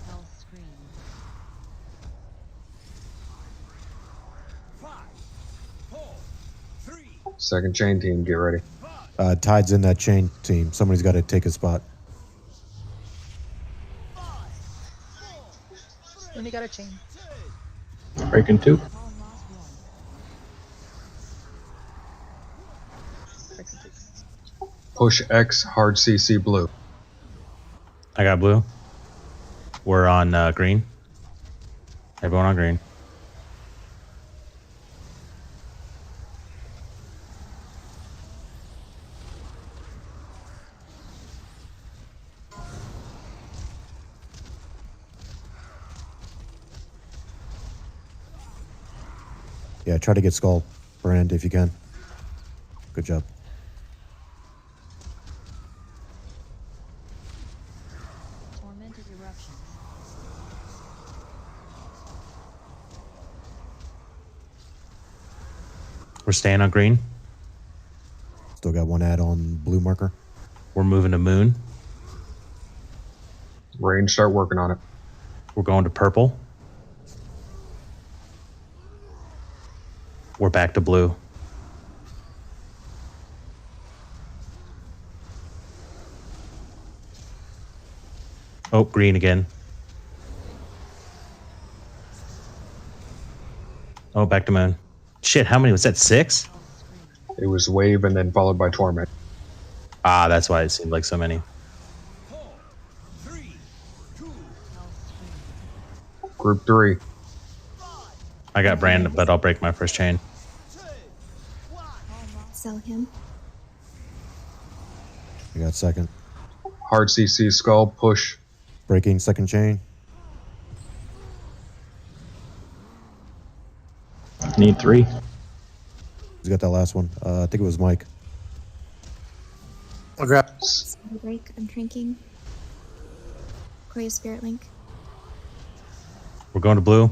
Health screen. Second chain team, get ready. Tide's in that chain team. Somebody's got to take a spot. Only got a chain. Breaking 2. Push X, hard CC blue. I got blue. We're on green. Everyone on green. Yeah, try to get Skull, Brand, if you can. Good job. Tormented eruptions. We're staying on green. Still got one ad on blue marker. We're moving to moon. Range, start working on it. We're going to purple. We're back to blue. Oh, green again. Oh, back to moon. Shit, how many was that? 6? It was wave and then followed by torment. Ah, that's why it seemed like so many. Group 3. I got Brand, but I'll break my first chain. Sell him. I got second. Hard CC skull, push. Breaking second chain. Need 3. Who's got that last one? I think it was Mike. I'll grab. Spirit break. I'm drinking. Choreo Spirit Link. We're going to blue.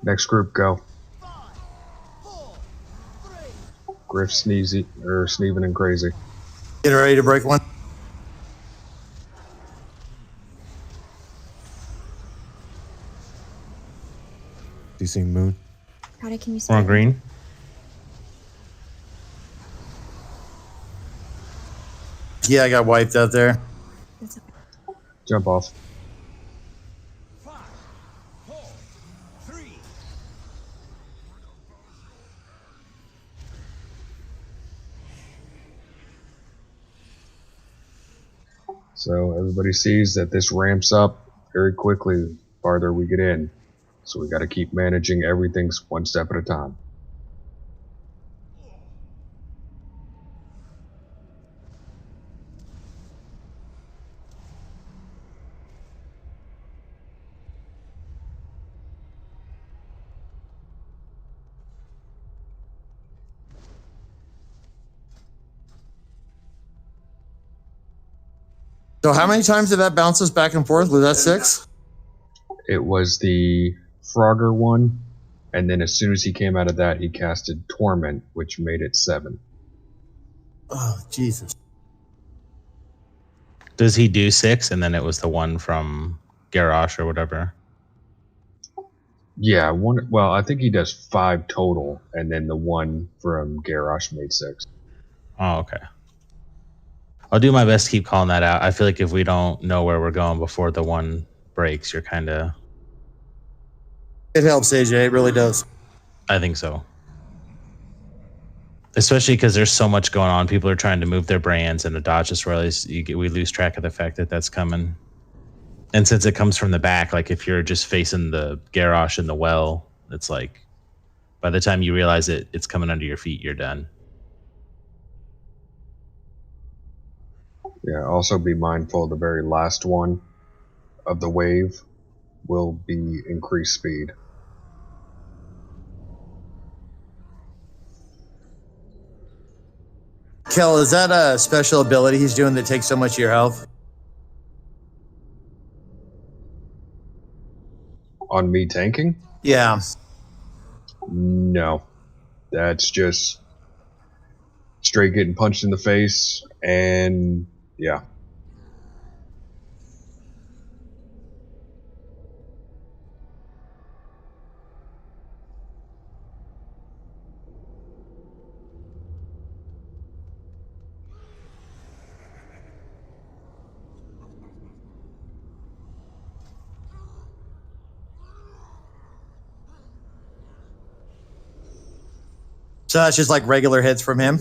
Next group, go. Griff, Sneezy, or Sneevin and Crazy. Get ready to break one. Do you see Moon? Product, can you We're on Spirit green. Yeah, I got wiped out there. That's okay. Jump off. So everybody sees that this ramps up very quickly the farther we get in. So we got to keep managing everything one step at a time. So how many times did that bounce us back and forth? Was that 6? It was the Frogger one, and then as soon as he came out of that, he casted Torment, which made it 7. Oh, Jesus. Does he do 6? And then it was the one from Garrosh or whatever. Yeah, one. Well, I think he does 5 total, and then the one from Garrosh made 6. Oh, okay. I'll do my best to keep calling that out. I feel like if we don't know where we're going before the one breaks, you're kind of... It helps, AJ. It really does. I think so. Especially because there's so much going on. People are trying to move their brands and the dodge just we lose track of the fact that that's coming. And since it comes from the back, like if you're just facing the Garrosh in the well, it's like by the time you realize it's coming under your feet, you're done. Yeah, also be mindful the very last one of the wave will be increased speed. Kel, is that a special ability he's doing that takes so much of your health? On me tanking? Yeah. No. That's just straight getting punched in the face, and yeah. So that's just like regular hits from him.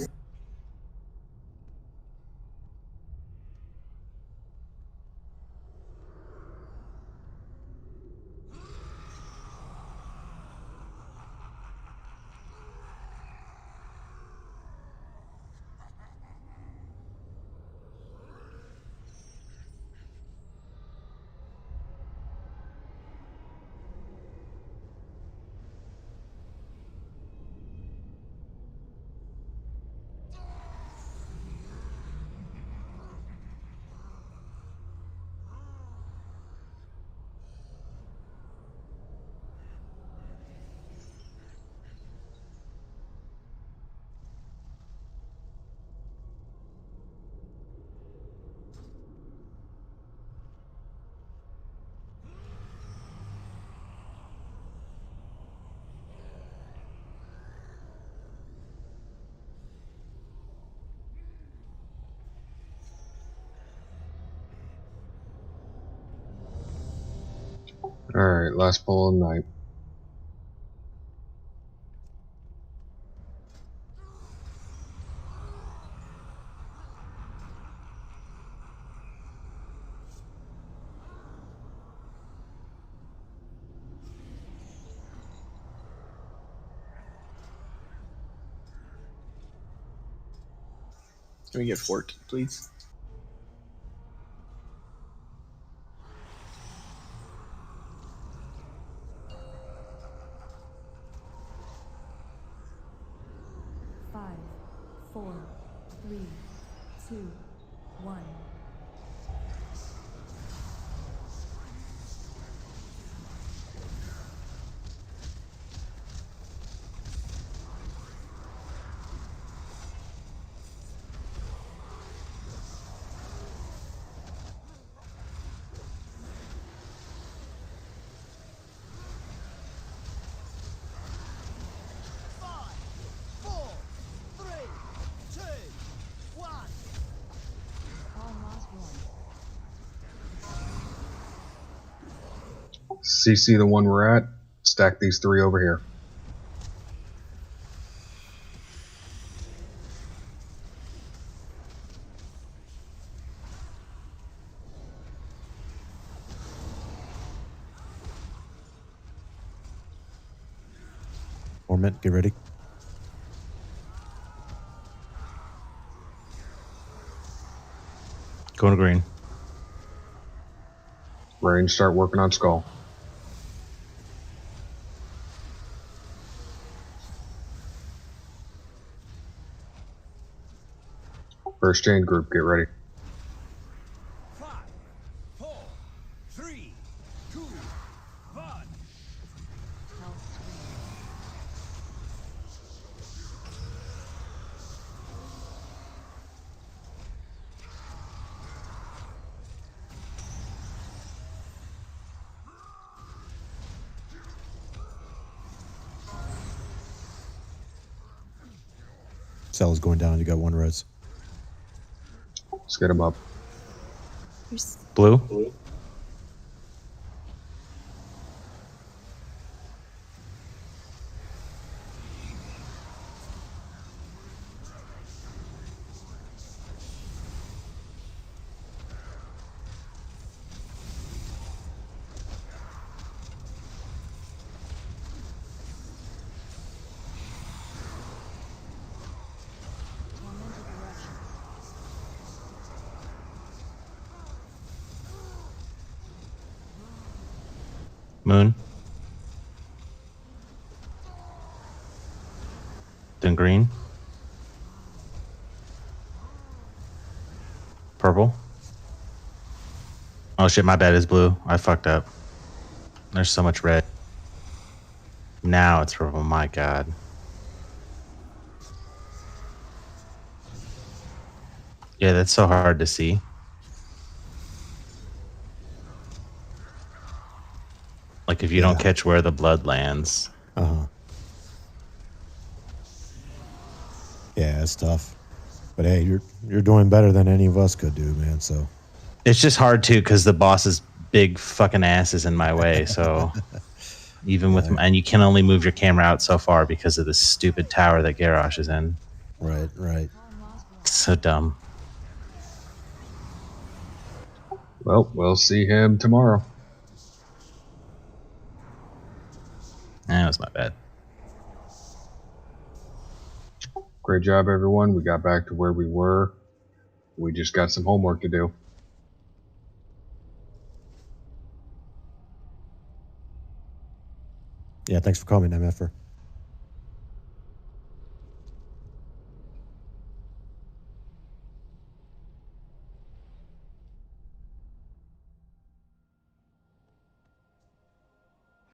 Alright, last pull of the night. Can we get Fort, please? Five, 4, 3, 2, 1. CC the one we're at. Stack these 3 over here. Torment, get ready. Going to green. Range, start working on Skull. First chain group, get ready. 5, 4, 3, 2, 1. Cell is going down. You got 1 res. Let's get him up. Blue. Moon. Then green. Purple. Oh shit, my bad, is blue. I fucked up. There's so much red. Now it's purple, my god. Yeah, that's so hard to see. Like if you don't catch where the blood lands. Yeah, it's tough. But hey, you're doing better than any of us could do, man. So It's just hard too because the boss's big fucking ass is in my way. So Even with, and you can only move your camera out so far because of this stupid tower that Garrosh is in. Right, right. So dumb. Well, we'll see him tomorrow. That was my bad. Great job, everyone. We got back to where we were. We just got some homework to do. Yeah, thanks for coming, MFer.